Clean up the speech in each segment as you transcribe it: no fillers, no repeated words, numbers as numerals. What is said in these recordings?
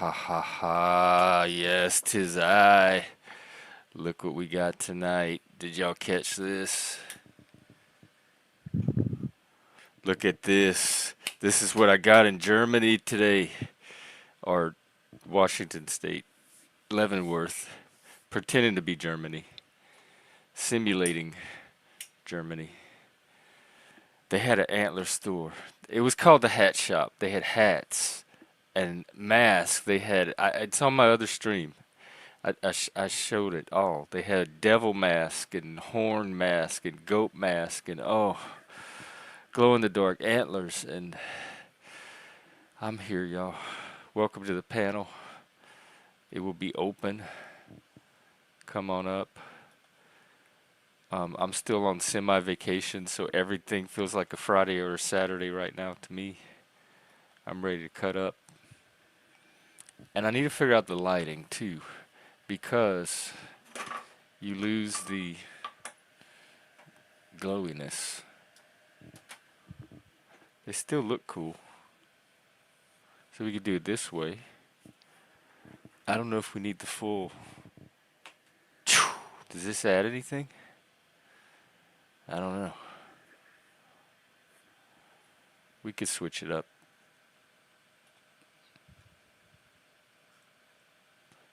Ha ha ha, yes, 'tis I. Look what we got tonight. Did y'all catch this? Look at this. This is what I got in Germany today, or Washington State, Leavenworth, pretending to be Germany, simulating Germany. They had an antler store. It was called the Hat Shop. They had hats and masks. It's on my other stream. I showed it all. They had devil mask and horn mask and goat mask and glow in the dark antlers. And I'm here, y'all. Welcome to the panel. It will be open. Come on up. I'm still on semi-vacation, so everything feels like a Friday or a Saturday right now to me. I'm ready to cut up. And I need to figure out the lighting too, because you lose the glowiness. They still look cool. So we could do it this way. I don't know if we need the full. Does this add anything? I don't know. We could switch it up.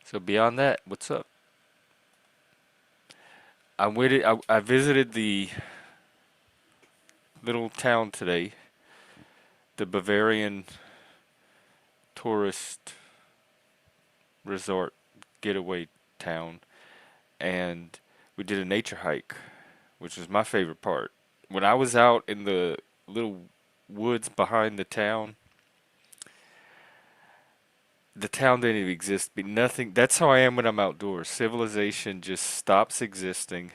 So beyond that, what's up? I visited the little town today, the Bavarian tourist resort getaway town, and we did a nature hike, which was my favorite part. When I was out in the little woods behind the town didn't even exist, but nothing. That's how I am when I'm outdoors. Civilization just stops existing,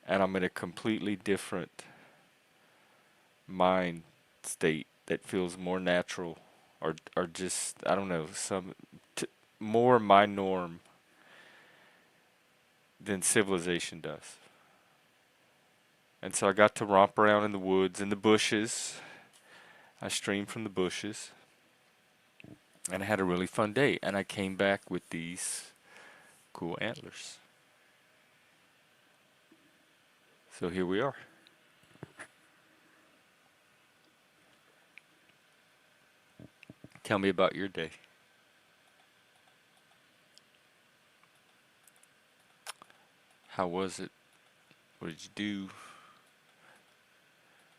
and I'm in a completely different mind state that feels more natural, or just I don't know, more my norm than civilization does. And so I got to romp around in the woods, in the bushes. I streamed from the bushes, and I had a really fun day. And I came back with these cool antlers. So here we are. Tell me about your day. How was it? What did you do?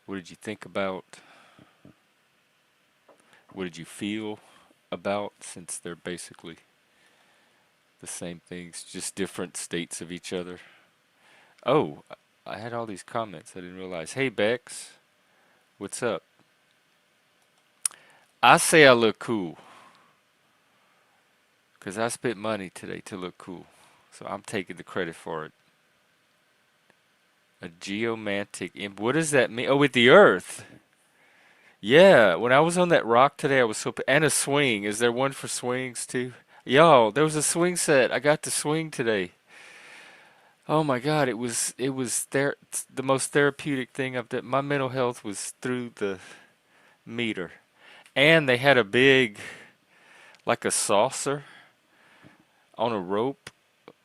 What did you think about? What did you feel about, since they're basically the same things, just different states of each other? Oh, I had all these comments. I didn't realize. Hey, Bex, what's up? I say I look cool because I spent money today to look cool. So I'm taking the credit for it. A geomantic imp. What does that mean? Oh, with the earth. Yeah, when I was on that rock today, I was and a swing. Is there one for swings too? Yo, there was a swing set. I got to swing today. Oh my God, it was the most therapeutic thing I've done. My mental health was through the meter. And they had a big, like a saucer on a rope,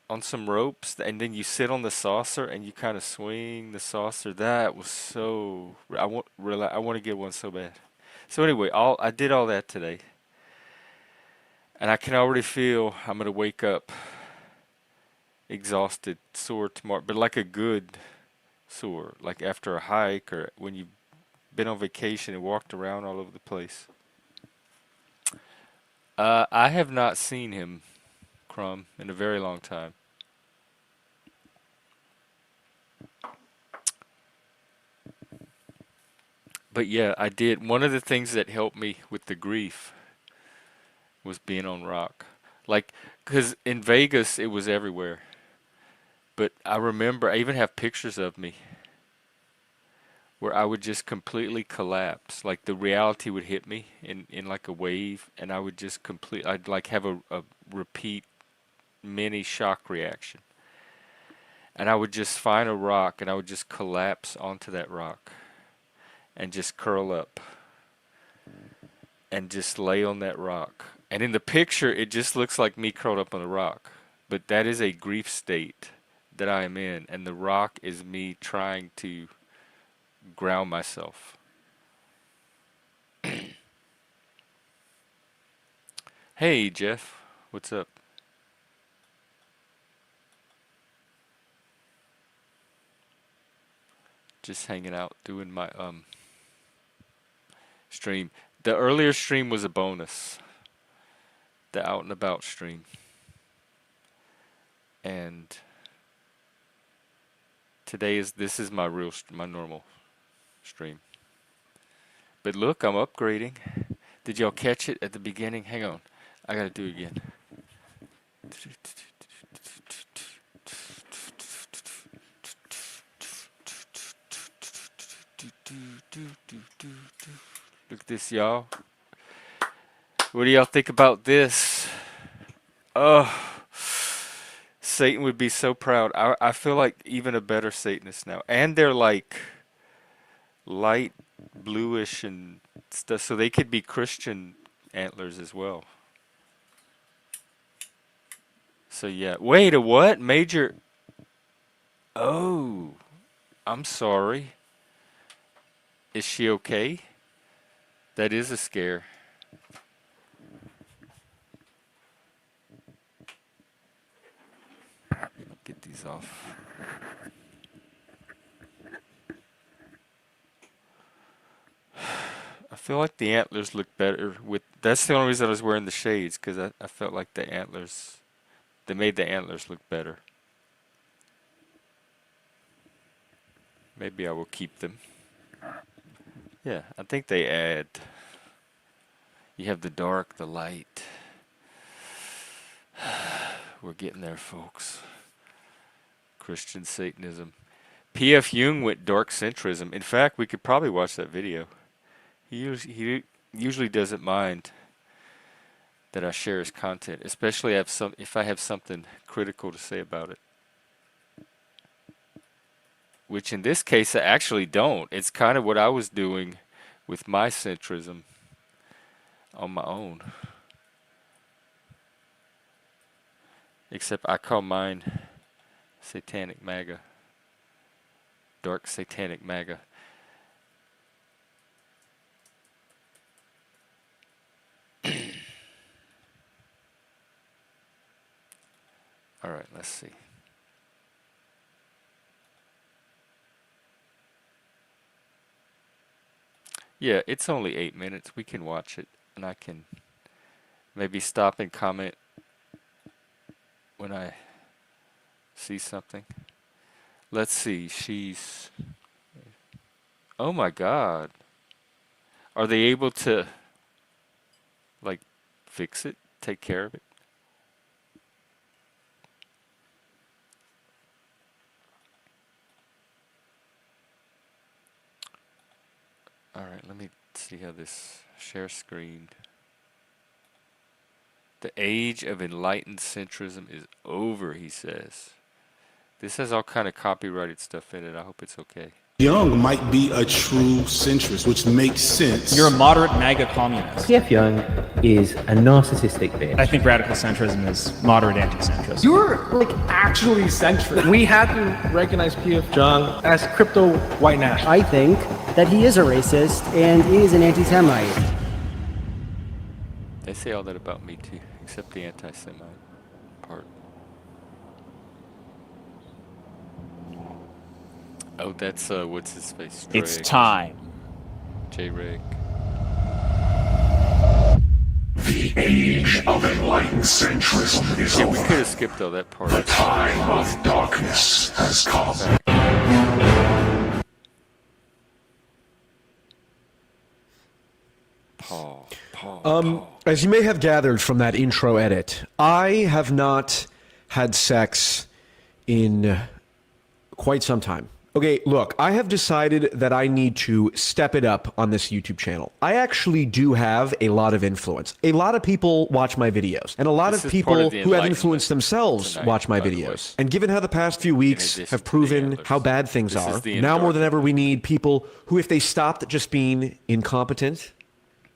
on some ropes, and then you sit on the saucer and you kind of swing the saucer. That was so. I want to get one so bad. So anyway, all I did all that today, and I can already feel I'm gonna wake up exhausted, sore tomorrow, but like a good sore, like after a hike or when you've been on vacation and walked around all over the place. I have not seen him, Crumb, in a very long time. But yeah, I did. One of the things that helped me with the grief was being on rock. Like, because in Vegas, it was everywhere. But I remember, I even have pictures of me where I would just completely collapse. Like, the reality would hit me in like a wave, and I would just I'd like have a repeat mini shock reaction. And I would just find a rock, and I would just collapse onto that rock and just curl up and just lay on that rock And in the picture, it just looks like me curled up on a rock. But that is a grief state that I am in, and the rock is me trying to ground myself. Hey, Jeff, what's up? Just hanging out, doing my stream. The earlier stream was a bonus, the out and about stream, and this is my my normal stream. But look, I'm upgrading. Did y'all catch it at the beginning? Hang on, I gotta do it again. Look at this, y'all. What do y'all think about this? Oh, Satan would be so proud. I feel like even a better Satanist now. And they're like light bluish and stuff, so they could be Christian antlers as well. So yeah. Wait, a what? Major. Oh, I'm sorry. Is she okay? That is a scare. Get these off. I feel like the antlers look better with. That's the only reason I was wearing the shades, because I felt like the antlers. They made the antlers look better. Maybe I will keep them. Yeah, I think they add. You have the dark, the light. We're getting there, folks. Christian Satanism. P.F. Jung went dark centrism. In fact, we could probably watch that video. He usually doesn't mind that I share his content, especially if I have something critical to say about it. Which in this case I actually don't. It's kind of what I was doing with my centrism on my own. Except I call mine Satanic MAGA. Dark Satanic MAGA. Alright, let's see. Yeah, it's only 8 minutes. We can watch it, and I can maybe stop and comment when I see something. Let's see. She's. Oh my God. Are they able to, like, fix it? Take care of it? Alright, let me see how this share screen. The age of enlightened centrism is over, he says. This has all kind of copyrighted stuff in it. I hope it's okay. Young might be a true centrist, which makes sense. You're a moderate MAGA communist. P.F. Young is a narcissistic bitch. I think radical centrism is moderate anti-centrist. You're like actually centrist. We had to recognize P.F. Young as crypto white national. I think that he is a racist and is an anti-Semite. They say all that about me too, except the anti-Semite part. Oh, that's what's his face? Drake. It's time. J-Rig. The age of enlightened centrism is Yeah, we over. could have skipped all that part. The time of darkness has come. Paul. As you may have gathered from that intro edit, I have not had sex in quite some time. Okay, look, I have decided that I need to step it up on this YouTube channel. I actually do have a lot of influence. A lot of people watch my videos, and a lot of people who have influenced themselves watch my videos. And given how the past few weeks have proven how bad things are, now more than ever we need people who, if they stopped just being incompetent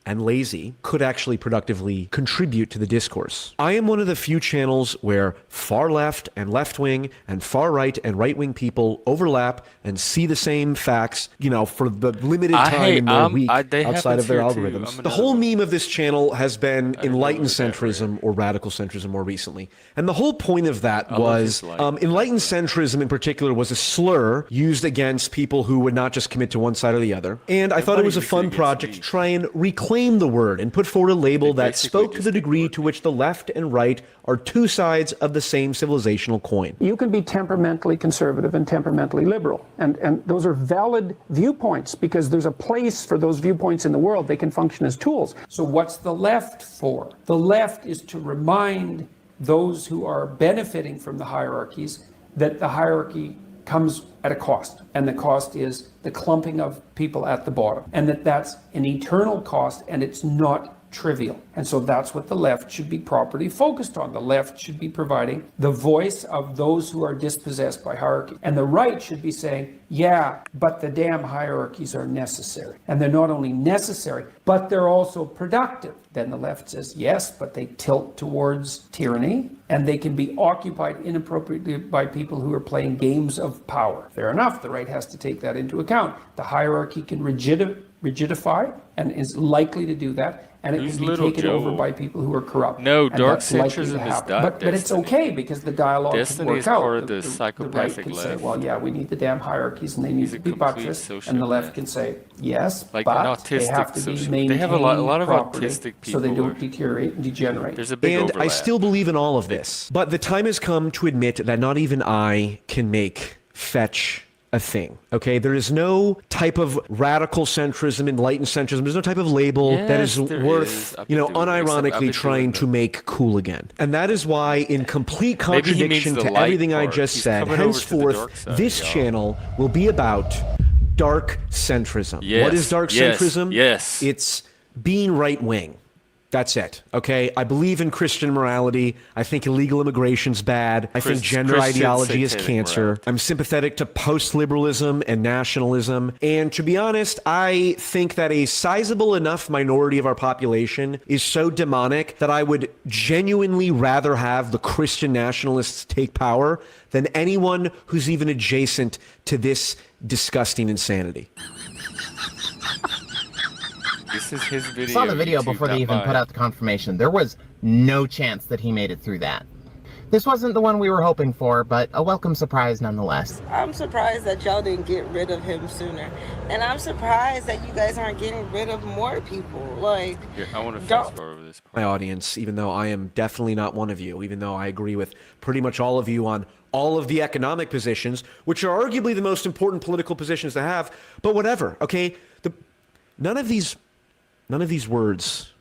and lazy could actually productively contribute to the discourse. I am one of the few channels where far left and left wing and far right and right wing people overlap and see the same facts, for the limited time in their week they outside happen of their here too. algorithms. I'm The whole another meme of this channel has been didn't know enlightened it was that centrism or radical centrism more recently. And the whole point of that love was his light. enlightened centrism in particular was a slur used against people who would not just commit to one side or the other. And I thought it was a fun project to try and reclaim the word and put forward a label that spoke to the degree to which the left and right are two sides of the same civilizational coin. You can be temperamentally conservative and temperamentally liberal. And those are valid viewpoints because there's a place for those viewpoints in the world. They can function as tools. So what's the left for? The left is to remind those who are benefiting from the hierarchies that the hierarchy comes at a cost. And the cost is the clumping of people at the bottom. And that's an eternal cost and it's not trivial. And so that's what the left should be properly focused on. The left should be providing the voice of those who are dispossessed by hierarchy. And the right should be saying, yeah, but the damn hierarchies are necessary. And they're not only necessary, but they're also productive. Then the left says, yes, but they tilt towards tyranny and they can be occupied inappropriately by people who are playing games of power. Fair enough, the right has to take that into account. The hierarchy can rigidify and is likely to do that. And it Who's can be Little taken Joe? over by people who are corrupt. No, And dark that's likely to centrism is happen. dark But it's destiny. okay because the dialogue Destiny can work is out. part of the right psychopathic can say, left. well, yeah, we need the damn hierarchies and they need He's to a be complete buttressed. And the sociopath. left can say, yes, Like an but they have autistic to be social- maintained they have a lot of properly autistic so they people don't are- deteriorate and degenerate. There's a big And overlap. I still believe in all of this. But the time has come to admit that not even I can make fetch a thing. Okay? There is no type of radical centrism, enlightened centrism. There's no type of label that is Yes, there worth, is. I've been doing this. I've unironically been trying doing to make cool again. And that is why, in complete Maybe he means contradiction the to light everything I part. just He's said, coming over to the dark henceforth, side, this y'all. channel will be about dark centrism. Yes, What is dark yes, centrism? yes. It's being right wing. That's it. Okay? I believe in Christian morality. I think illegal immigration's bad. I think gender Christian ideology is satanic cancer. morality. I'm sympathetic to post-liberalism and nationalism. And to be honest, I think that a sizable enough minority of our population is so demonic that I would genuinely rather have the Christian nationalists take power than anyone who's even adjacent to this disgusting insanity. This is his video. I saw the video YouTube, before they not even mine. put out the confirmation. There was no chance that he made it through that. This wasn't the one we were hoping for, but a welcome surprise nonetheless. I'm surprised that y'all didn't get rid of him sooner. And I'm surprised that you guys aren't getting rid of more people. Like, Here, I want to don't- fast forward over this part. My audience, even though I am definitely not one of you, even though I agree with pretty much all of you on all of the economic positions, which are arguably the most important political positions to have, but whatever, okay? None of these words,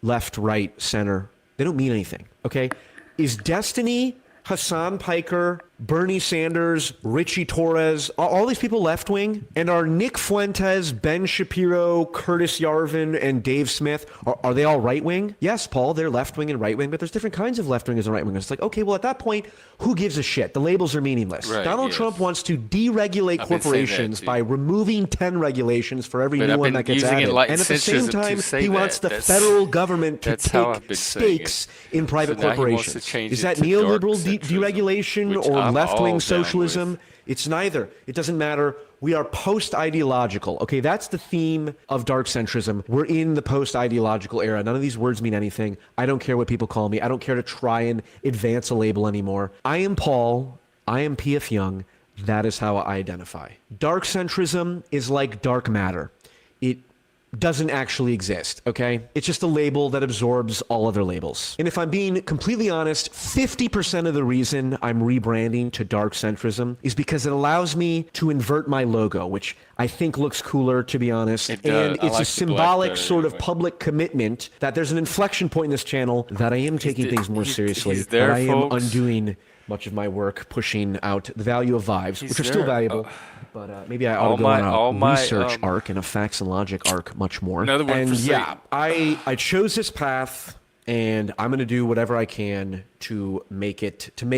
left, right, center, they don't mean anything, okay? Is Destiny, Hassan Piker, Bernie Sanders, Richie Torres, are all these people left-wing? And are Nick Fuentes, Ben Shapiro, Curtis Yarvin, and Dave Smith, are they all right-wing? Yes, Paul, they're left-wing and right-wing, but there's different kinds of left-wingers and right-wingers. It's like, okay, well, at that point, who gives a shit? The labels are meaningless. Right, Donald yes. Trump wants to deregulate I've been saying that, corporations too. by removing 10 regulations for every But new I've one been that gets using added. enlightened And at the same centrism to time, say he wants that. the That's- federal government to that's how I've take been saying it. stakes in private So now he wants to corporations. change Is it that to dark neoliberal centrism, deregulation which or I'm all left-wing down socialism? with. It's neither. It doesn't matter. We are post-ideological. Okay, that's the theme of dark centrism. We're in the post-ideological era. None of these words mean anything. I don't care what people call me. I don't care to try and advance a label anymore. I am Paul. I am P.F. Young. That is how I identify. Dark centrism is like dark matter. It doesn't actually exist, okay? It's just a label that absorbs all other labels. And if I'm being completely honest, 50% of the reason I'm rebranding to dark centrism is because it allows me to invert my logo, which I think looks cooler, to be honest. It does. And I it's like a the symbolic black sort of better, public commitment that there's an inflection point in this channel that I am taking things more seriously. he's there, that I am folks. undoing much of my work pushing out the value of vibes, He's which are still there. valuable. But maybe I ought all to go my- on all a my, research arc and a facts and logic arc much more. Another one and for yeah, Satan. I chose this path, and I'm going to do whatever I can to make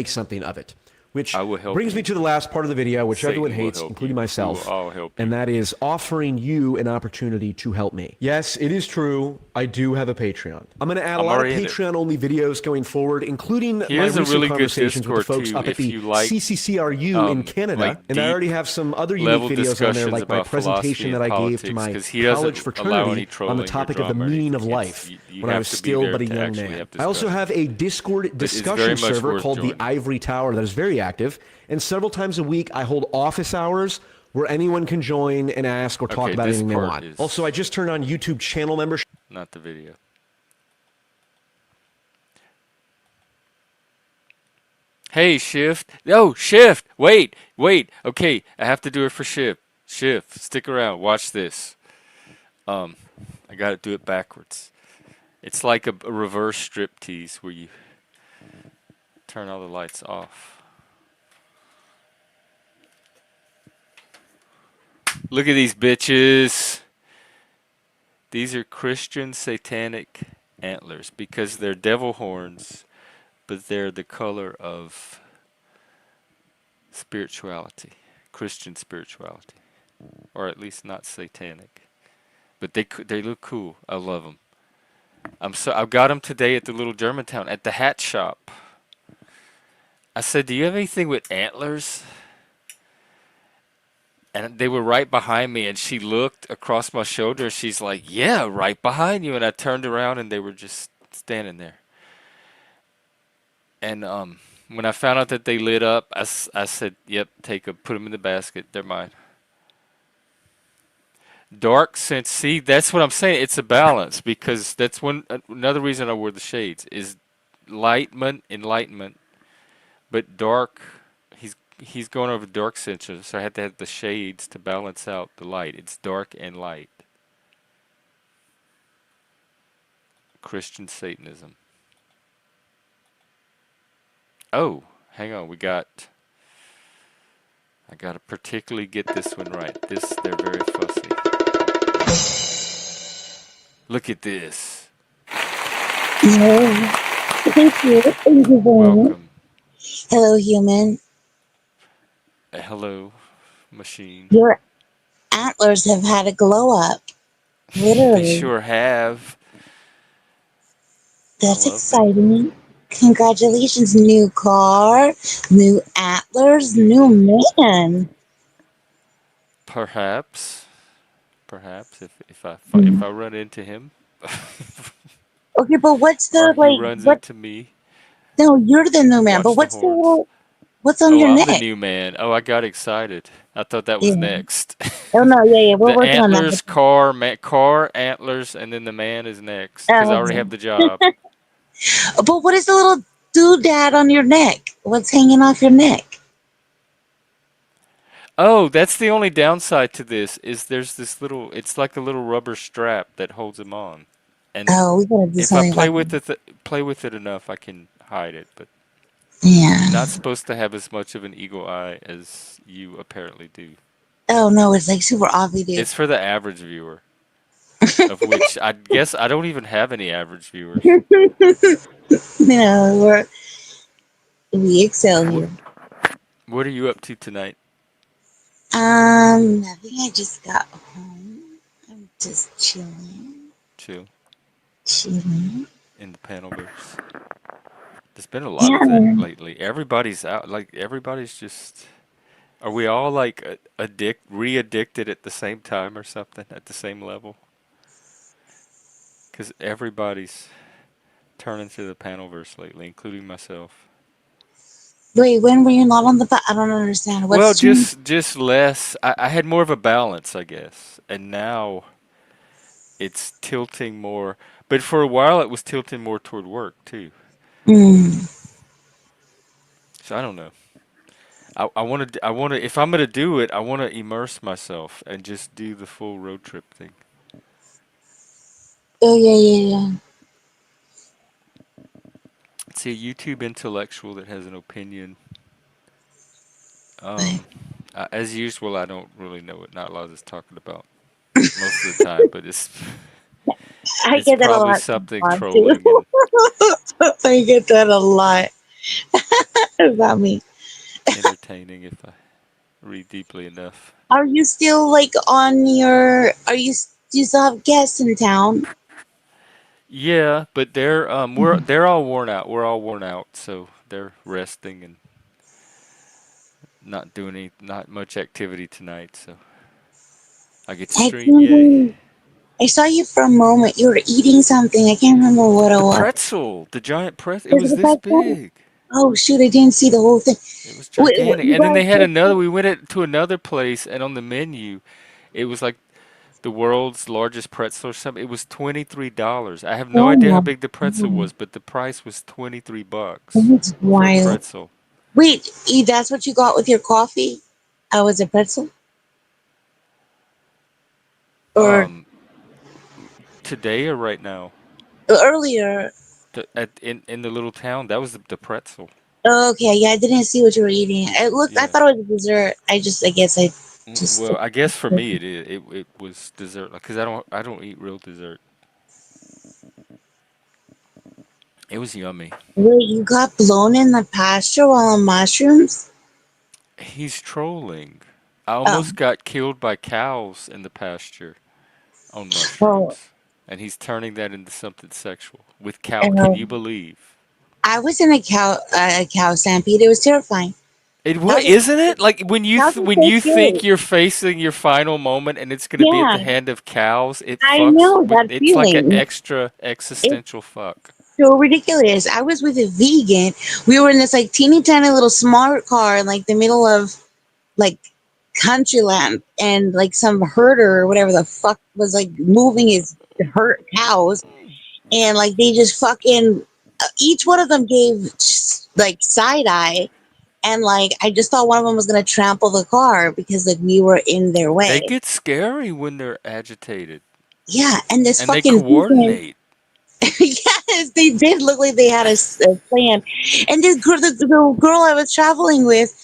something of it. Which I will help brings me you. to the last part of the video, which everyone Satan will hates, help including you. We myself. will all help you. And that is offering you an opportunity to help me. Yes, it is true. I do have a Patreon. I'm going to add a I'm lot of already in it. Patreon-only videos going forward, including my Here's a recent really good conversations with the Discord folks too, up at if the you like CCCRU in Canada. like And I deep already have some other unique level videos on there, discussions like my about philosophy presentation and that I gave to politics, my because he college doesn't allow any fraternity on the trolling or topic of the drama or meaning of anything. life You when I have was to be still there but a to young actually man. have I also discussion. have a Discord But it's very discussion much server worth called the joining. Ivory Tower that is very active, and several times a week I hold office hours where anyone can join and ask or talk Okay, about this anything they part want. is Also, I just turned on YouTube channel membership. not the video. Hey, Shift. No, Shift. Wait. Okay, I have to do it for Shift. Shift, stick around. Watch this. I got to do it backwards. It's like a reverse strip tease where you turn all the lights off. Look at these bitches. These are Christian satanic antlers because they're devil horns, but they're the color of spirituality, Christian spirituality, or at least not satanic. But they look cool. I love them. I got them today at the little Germantown at the hat shop. I said, "Do you have anything with antlers?" And they were right behind me, and she looked across my shoulder. She's like, "Yeah, right behind you." And I turned around, and they were just standing there. And when I found out that they lit up, I said, "Yep, take them, put them in the basket. They're mine." Dark sense. See, that's what I'm saying. It's a balance because that's another reason I wore the shades is enlightenment, but dark. He's going over dark senses, so I had to have the shades to balance out the light. It's dark and light. Christian Satanism. Oh, hang on. I gotta particularly get this one right. They're very fussy. Look at this. No. Thank you. Thank you very much. Welcome. Hello, human. Hello, machine. Your antlers have had a glow up. They Literally. sure have. That's exciting. Congratulations, new car, new antlers, new man. Perhaps if I run into him, Okay, but what's or the he like? runs What? into me, No, you're the new man. But watch the what's horns. the what's on Oh, your I'm the neck? new man. Oh, I got excited. I thought that was Yeah. next. Oh no, yeah, we're The working on antlers, that. car, antlers, and then the man is next because I already have the job. But what is the little doodad on your neck? What's hanging off your neck? Oh, that's the only downside to this is there's this little. It's like a little rubber strap that holds them on, and Oh, we gotta do if I something about that. play with it enough, I can hide it. But Yeah. you're not supposed to have as much of an eagle eye as you apparently do. Oh no, it's like super obvious. It's for the average viewer, of which I guess I don't even have any average viewers. No, we excel here. What are you up to tonight? Nothing. I just got home. I'm just chilling. Chill Chilling. in the panelverse. There's been a lot of that Yeah. lately. Everybody's out. Like everybody's just. Are we all like re-addicted at the same time or something at the same level? Because everybody's turning to the panelverse lately, including myself. Wait, when were you not on the I don't understand. Well, What's changed? just less. I had more of a balance, I guess, and now it's tilting more. But for a while, it was tilting more toward work too. Mm. So I don't know. I want to. I want to. If I'm gonna do it, I want to immerse myself and just do the full road trip thing. Oh yeah. See, a YouTube intellectual that has an opinion. Right. As usual, I don't really know what Not Laws is talking about most of the time, but I it's get that a probably lot. something Too. trolling and I get that a lot about me. entertaining if I read deeply enough. Are you still like on your? Do you still have guests in town? Yeah, but they're all worn out. We're all worn out, so they're resting and not much activity tonight. So I get to I stream. can't Yay! believe I saw you for a moment. You were eating something. I can't remember what it The was. pretzel, the giant pretzel. It Was it was a this pretzel? big. Oh shoot! I didn't see the whole thing. It was Wait, gigantic. you And then they had guys? another. We went to another place, and on the menu, it was like the world's largest pretzel or something. It was $23. I have no Oh idea how my big the pretzel God, was, but the price was $23 that's for a wild. pretzel. Wait, that's what you got with your coffee? I was a pretzel, or Um, Today or right now? earlier? In the little town, that was the pretzel. Okay, yeah, I didn't see what you were eating. It looked. I Yeah. thought it was a dessert. I guess I just. Well, I guess for me it is. It was dessert because I don't eat real dessert. It was yummy. Wait, you got blown in the pasture while on mushrooms? He's trolling. I Oh, almost got killed by cows in the pasture on well, mushrooms, and he's turning that into something sexual with cow. Can uh, you believe? I was in a cow stampede. It was terrifying. What Cows isn't are it? Like cows are when so you scary. think you're facing your final moment and it's going to be at the Yeah, hand of cows, it I fucks know with that it's like an feeling. extra It's existential fuck. so ridiculous. I was with a vegan. We were in this like teeny tiny little smart car in like the middle of like country land, and like some herder or whatever the fuck was like moving his herd cows, and like they just fucking each one of them gave like side eye, and like I just thought one of them was gonna trample the car because like we were in their They way. get scary when they're agitated Yeah, and this and they fucking vegan. coordinate. Yes, they did look like they had a plan. And this girl, the girl I was traveling with,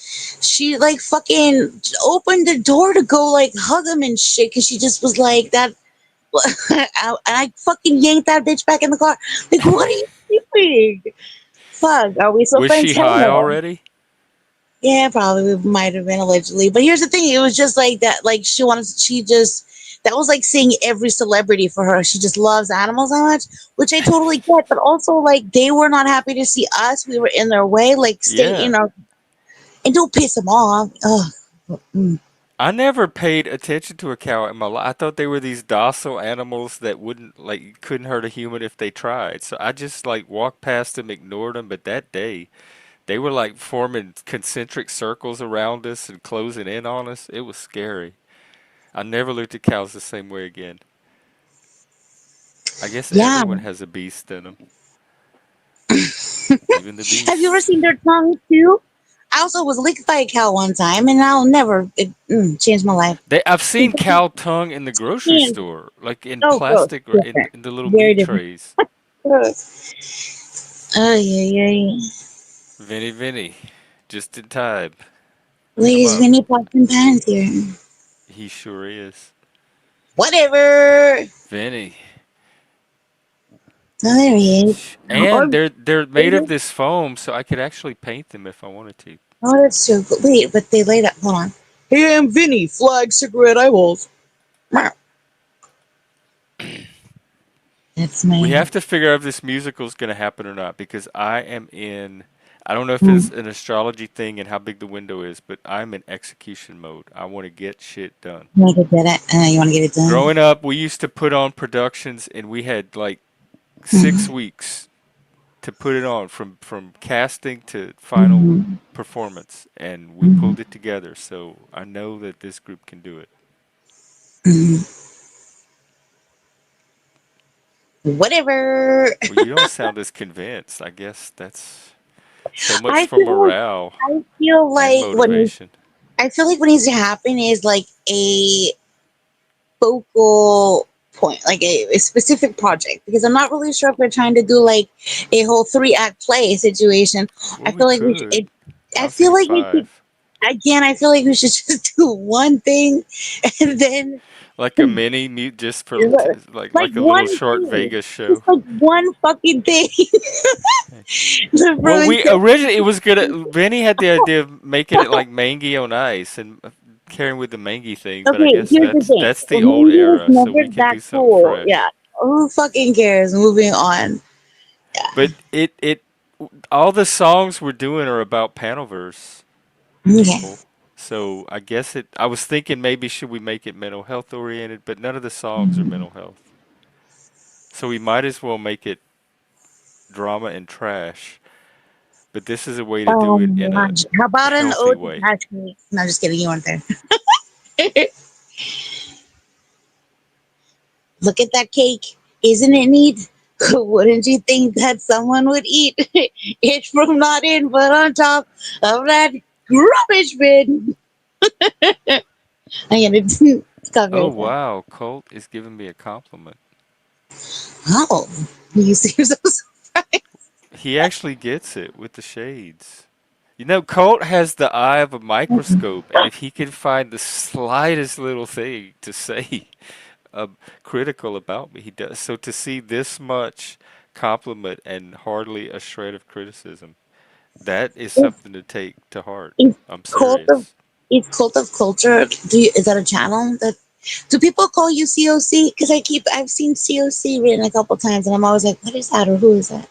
she like fucking opened the door to go like hug him and shit because she just was like that. And I fucking yanked that bitch back in the car. Like, what are you doing? Fuck, are we still Was friends? she Hell high no. already? Yeah, probably we might have been allegedly. But here's the thing: it was just like that. Like that was like seeing every celebrity for her. She just loves animals that much, which I totally get. But also, like they were not happy to see us. We were in their way. Like stay, Yeah. and don't piss them off. Ugh. Mm. I never paid attention to a cow in my life. I thought they were these docile animals that wouldn't like couldn't hurt a human if they tried. So I just like walked past them, ignored them. But that day, they were like forming concentric circles around us and closing in on us. It was scary. I never looked at cows the same way again. I guess Yeah. everyone has a beast in them, even the Have you ever beasts. seen their tongue too? I also was licked by a cow one time, and I'll never change my life. I've seen cow tongue in the grocery And store, like in oh, gross, plastic or different, in the little very meat different. trays. Gross. Oh yeah, yeah. Vinny, just in time. Come Ladies, up. Vinny pots and pans here. He sure is. Whatever. Vinny. Oh, there he is. And Or, they're made of this foam, so I could actually paint them if I wanted to. oh, that's so cool. Wait, but they laid up. Hold on. Hey, I'm Vinny. Flag cigarette eyeballs. Meow. That's We my. have to figure out if this musical is going to happen or not because I am in. I don't know if Hmm. it's an astrology thing and how big the window is, but I'm in execution mode. I want to get shit done. You want to get it? You want to get it done? Growing up, we used to put on productions and we had like Mm-hmm. 6 weeks to put it on from casting to final Mm-hmm. performance, and we Mm-hmm. pulled it together. So I know that this group can do it. Mm-hmm. Whatever. Well, you don't sound as convinced. I guess that's so much I for feel. morale I feel and like motivation. I feel like what needs to happen is like a focal point, like a specific project, because I'm not really sure if we're trying to do like a whole 3-act play situation. I Well, we feel like we could. it, I I'll feel see like it could, 5. again, I feel like we should just do one thing, and then Like a mini mute just for like like a little one short thing, Vegas just show. like one fucking thing. Well, From we originally it was gonna. Benny had the idea of making it like mangy on ice and carrying with the mangy thing, but I Okay, guess here's the thing. that's the old Maybe was era, so never we can that do something cool. Yeah. fresh. Who fucking cares? Moving on. But it all the songs we're doing are about Panelverse Okay. people. So I guess it. I was thinking maybe should we make it mental health oriented, but none of the songs are mental health. So we might as well make it drama and trash. But this is a way to Oh do it my in a gosh. How about an healthy ode to way. trash cake? No, just kidding. You weren't there. Look at that cake. Isn't it neat? Wouldn't you think that someone would eat it from not in, but on top of that rubbish bin? I'm gonna Oh copyright that. wow, Colt is giving me a compliment. Oh, you seem so surprised. He actually gets it with the shades. You know, Colt has the eye of a microscope, and if he can find the slightest little thing to say uh, critical about me, he does. So to see this much compliment and hardly a shred of criticism, that is something to take to heart. It's I'm cult of serious. it's cult of culture. Is that a channel that do people call you COC? Because I've seen COC written a couple times, and I'm always like, what is that or who is that?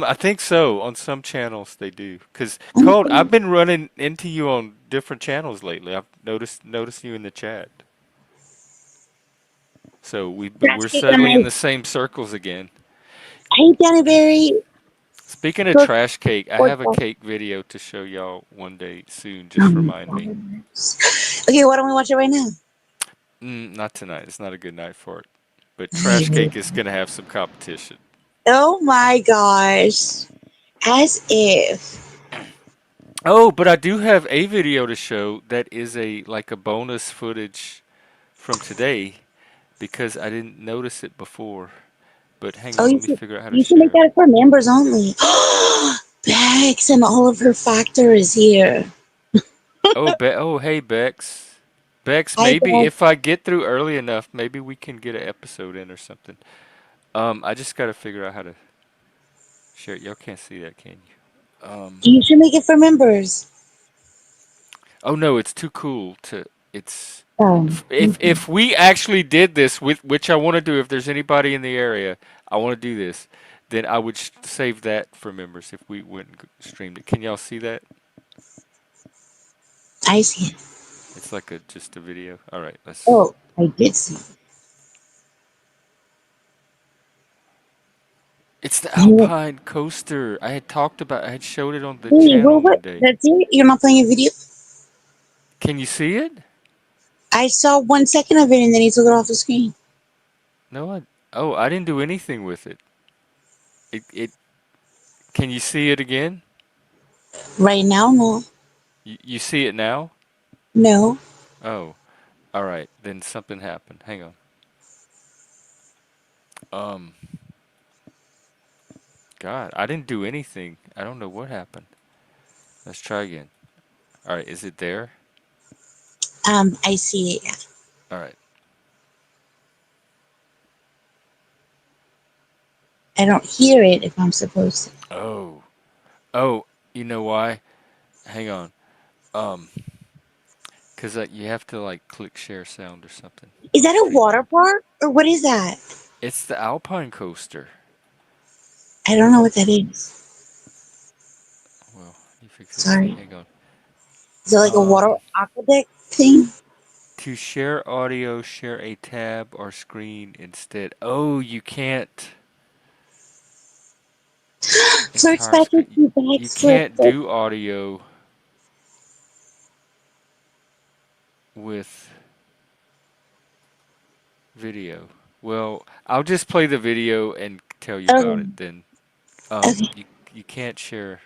I think so. On some channels they do. Cause Colt, I've been running into you on different channels lately. I've noticed you in the chat. So Trash we're cake and suddenly in I the same circles again. hate Danny Berry. Speaking of Cook trash cake, I or have a trash. cake video to show y'all one day soon. Oh Just my remind me. God. Okay, why don't we watch it right now? Not tonight. It's not a good night for it. But trash cake is gonna have some competition. Oh my gosh. As if. Oh, but I do have a video to show that is a like a bonus footage from today because I didn't notice it before. But hang Oh, on, let me figure out how to you should make share. that for members only. Bex and all of her factor is here. Oh, hey Bex. Bex, Hi, maybe Bex. if I get through early enough, maybe we can get an episode in or something. I just gotta figure out how to share it. Y'all can't see that, can you? You should make it for members. Oh no, it's too cool to. It's Okay. if we actually did this with which I want to do. If there's anybody in the area, I want to do this. Then I would save that for members if we went and streamed it. Can y'all see that? I see it. It's like a just a video. All right, let's. Oh, I did see it. It's the You- Alpine coaster. I had talked about. I had showed it on the Wait, channel what? one day. That's it? You're not playing a video? Can you see it? I saw 1 second of it and then he took it off the screen. No, I. Oh, I didn't do anything with it. It. Can you see it again? Right now, no. You see it now? No. Oh, all right. Then something happened. Hang on. Um. God, I didn't do anything. I don't know what happened. Let's try again. All right, is it there? I see it. Yeah. All right. I don't hear it if I'm supposed to. Oh. Oh, you know why? Hang on. Um, 'Cause you have to like click share sound or something. Is that a Stream water end. park or what is that? It's the Alpine coaster. I don't know what that is. Well, you fix it for me. Sorry. Hang on. Is it like a water aqua deck thing? To share audio, share a tab or screen instead. Oh, you can't. Search Entire back screen. into You back for can't do audio with video. Well, I'll just play the video and tell you about Okay. it then. Okay. You can't share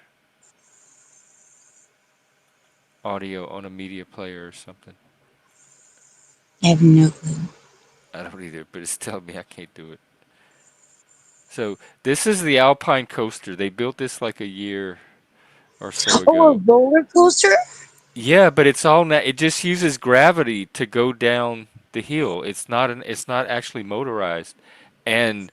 audio on a media player or something. I have no clue. I don't either, but it's telling me I can't do it. So this is the Alpine coaster. They built this like a year or so Oh, a ago. roller coaster? Yeah, but it's all it just uses gravity to go down the hill. It's not actually motorized. And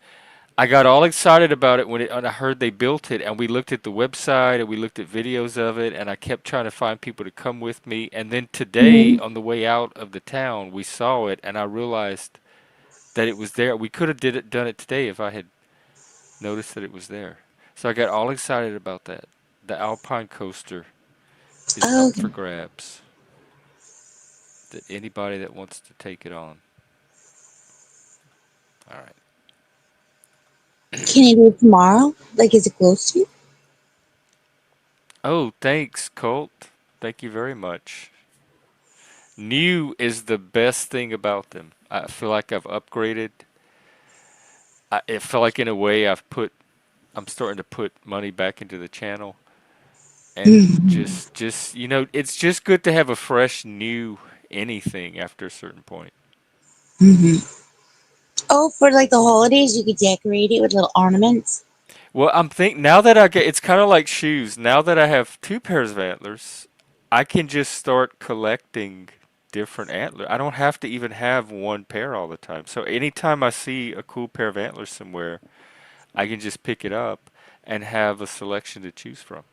I got all excited about it when I heard they built it, and we looked at the website and we looked at videos of it, and I kept trying to find people to come with me. And then today, Mhm. on the way out of the town, we saw it, and I realized that it was there. We could have done it today if I had noticed that it was there. So I got all excited about that. The Alpine coaster is Oh, up for grabs. That anybody that wants to take it on. All right. can you do it tomorrow? Like, is it close to you? Oh, thanks, Colt. Thank you very much. New is the best thing about them. I feel like I've upgraded. It felt like in a way I'm starting to put money back into the channel, and Mhm. it's just good to have a fresh new anything after a certain point. Mhm. Oh, for like the holidays, you could decorate it with little ornaments. Well, I'm think now that it's kind of like shoes. Now that I have two pairs of antlers, I can just start collecting different antlers. I don't have to even have one pair all the time. So anytime I see a cool pair of antlers somewhere, I can just pick it up and have a selection to choose from.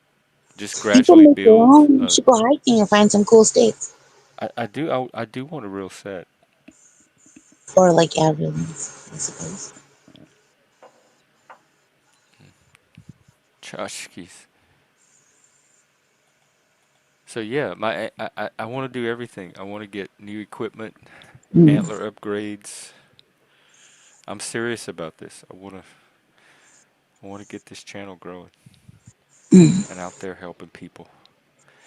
Just You can gradually make your build. own. You should go hiking and find some cool sticks. I do want a real set. Or like everyone's, I suppose. Tchotchkes. So yeah, I want to do everything. I want to get new equipment, Mm. antler upgrades. I'm serious about this. I want to get this channel growing Mm. and out there helping people.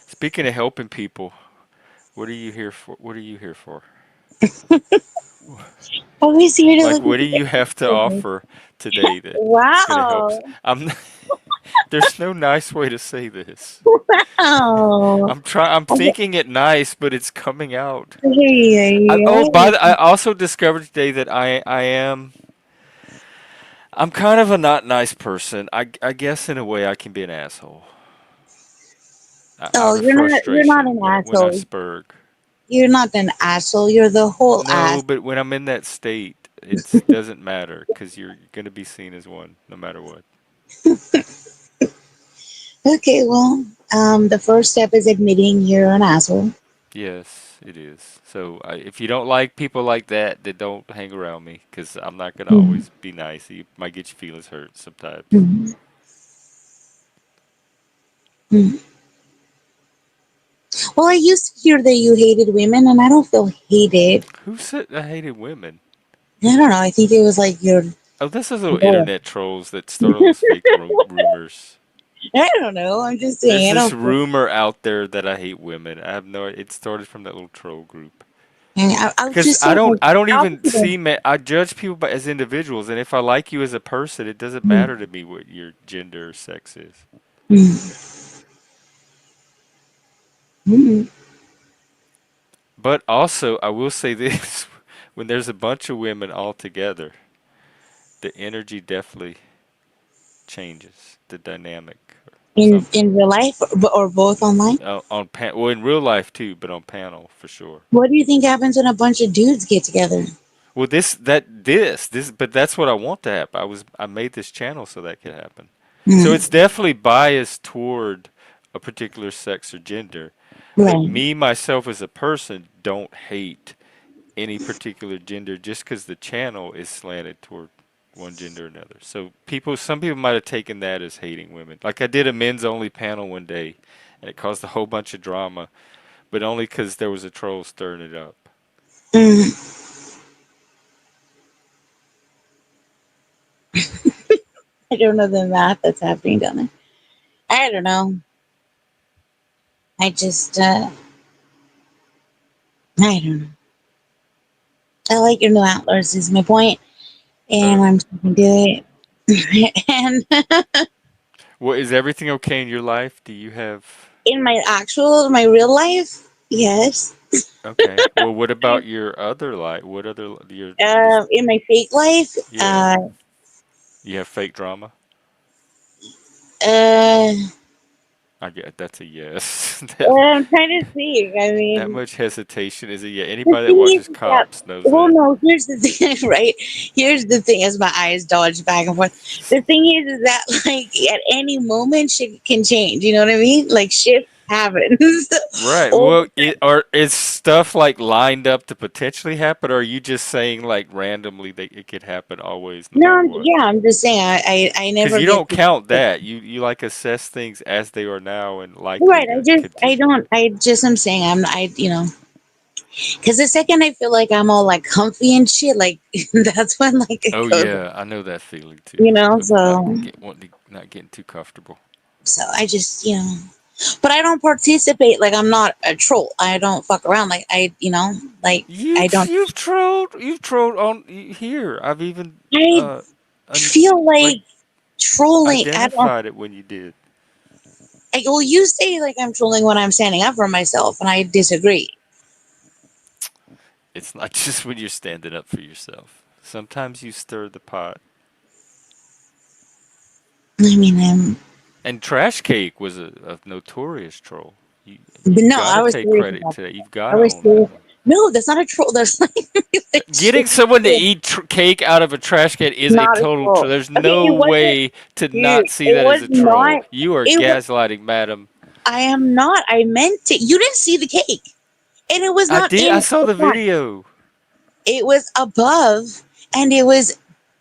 Speaking of helping people, what are you here for? What are you here for? Always here to Like, look what do at you have to the offer today that's gonna help? Wow. I'm. There's no nice way to say this. Wow. I'm thinking it nice, but it's coming out. Yeah, yeah. I also discovered today that I'm kind of a not nice person. I guess in a way I can be an asshole Oh, out of you're not frustration an when I asshole. spurg. You're not an asshole. You're the whole No, ass. but when I'm in that state, it doesn't matter because you're going to be seen as one no matter what. Okay, well, the first step is admitting you're an asshole. Yes, it is. So if you don't like people like that, then don't hang around me because I'm not going to Mhm. always be nice. You might get your feelings hurt sometimes. Mhm. Mhm. Well, I used to hear that you hated women, and I don't feel hated. Who said I hated women? I don't know. I think it was like your. Oh, this is little No. internet trolls that start all those fake rumors. I don't know. I'm just There's saying. I this don't. rumor out there that I hate women. I have no. It started from that little troll group. I was Because just saying. I don't even Opposite. see I judge people as individuals, and if I like you as a person, it doesn't matter to me what your gender or sex is. Mm. Mm. But also, I will say this: when there's a bunch of women all together, the energy definitely changes, the dynamic or something. In real life or both online. Well, in real life too, but on panel for sure. What do you think happens when a bunch of dudes get together? Well, but that's what I want to happen. I made this channel so that could happen. So Mm. it's definitely biased toward a particular sex or gender, but Right. me myself as a person don't hate any particular gender just because the channel is slanted toward one gender or another. So some people might have taken that as hating women. Like I did a men's only panel one day, and it caused a whole bunch of drama, but only because there was a troll stirring it up. Mm. I don't know the math that's happening down there. I don't know. I just, I don't know. I like your new antlers, is my point, and Oh. I'm sticking to it. And Well, is everything okay in your life? Do you have... in my real life, yes. Okay. Well, what about your other life? What other your is In my fake life, yeah. You have fake drama? uh, I get that's a yes. Well, I'm trying to think. I That mean, much hesitation is a yeah. the Anybody that thing watches is that, Cops knows well, that. no, here's the thing, right? Here's the thing as my eyes dodge back and forth. The thing is that, like, at any moment, shit can change. You know what I mean? Like, shit happens. Right. Or, Well, is stuff like lined up to potentially happen, or are you just saying like randomly that it could happen always, no no, matter what? yeah, I'm just saying, I Because never you get don't count that. You like assess things as they are now and likely right. to I continue. don't, I'm saying, because the second I feel like I'm all like comfy and shit, like, that's when, like, it Oh goes, yeah, I know that feeling too. Of not so. not getting too comfortable. So I just, but I don't participate. Like, I'm not a troll. I don't fuck around. Like, like, I don't. You've trolled on here. I've even I uh un, feel like like trolling. I don't. identified it when you did. Well, you say like I'm trolling when I'm standing up for myself, and I disagree. It's not just when you're standing up for yourself. Sometimes you stir the pot. I mean, And Trash Cake was a notorious troll. but You've no, got I to was take serious credit about to that. You've that. got I to was own that serious. one. No, that's not a troll. That's like Getting legit. someone to eat cake out of a trash can is a Not a total troll. troll. There's Okay, no it wasn't, way to dude. not see It that as was a troll. not. You are It was. gaslighting, madam. I am not. I meant to. You didn't see the cake, and it was I not did. I in saw the the front. video. It was above, and it was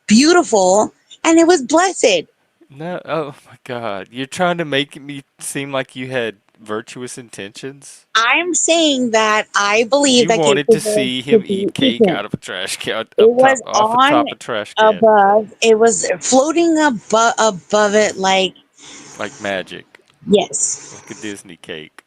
beautiful, and it was blessed. No, oh my God. You're trying to make me seem like you had virtuous intentions? I'm saying that I believe You that cake wanted to deserves see to him be eat cake eaten. out of a trash can It up was top off the on top of trash can above. It was floating above it, like, like magic, yes. like a Disney cake.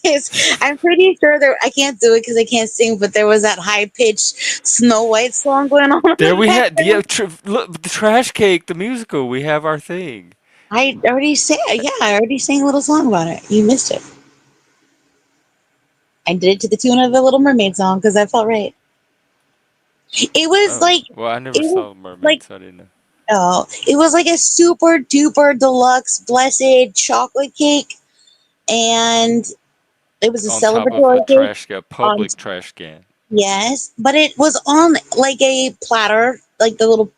Yes, I'm pretty sure there. I can't do it because I can't sing, but there was that high pitched Snow White song going on in There the we had background. look the trash cake, the musical. We have our thing. I already sang. Yeah, I already sang a little song about it. You missed it. I did it to the tune of the Little Mermaid song because that felt right. It was Oh like well, I never it was saw like Mermaid, so I didn't know. oh, it was like a super duper deluxe blessed chocolate cake, and it was a On top of a celebratory cake. trash can, On public trash can. yes, but it was on like a platter, like the little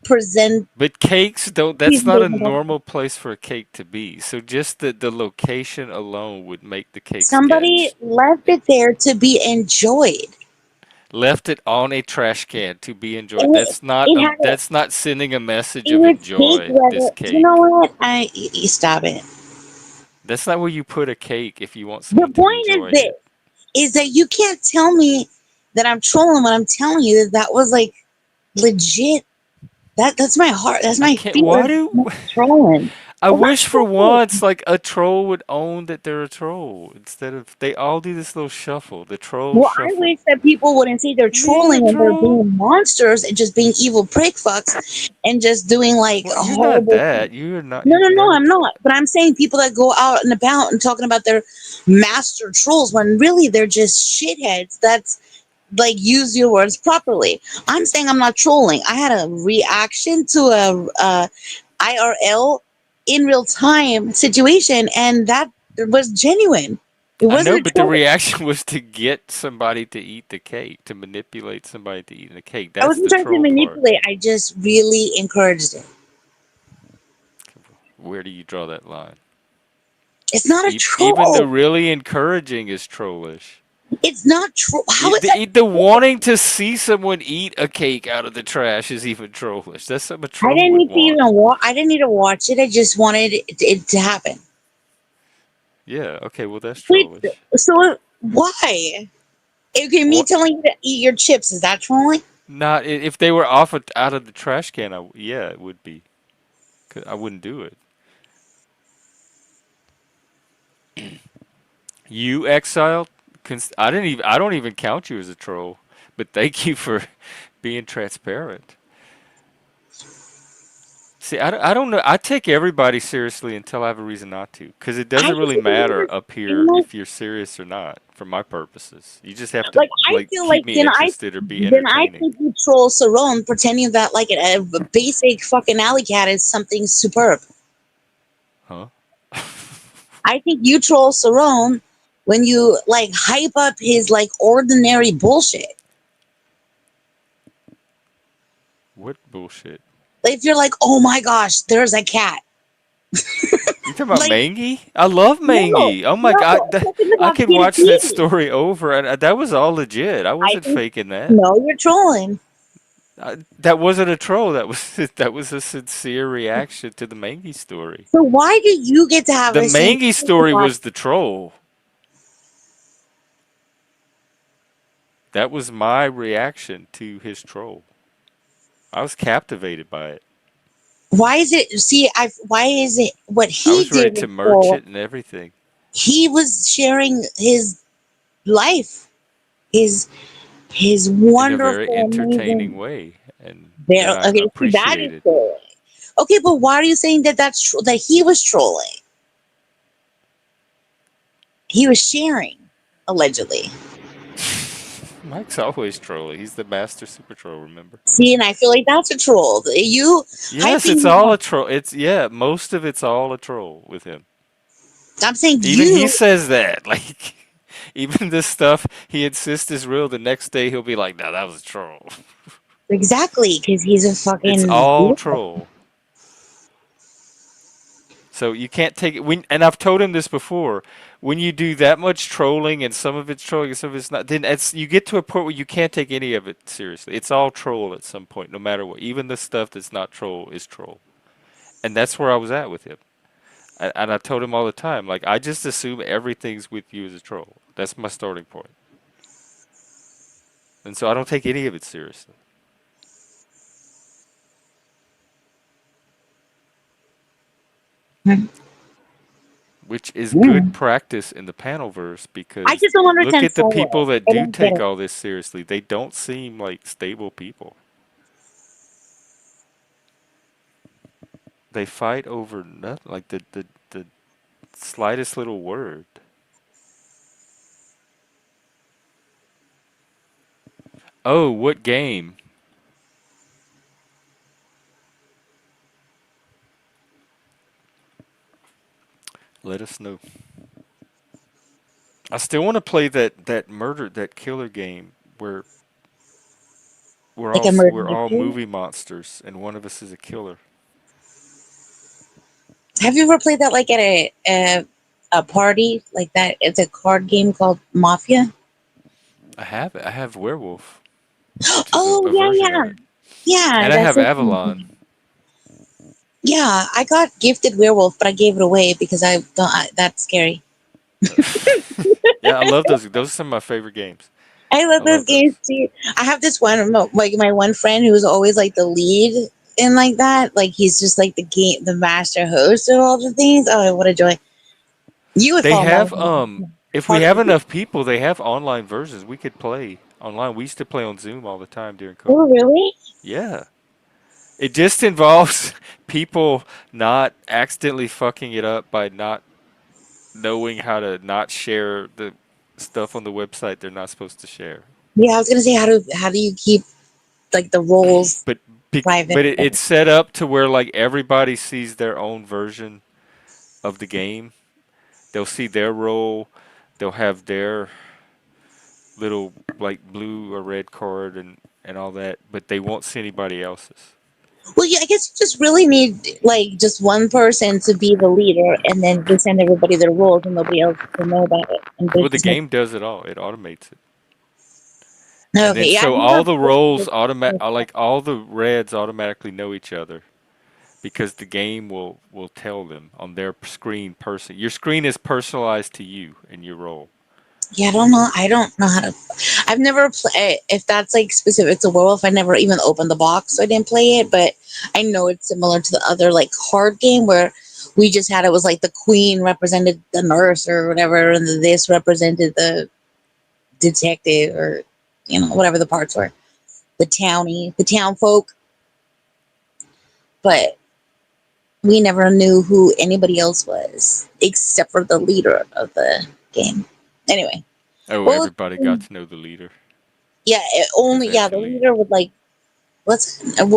present But cakes don't. That's not a presentation. normal place for a cake to be. So just the location alone would make the cake Somebody sketch. left it there to be enjoyed. Left it on a trash can to be enjoyed. And it had a, That's not sending a message it of was cake enjoy this weather. You know cake. what? You stop it. That's not where you put a cake if you want The someone to point is enjoy this: it. is that you can't tell me that I'm trolling when I'm telling you that that was like legit. That's my heart. That's I my can't. fear. Why I'm do not trolling. I I'm not wish for trolling. once like a troll would own that they're a troll instead of they all do this little shuffle, the troll Well, I shuffle. wish that people wouldn't say they're Me a trolling when they're troll? being monsters and just being evil prick fucks and just doing like Well, you're not horrible. that. You're not. No, You've no, no, never. I'm not. But I'm saying people that go out and about and talking about their master trolls when really they're just shitheads. That's like use your words properly. I'm saying I'm not trolling. I had a reaction to a IRL in real time situation, and that was genuine. It I wasn't know, a but the troll. reaction was to get somebody to eat the cake, to manipulate somebody to eat the cake. I That's wasn't the trying to troll part. manipulate. I just really encouraged it. Where do you draw that line? It's not a Even the troll. really encouraging is trollish. It's not troll. How is that? The wanting to see someone eat a cake out of the trash is even trollish. That's something a I troll didn't would need to want. even watch. I didn't need to watch it. I just wanted it to happen. Yeah, okay, well that's Wait, trollish. so why? Okay, me What? telling you to eat your chips, is that trolling? Not if they were off out of the trash can. Yeah, it would be. 'Cause I wouldn't do it. You exiled? I didn't even. I don't even count you as a troll. But thank you for being transparent. See, I don't know. I take everybody seriously until I have a reason not to, because it I doesn't just really matter up feel here like, if you're serious or not, for my purposes. You just have to I like feel keep like me interested or be then I entertaining. think you troll Saron pretending that like a basic fucking alley cat is something superb. Huh? I think you troll Cerrone when you like hype up his like ordinary bullshit. What bullshit? Like, if you're like, oh my gosh, there's a cat. You talking about Like, Mangy? I love no, Mangy. Oh my no, god, I'm talking I about could watch that PhD. story over, and that was all legit. I I wasn't think faking that. no, you're trolling. That wasn't a troll. That was that was a sincere reaction to the Mangy story. So why do you get to have The a say Mangy story about was the troll. That was my reaction to his troll. I was captivated by it. why is it see why is it what I he was ready did to was merch troll? it and everything He was sharing his life, his his in a very wonderful, entertaining amazing way, and there. that I Okay, see that is appreciated. trolling. Okay, but why are you saying that that he was trolling? He was sharing, allegedly. Mike's always trolling. He's the master super troll, remember? See, and I feel like that's a troll. You Yes, it's hyping all up. a troll. It's yeah, most of it's all a troll with him. I'm saying Even he you says that. Like even this stuff he insists is real, the next day he'll be like, "No, that was a troll." exactly because he's a It's fucking. all troll. So you can't take it when, and I've told him this before. When you do that much trolling, and some of it's trolling, and some of it's not, then you get to a point where you can't take any of it seriously. It's all troll at some point, no matter what. Even the stuff that's not troll is troll, and that's where I was at with him. And I told him all the time, like I just assume everything's with you as a troll. That's my starting point, and so I don't take any of it seriously. Which is good Mm. practice in the panelverse I because just don't look understand at the forward. people that I do don't get take it. all this seriously. They don't seem like stable people. They fight over nothing, like the slightest little word. Oh, what game? Let us know. I still want to play that killer game where Like a murder we're all mystery. movie monsters and one of us is a killer. Have you ever played that like at a party like that? It's a card game called Mafia. I have it. I have Werewolf, which is Oh a yeah, version of yeah, it, yeah. and I That's have it. Avalon. Yeah, I got gifted Werewolf, but I gave it away because I don't. That's scary. Yeah, I love those. Those are some of my favorite games. I love I those love games those. too. I have this one, like my one friend who's always like the lead and like that. Like he's just like the master host of all the things. Oh, what a joy! You would They fall in love have with him. if we Hard have to beat. enough people, they have online versions. We could play online. We used to play on Zoom all the time during Oh, COVID. really? Yeah. It just involves people not accidentally fucking it up by not knowing how to not share the stuff on the website they're not supposed to share. Yeah, I was gonna say how do you keep like the roles But private? it's set up to where like everybody sees their own version of the game. They'll see their role. They'll have their little like blue or red card and all that, but they won't see anybody else's. Well, yeah, I guess you just really need like just one person to be the leader, and then they send everybody their roles, and nobody else will know about it. And Well, there's the just no. game does it all. It automates it. And then Okay, yeah, I've so never all the roles played automatic, it. like all the reds automatically know each other because the game will tell them on their screen person. Your screen is personalized to you and your role. Yeah, I don't know. I don't know how to. I've never played. If that's like specific to werewolf, I never even opened the box, so I didn't play it. But I know it's similar to the other like card game where we just had it was like the queen represented the nurse or whatever, and this represented the detective or whatever the parts were, the town folk. But we never knew who anybody else was except for the leader of the game. Anyway, Oh, what everybody got was to know the leader yeah, only yeah, the eventually. leader would like what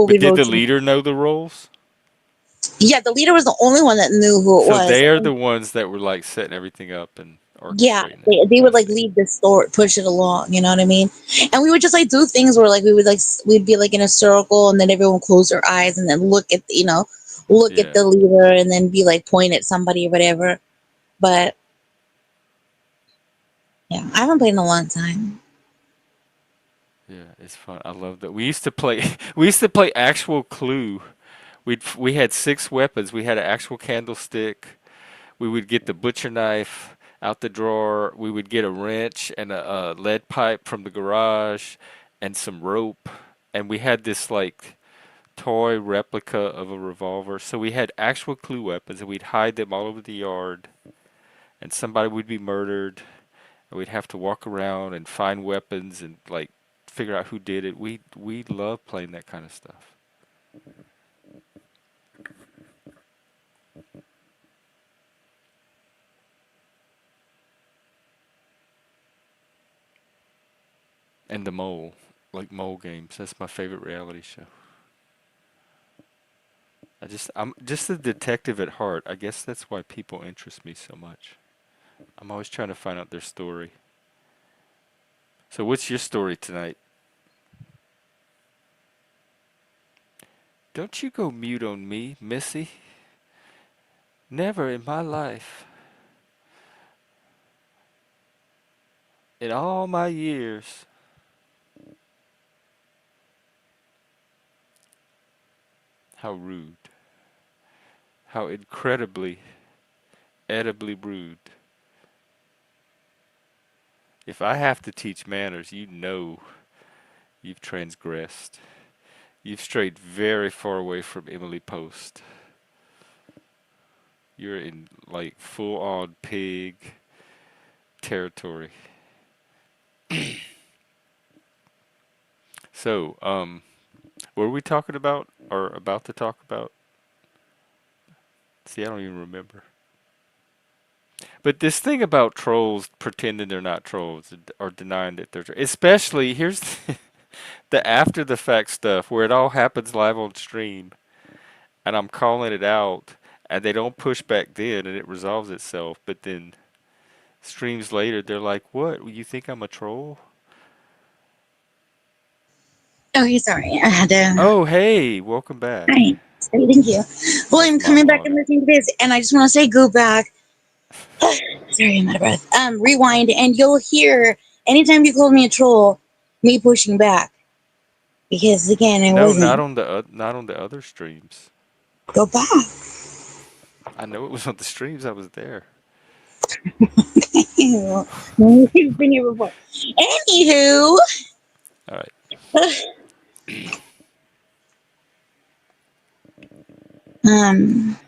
But we did the rotate. leader know the roles? Yeah, the leader was the only one that knew who it So was. they are the ones that were like setting everything up and Yeah, orchestrating it. they I would like see. lead the story, push it along. You know what I mean? And we would just like do things where like we would like we'd be like in a circle, and then everyone close their eyes and then look at look at Yeah, the leader, and then be like point at somebody or whatever. But yeah, I haven't played in a long time. yeah, it's fun. I love that. We used to play. We used to play actual Clue. We had 6 weapons. We had an actual candlestick. We would get the butcher knife out the drawer. We would get a wrench and a lead pipe from the garage, and some rope. And we had this like toy replica of a revolver. So we had actual Clue weapons, and we'd hide them all over the yard. And somebody would be murdered, and we'd have to walk around and find weapons and like figure out who did it. We love playing that kind of stuff. And the mole, like mole games. That's my favorite reality show. I'm just a detective at heart. I guess that's why people interest me so much. I'm always trying to find out their story. So what's your story tonight? Don't you go mute on me, Missy. Never in my life. In all my years. How rude. How incredibly, edibly rude. If I have to teach manners, you know you've transgressed. You've strayed very far away from Emily Post. You're in like full on pig territory. So, what were we talking about or about to talk about? See, I don't even remember. But this thing about trolls pretending they're not trolls or denying that they're especially here's the after the fact stuff where it all happens live on stream and I'm calling it out and they don't push back then and it resolves itself, but then streams later they're like, "What? You think I'm a troll?" Okay, sorry, I had to. Oh, hey, welcome back. Hi, thank you. Well, Nice I'm coming back monologue. and listening to this, and I just want to say, go back. Sorry, I'm out of breath. Rewind, and you'll hear anytime you call me a troll, me pushing back because again, I No, wasn't. not on the other streams. Go back. I know it was on the streams. I was there. You've been here before. Anywho, All right. um,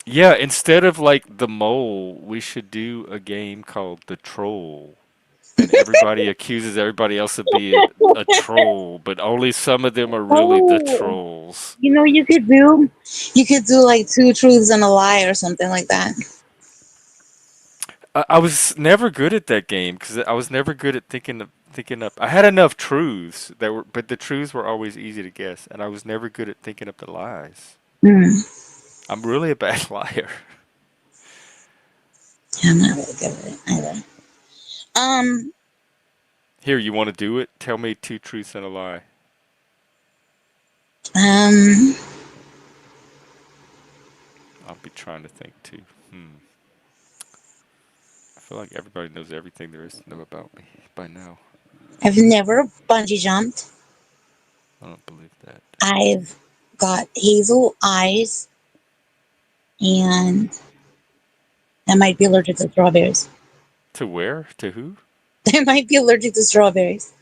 Yeah, instead of like the mole, we should do a game called the troll. And everybody accuses everybody else of being a troll, but only some of them are really the oh, trolls. you could do like 2 truths and a lie or something like that. I was never good at that game because I was never good at thinking up. I had enough truths that were, but the truths were always easy to guess, and I was never good at thinking up the lies. Hmm. I'm really a bad liar. Yeah, I'm not really good at it either. Um, Here, you want to do it? Tell me 2 truths and a lie. um, I'll be trying to think too. I feel like everybody knows everything there is to know about me by now. I've never bungee jumped. I don't believe that. I've got hazel eyes, and I might be allergic to strawberries. To where? To who? I might be allergic to strawberries.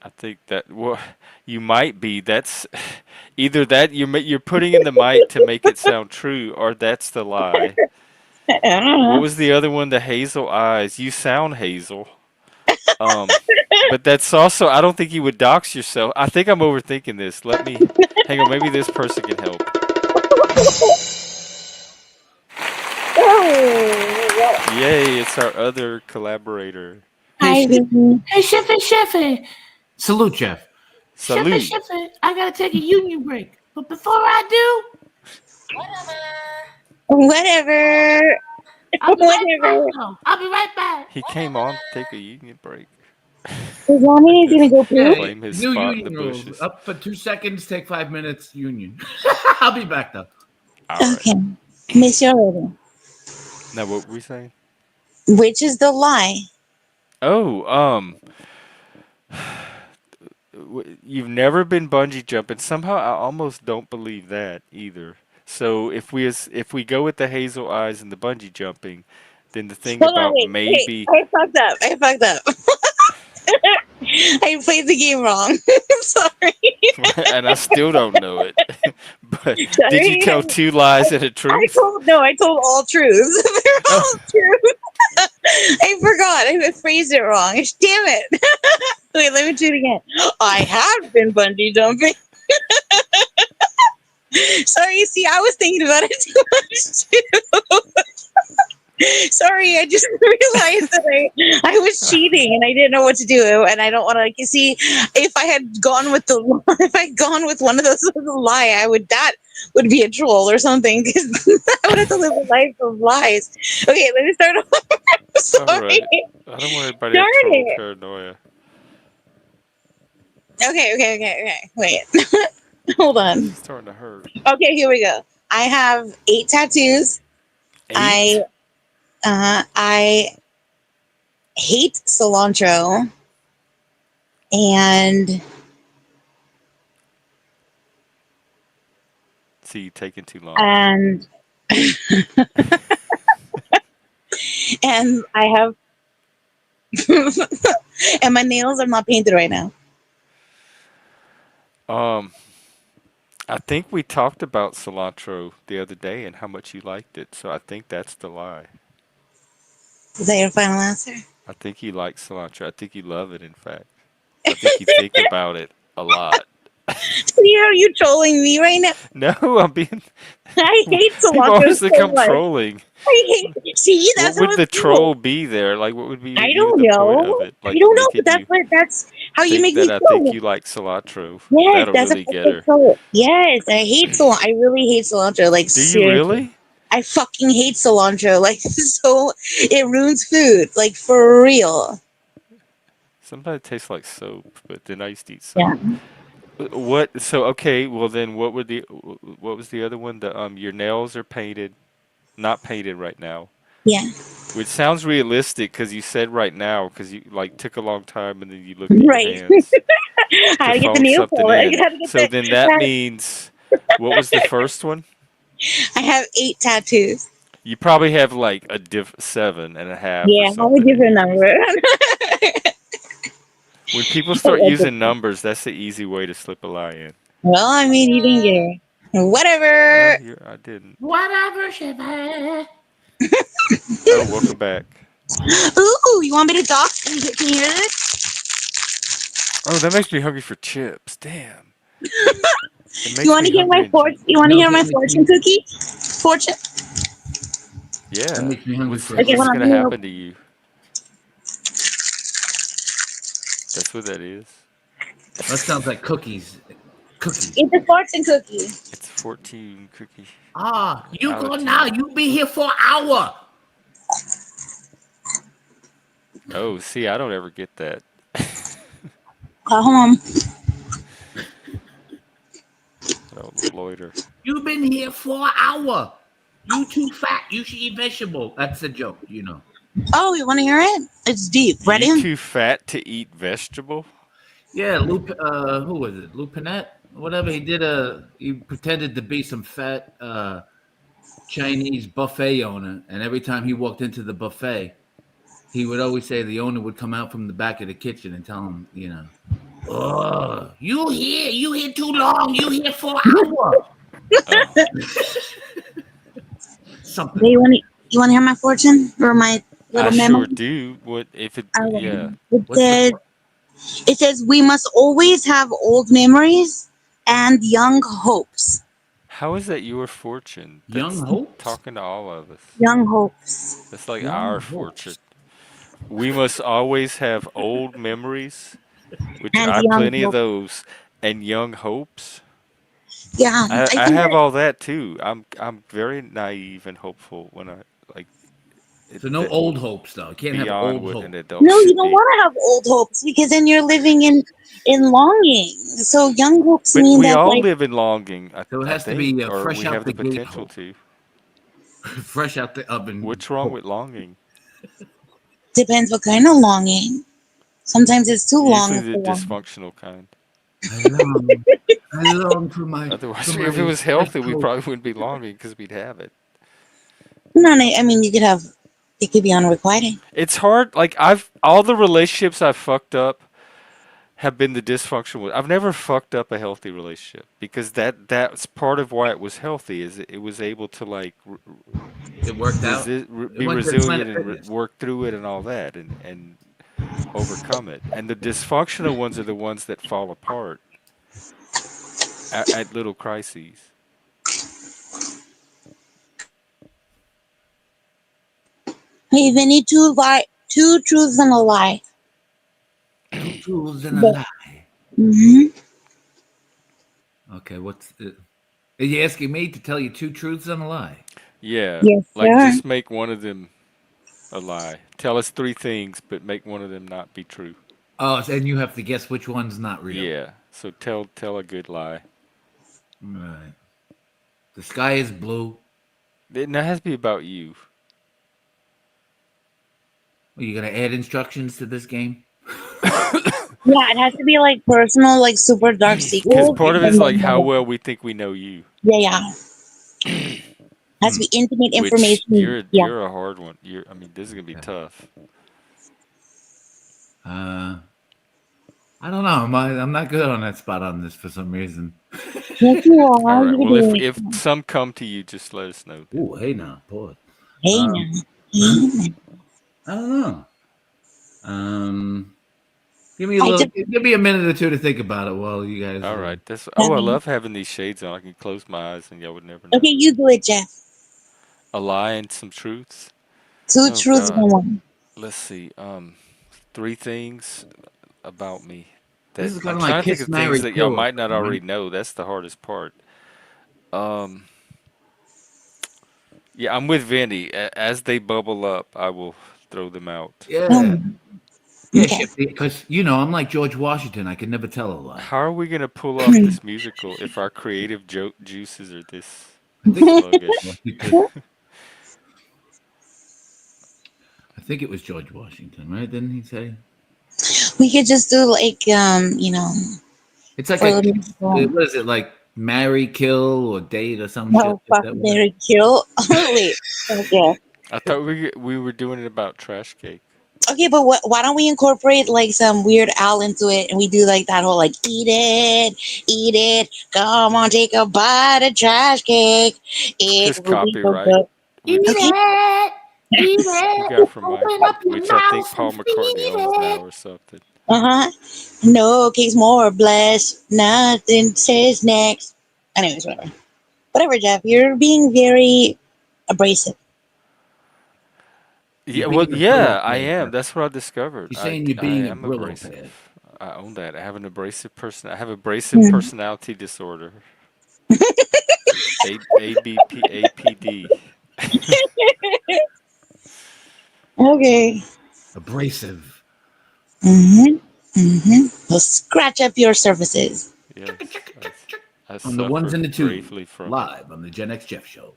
I think that well, you might be. That's either that you're putting in the might to make it sound true, or that's the lie. I don't What know. was the other one? The hazel eyes. You sound hazel. But that's also. I don't think you would dox yourself. I think I'm overthinking this. Let me hang on. Maybe this person can help. Yay! It's our other collaborator. Hi, baby. Hey, Chefy, Chefy. Salute, Jeff. Salute. Chefy, I gotta take a union break. But before I do, Whatever. I'll be right back, Whatever. though. I'll be right back. He came on to take a union break. Does that mean he's gonna go Yeah, poop? Claim his new spot in the union rules. bushes. Up for 2 seconds, take 5 minutes, union. I'll be back, though. All right. Okay. Miss you already. Now, what were we saying? Which is the lie? Oh, you've never been bungee jumping. Somehow, I almost don't believe that either. So if we go with the hazel eyes and the bungee jumping, then the thing Hold on, about wait. maybe I fucked up. I played the game wrong. I'm sorry. and I still don't know it. But did you Sorry. tell two lies and a truth? I told all truths. They're all Oh, true. I forgot. I phrased it wrong. Damn it. Wait, let me do it again. I have been bungee jumping. Sorry, see, I was thinking about it too much too. Sorry, I just realized that I was cheating and I didn't know what to do, and I don't want to. Like, you see, if I had gone with one of those lie, that would be a troll or something, because I would have to live a life of lies. Okay, let me start over. all Sorry. right. I don't want anybody to Darn have troll it. paranoia. Okay. Wait. Hold This on. is starting to hurt. Okay, here we go. I have 8 tattoos. 8? I hate cilantro, and See, you taking too long. and and I have and my nails are not painted right now. I think we talked about cilantro the other day and how much you liked it, so I think that's the lie. Is that your final answer? I think you like cilantro. I think you love it, in fact. I think you think about it a lot. Are you trolling me right now? No, I'm being. I hate People cilantro always think so I'm much. trolling. I hate. See, What that's how would I the feel. troll be there? Like, what would be I even don't the point of know. it? I Like, don't know, but making you that's how you think make me that I think feel. you like cilantro. Yes, That'll that's a really get perfect her. troll. Yes, I hate cilantro. I really hate cilantro. Like, Do you seriously. really? I fucking hate cilantro. Like, so it ruins food. Like, for real. Sometimes it tastes like soap, but then I used to eat Yeah. soap. What? So okay, well then, what was the other one? Your nails are painted, not painted right now. Yeah. Which sounds realistic because you said right now because you like took a long time and then you looked at your Right. hands I to had to get the phone nail something polish. I in. gotta get So then that that. means what was the first one? I have 8 tattoos. You probably have like a 7.5 or Yeah, I have a something in different yours. number. When people start using numbers, that's the easy way to slip a lie in. Well, I mean, you didn't get it. Whatever. I didn't. Whatever, Shiva. Oh, welcome back. Ooh, you want me to talk? Can you hear this? Oh, that makes me hungry for chips. Damn. It You makes want me to hear hungry my in fortune? general. You want to No, hear my that makes fortune me, cookie? Fortune. that Yeah. makes me hungry for a Okay, What's hold chip. on. gonna happen to you? That's what that is. That sounds like cookies. Cookies. It's a fortune cookie. It's 14 cookie Ah, you go now. altitude. You be here for an hour. Oh, see, I don't ever get that. Hold on. I don't loiter. You've been here for an hour. You too fat. You should eat vegetable. That's a joke, you know. Oh, you want to hear it? It's deep. Ready? You too fat to eat vegetable? Yeah, who was it? Lupinette? Whatever. He pretended to be some fat Chinese buffet owner, and every time he walked into the buffet, he would always say the owner would come out from the back of the kitchen and tell him, oh, you here too long. You here for an hour. Oh. Something. Do you want to hear my fortune or my I little memo? sure do. What if it? Yeah. It says we must always have old memories and young hopes. How is that your fortune? Young That's hopes? talking to all of us. Young hopes. That's like Young our hopes. fortune. We must always have old memories, which And I have young plenty of hopes. those, and young hopes. Yeah, I I think have that. all that too. I'm very naive and hopeful when I like So no that old hopes, though. You can't have beyond old what hope. an adult No, you should don't be. want to have old hopes because then you're living in longing. So young hopes But mean we that all like live in longing, So it I has to be think, or fresh we out have the the gate potential hope. to. Fresh out the oven. What's wrong Hope. with longing? depends what kind of longing. Sometimes it's too Usually long the for long. dysfunctional kind. I long for Otherwise, if it my was fresh healthy, we hope. probably wouldn't be longing because we'd have it. No, no, I mean you could have. It could be unrequited. It's hard. Like all the relationships I've fucked up have been the dysfunctional. I've never fucked up a healthy relationship because that's part of why it was healthy. Is it was able to like It worked out. It be went to resilient Planet and Fitness. work through it and all that and overcome it. And the dysfunctional ones are the ones that fall apart at little crises. Hey, Vinny, two truths and a lie. Two truths and a But, lie. hmm Okay, are you asking me to tell you two truths and a lie? Yeah, Yes, like sir. just make one of them a lie. Tell us three things, but make one of them not be true. Oh, and you have to guess which one's not real. Yeah. So tell a good lie. Right. The sky is blue. It has to be about you. Are you gonna add instructions to this game? Yeah, it has to be like personal, like super dark Because secret. part of it is And like then, how well we think we know you. yeah, yeah. Has to be intimate Which information. Yeah. you're a hard one. I mean, this is gonna be tough. I don't know. I'm not good on that spot on this for some reason. Yes, you All are. right. You can Well, do if it. some come to you, just let us know. Ooh, hey now, pause. Hey now. Hey now. I don't know. Give me I just, give me a minute or two to think about it while you guys. All right. I okay, love having these shades on. I can close my eyes and y'all would never know. you do it, Jeff. A lie and some truths. Two Oh truths and God. one. Let's see. Three things about me This that is kind I'm of like trying to think kiss, of things marry, that y'all kill, or might not something, right? already know. That's the hardest part. Um, yeah, I'm with Vinny. As they bubble up, I will throw them out. Yeah, yeah, Okay. Shifty. Because I'm like George Washington. I can never tell a lie. How are we gonna pull off this musical if our creative juices are this I think sluggish? I think it was George Washington, right? Didn't he say? We could just do like It's like for a the musical. what is it like? Marry, kill, or date, or some shit No, like fuck, that. Mary kill. Wait. Okay. I thought we were doing it about trash cake. Okay, but why don't we incorporate like some Weird Al into it, and we do like that whole like eat it, come on, take a bite of trash cake. It Because will be so copyright, good. which Okay. we got from which I think Paul McCartney owns now or something. Uh-huh. No cake's more blessed. Nothing says next. Anyways, whatever. Whatever, Jeff. You're being very abrasive. Yeah, You're well, being a yeah, Brillo I pad, am. Jeff. That's what I discovered. She's saying you're I being a am Brillo pad. abrasive. I own that. I have an abrasive person. I have abrasive Hmm. personality disorder. ABPAPD. Okay. Abrasive. Mm-hmm. Mm-hmm. We'll scratch up your surfaces. Yes, I On the ones suffer and the twos, gravely from it. live on the Gen X Jeff Show.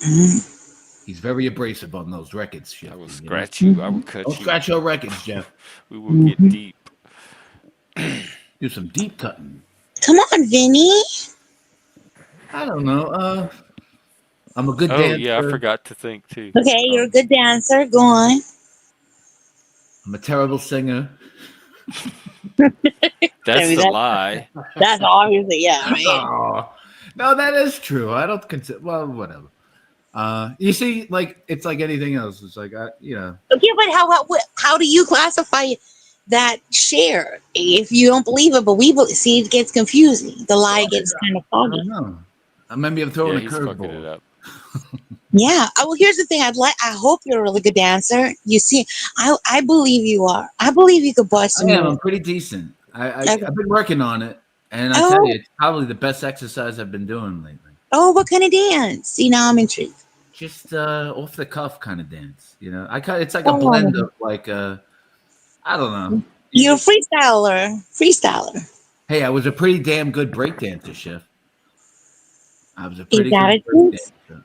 Mm-hmm. He's very abrasive on those records, I will Shifty. scratch you. I will cut Don't you. scratch your records, Jeff. We will get deep. Do some deep cutting. Come on, Vinny. I don't know. I'm a good Oh yeah, I dancer. forgot to think too. Okay, you're a good dancer. Go on. I'm a terrible singer. That's the lie. That's obviously, yeah, right? Oh, no, that is true. I don't consider. Well, whatever. You see, like it's like anything else. It's like Okay, but how do you classify that share if you don't believe it? But see, it gets confusing. The lie gets kind of I foggy. don't know. Maybe I'm throwing Yeah, a he's fucking it curveball. up. Yeah. Well, here's the thing. I hope you're a really good dancer. You see, I believe you are. I believe you could bust some I am. I'm moves. pretty decent. Okay. I've been working on it. And I tell Oh, you, it's probably the best exercise I've been doing lately. oh, what kind of dance? See, now I'm intrigued. Just off the cuff kind of dance, you know. It's like a blend Oh, of like I don't know. you're a freestyler. Freestyler. Hey, I was a pretty damn good breakdancer, Chef. I was a Is pretty that good a truth? breakdancer.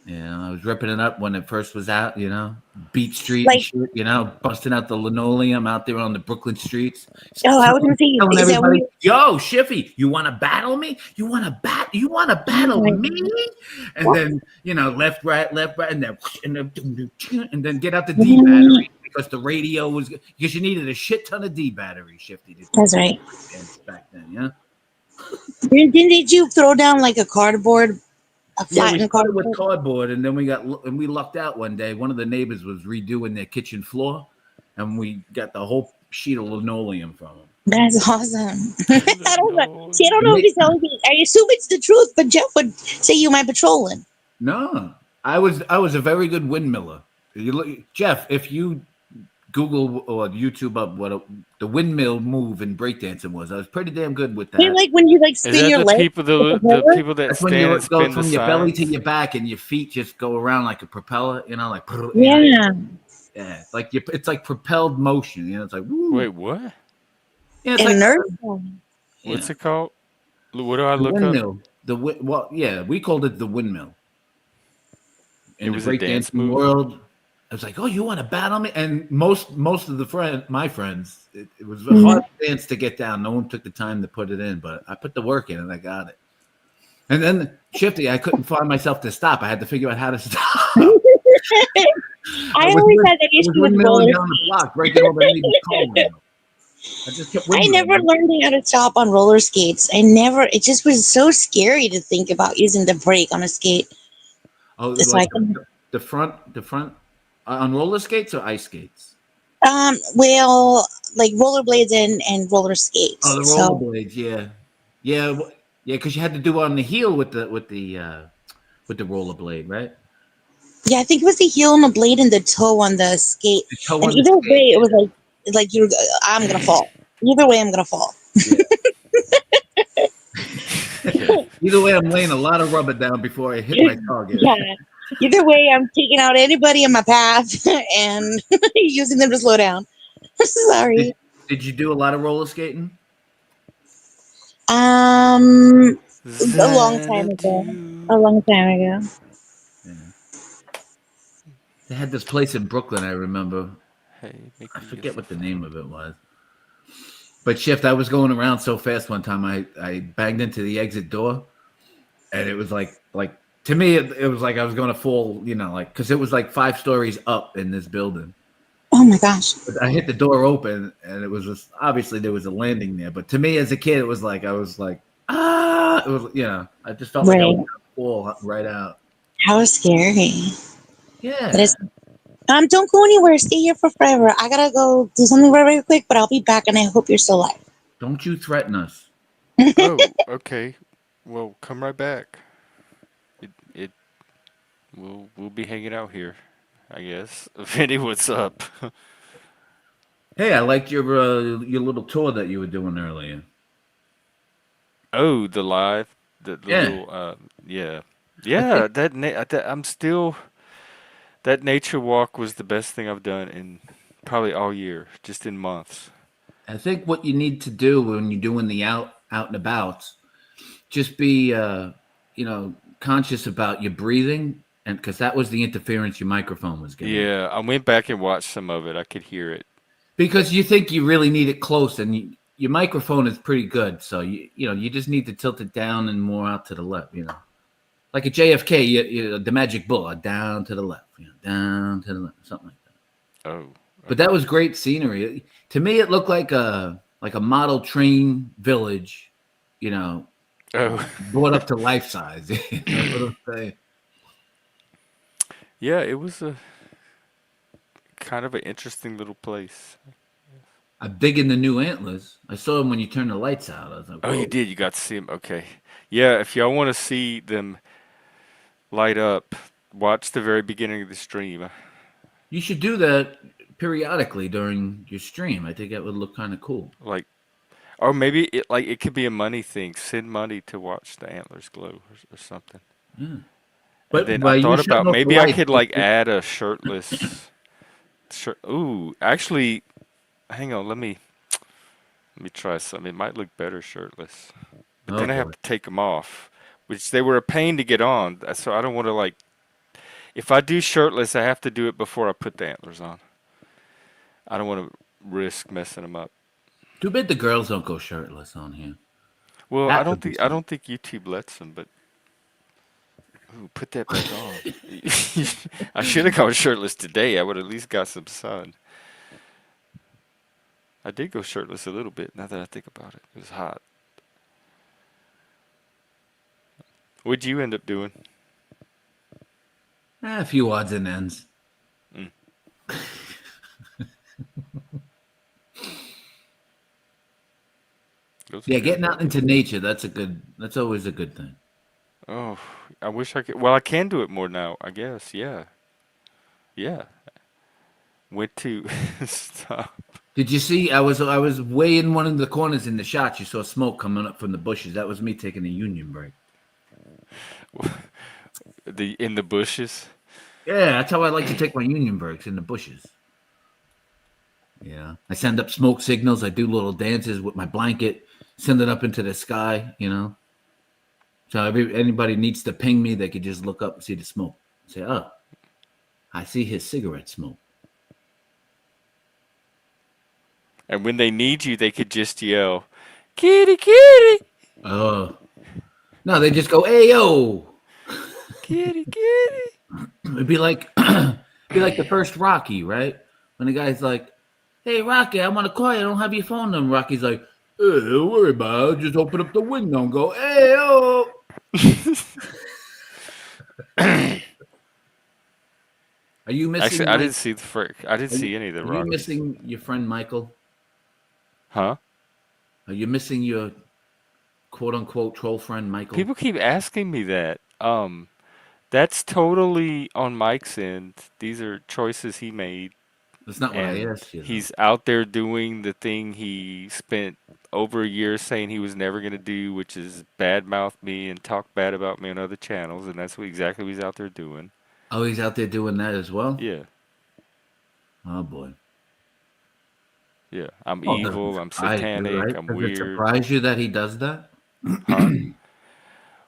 Yeah, I was ripping it up when it first was out, you know, Beat Street and Like, shit, you know, busting out the linoleum out there on the Brooklyn streets, oh, I was telling, gonna say, telling is that when everybody, you? "Yo, Shiffy, you want to battle me? You want to Oh battle my me?" God. And What? then you know, left, right, and then and then get out the D Mhm. battery because the radio was because you needed a shit ton of D battery, Shifty, to That's right. dance back then, yeah. Didn't you throw down like a cardboard, a Yeah, we flattened started with cardboard? cardboard, and then we lucked out one day. One of the neighbors was redoing their kitchen floor, and we got the whole sheet of linoleum from him. That's awesome. I don't know. See, I don't And know if they, he's telling me. I assume it's the truth, but Jeff would say you might be trolling. no, I was a very good windmiller. You look, Jeff, if you Google or YouTube up what the windmill move in breakdancing was, I was pretty damn good with They that. like when you like Is spin that your the leg people with the the roller. people that That's when stand and you go spin the from your belly to signs? your back, and your feet just go around like a propeller. You know, like you know, Yeah, yeah, like it's like propelled motion. You know, it's like woo. Wait, what? Yeah, it's like inertia. you What's know. it called? What do I The look up? windmill. Well, yeah, we called it the windmill It in the was a dance breakdancing move. world. I was like, "Oh, you want to battle me?" And most of my friends, it was a Mhm. hard dance to get down. No one took the time to put it in, but I put the work in and I got it. And then Shifty, I couldn't find myself to stop. I had to figure out how to stop. I always had that I was issue with windmilling roller down the skates. block, breaking all the neighbors' car windows. I just kept I never windmilling. learned how to stop on roller skates. I never. It just was so scary to think about using the brake on a skate. Oh, It's like like, the front on roller skates or ice skates? well, like rollerblades and roller Oh, skates. the So rollerblades, yeah, yeah, yeah. Because you had to do it on the heel with the rollerblade, right? yeah, I think it was the heel and the blade and the toe on the skate. The toe And on the either skate. way, it was like you're. I'm gonna fall. Either way, I'm gonna fall. Yeah. Yeah. Either way, I'm laying a lot of rubber down before I hit my target. Yeah. Either way, I'm taking out anybody in my path and using them to slow down. Did, Sorry. did you do a lot of roller skating? Um, a long time ago. A Xanadu. long time ago. Yeah. They had this place in Brooklyn. I remember. Hey, make I me a forget what the name of it was. But Shift, I was going around so fast one time. I banged into the exit door, and it was like to me it was like I was going to fall. You know, like because it was like 5 stories up in this building. Oh my gosh. But I hit the door open, and it was just obviously there was a landing there. But to me, as a kid, it was like I was like ah, it was I just felt like I was Right. going to fall right out. How scary. That Yeah, is. Don't go anywhere. Stay here for forever. I gotta go do something very, very quick, but I'll be back, and I hope you're still alive. don't you threaten us. Oh, okay. Well, come right back. It we'll be hanging out here, I guess. Vinny, what's up? Hey, I liked your little tour that you were doing earlier. Oh, the live, the Yeah, little yeah. I Yeah, think I'm still that nature walk was the best thing I've done in probably all year, just in months. I think what you need to do when you're doing the out and about, just be conscious about your breathing, and because that was the interference your microphone was getting. Yeah, I went back and watched some of it. I could hear it. Because you think you really need it close, and your microphone is pretty good, so you just need to tilt it down and more out to the left. Like a JFK, the magic bullet down to the left, down to the left, something like that. Oh, But that was great scenery. To me, it looked like a model train village, oh. brought up to life size. You know what I'm saying? Yeah, it was a kind of an interesting little place. I'm digging the new antlers. I saw them when you turned the lights out. I was like, Oh, you whoa. did. You got to see them. Okay. Yeah, if y'all want to see them light up, watch the very beginning of the stream. You should do that periodically during your stream. I think that would look kind of cool. Like, Or maybe it could be a money thing. Send money to watch the antlers glow or something. Yeah. And But then I by you thought shutting about off the maybe I lights, could like add a shirtless shirt. Ooh, actually, hang on. Let me try something. It might look better shirtless. But oh then I have boy. to take them off, which they were a pain to get on. So I don't want to like. If I do shirtless, I have to do it before I put the antlers on. I don't want to risk messing them up. Too bad the girls don't go shirtless on here. Well, I That don't would be think I something. don't think YouTube lets them, but ooh, put that back on. I should have gone shirtless today. I would at least got some sun. I did go shirtless a little bit. Now that I think about it, it was hot. What'd you end up doing? A few odds and ends. Mm. Those are Yeah, good. getting out into nature, that's always a good thing. Oh, I wish I could. Well, I can do it more now, I guess. Yeah. Yeah. Went to stop. Did you see I was way in one of the corners in the shots, you saw smoke coming up from the bushes. That was me taking a union break. In the bushes. Yeah, that's how I like to take my union breaks, in the bushes. Yeah. I send up smoke signals, I do little dances with my blanket, send it up into the sky, So anybody needs to ping me, they could just look up and see the smoke. Say, oh, I see his cigarette smoke. And when they need you, they could just yell, "Kitty, kitty, Oh. No, they just go, hey, yo. kitty, kitty." It'd be like the first Rocky, right? When the guy's like, hey, Rocky, I want to call you. I don't have your phone number. Rocky's like, hey, don't worry about it. Just open up the window and go, hey, yo. Are you missing? Actually, I didn't see the frick. I didn't see any of the Are you Rockies. missing your friend Michael? Huh? Are you missing your quote unquote troll friend Michael? People keep asking me that. That's totally on Mike's end. These are choices he made, That's not what I and asked you, though. he's out there doing the thing he spent over a year saying he was never going to do, which is badmouth me and talk bad about me on other channels, and that's exactly what he's out there doing. Oh, he's out there doing that as well? Yeah. Oh, boy. Yeah. I'm Well, evil. I'm does satanic. I'm it weird. surprise you that he does that? Huh?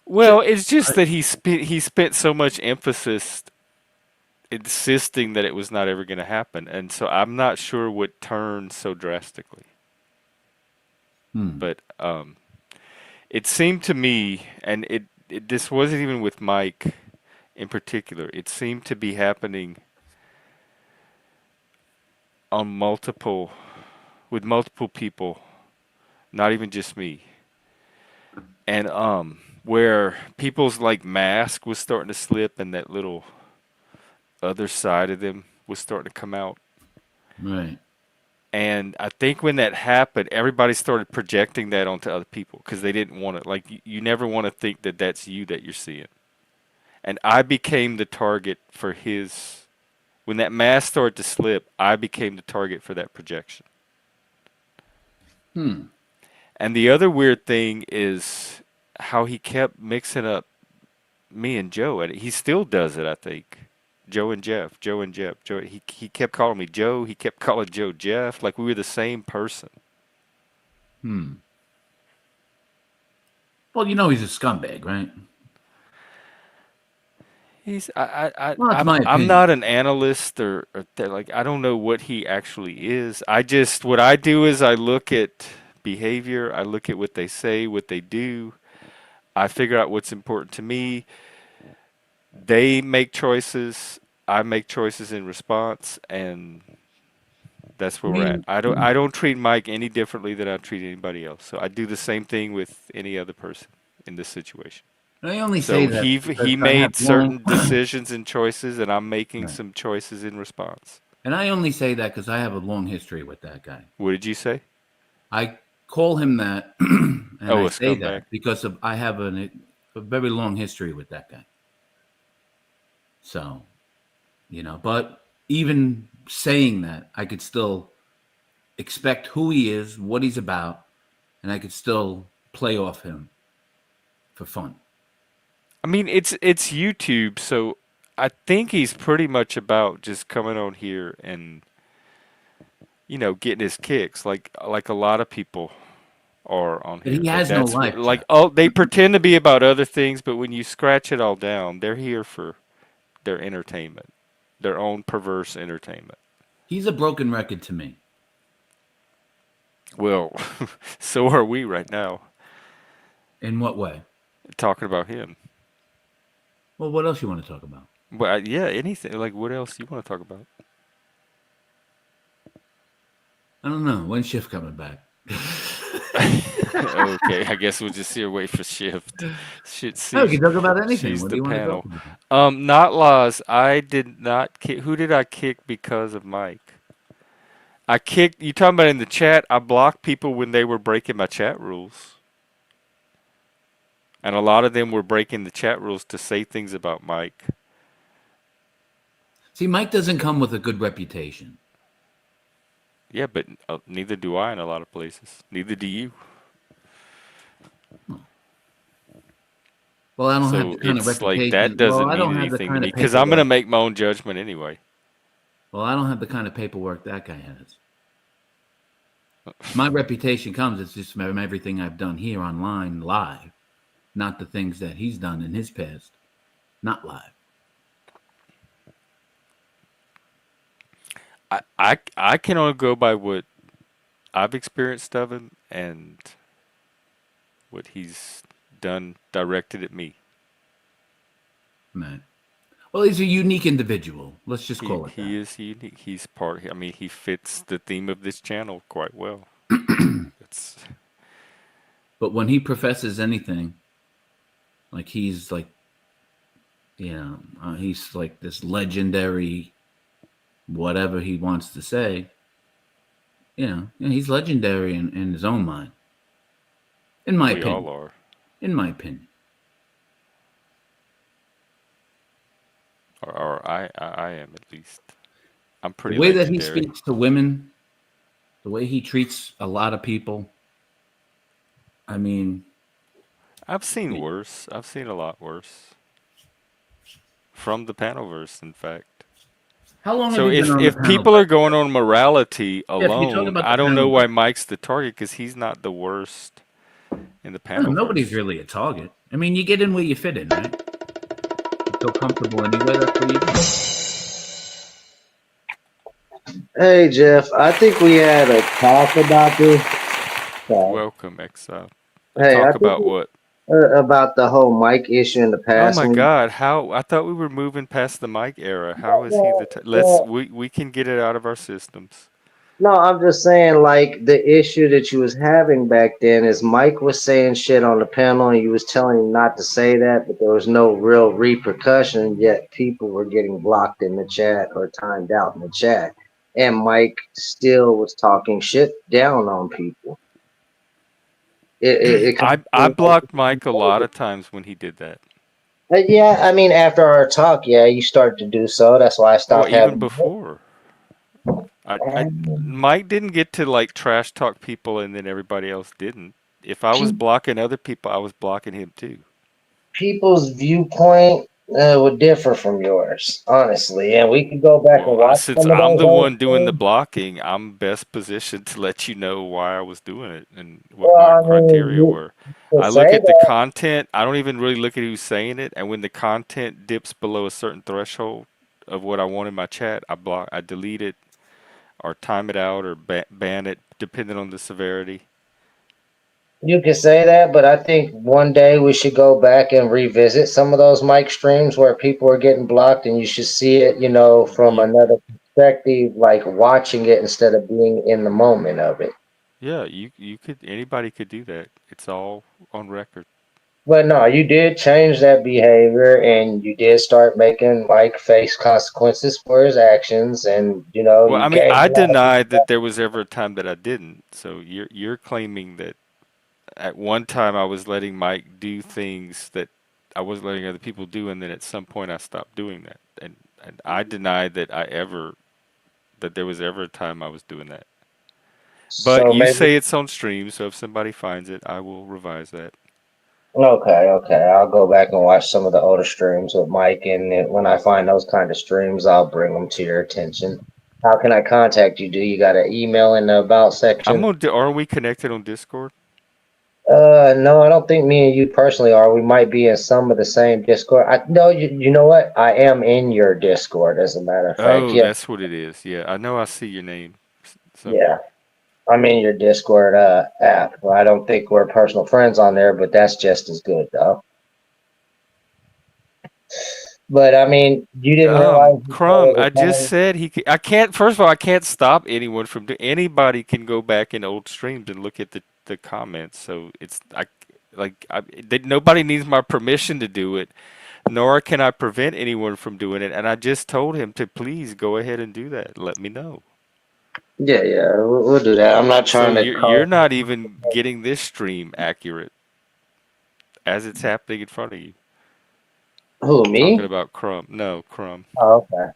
Well, it's just that he spent so much emphasis insisting that it was not ever going to happen, and so I'm not sure what turned so drastically. But it seemed to me, and this wasn't even with Mike in particular. It seemed to be happening on with multiple people, not even just me. And where people's like mask was starting to slip, and that little other side of them was starting to come out. Right. And I think when that happened, everybody started projecting that onto other people because they didn't want it. Like you never want to think that that's you that you're seeing. And I became the target for his. When that mask started to slip, I became the target for that projection. And the other weird thing is how he kept mixing up me and Joe, and he still does it, I think. Joe and Jeff, Joe and Jeff, Joe. He kept calling me Joe. He kept calling Joe Jeff, like we were the same person. Well, he's a scumbag, right? He's Well, that's my I'm opinion. not an analyst or like I don't know what he actually is. What I do is I look at behavior, I look at what they say, what they do. I figure out what's important to me. They make choices, I make choices in response, and that's I where we're at. mean, I don't treat Mike any differently than I treat anybody else. So I do the same thing with any other person in this situation. I only say So that he because I have made long, certain decisions and choices, and I'm making Right. some choices in response. and I only say that because I have a long history with that guy. What did you say? I call him that, and Oh, I a say scumbag. that because I have a very long history with that guy. So, but even saying that, I could still expect who he is, what he's about, and I could still play off him for fun. I mean, it's YouTube, so I think he's pretty much about just coming on here and getting his kicks, like a lot of people are on But here. he That has no that's life, like Jeff. oh, they pretend to be about other things, but when you scratch it all down, they're here for their entertainment, their own perverse entertainment. He's a broken record to me. Well, so are we right now, In what way? talking about him. Well, what else you want to talk about? Well, yeah, anything. Like, what else you want to talk about? I don't know. When's Shift coming back? Okay, I guess we'll just here wait for Shift. No, we can talk about anything. She's What do the you want to talk panel. about? Not laws. I did not kick. Who did I kick because of Mike? I kicked. You talking about in the chat? I blocked people when they were breaking my chat rules, and a lot of them were breaking the chat rules to say things about Mike. See, Mike doesn't come with a good reputation. Yeah, but neither do I in a lot of places. Neither do you. Well, I don't have So the kind of it's like reputation. that doesn't Well, I mean don't have the anything to kind me of because I'm gonna paperwork. make my own judgment anyway. Well, I don't have the kind of paperwork that guy has. My reputation comes, it's just from everything I've done here online live, not the things that he's done in his past, not live. I can only go by what I've experienced of him and what he's done directed at me. Right. Well, he's a unique individual. Let's just call it that. He is unique. He's part. I mean, he fits the theme of this channel quite well. It's. But when he professes anything, like he's like, he's like this legendary, whatever he wants to say. He's legendary in his own mind. In my opinion. We all are. In my opinion. Or I am at least. I'm pretty The way legendary. that he speaks to women, the way he treats a lot of people. I mean, I've seen worse. I've seen a lot worse. From the Panelverse, in fact. How long So have you been on the if people Panelverse? are going on morality Yeah, if you're talking alone, about the I don't know why Panelverse. Mike's the target because he's not the worst in the Panelverse. Nobody's really a target. I mean, you get in where you fit in, right? You feel comfortable anywhere, that's where you go. Hey Jeff, I think we had a talk about this. Welcome, Exile. Hey, Talk I think about what? about the whole mic issue in the Oh past. my when- God! How I thought we were moving past the Mike era. How is he the? We can get it out of our systems. No, I'm just saying, like, the issue that you was having back then is Mike was saying shit on the panel and you was telling him not to say that, but there was no real repercussion, yet people were getting blocked in the chat or timed out in the chat. And Mike still was talking shit down on people. I blocked Mike a lot of times when he did that. Yeah, I mean, after our talk, yeah, you started to do so. That's why I Well, stopped even having. before. Mike didn't get to like trash talk people and then everybody else didn't. If I was blocking other people, I was blocking him too. People's viewpoint would differ from yours, honestly. And we could go back and Well, watch since some of I'm those the old one doing the things. blocking, I'm best positioned to let you know why I was doing it and what Well, I my mean, criteria you were. could I look say at the that. content. I don't even really look at who's saying it. And when the content dips below a certain threshold of what I want in my chat, I block, I delete it, or time it out, or ban it, depending on the severity. You can say that, but I think one day we should go back and revisit some of those mic streams where people are getting blocked, and you should see it, from another perspective, like watching it instead of being in the moment of it. Yeah, you could anybody could do that. It's all on record. But no, you did change that behavior, and you did start making Mike face consequences for his actions, and Well, you I mean, gave I a lot of denied people. that there was ever a time that I didn't. So you're claiming that at one time I was letting Mike do things that I wasn't letting other people do, and then at some point I stopped doing that. And I denied that there was ever a time I was doing that. But So you maybe. say it's on stream, so if somebody finds it, I will revise that. Okay, okay. I'll go back and watch some of the older streams with Mike, and then when I find those kind of streams, I'll bring them to your attention. How can I contact you? Do you got an email in the about I'm section? on. Are we connected on Discord? No, I don't think me and you personally are. We might be in some of the same Discord. I no, you know what? I am in your Discord, as a matter of fact. Oh, Yeah, that's what it is. Yeah, I know. I see your name yeah. somewhere. I'm in your Discord app. Well, I don't think we're personal friends on there, but that's just as good, though. But I mean, you didn't realize that there Crumb, was I a just time. said I can't. First of all, I can't stop anyone from anybody can go back in old streams and look at the comments. So it's nobody needs my permission to do it, nor can I prevent anyone from doing it. And I just told him to please go ahead and do that. Let me know. Yeah, yeah, we'll do that. I'm not So trying to you're cause. not even getting this stream accurate as it's happening in front of you. Who, Talking me? about Crumb. No, Crumb. Oh, okay.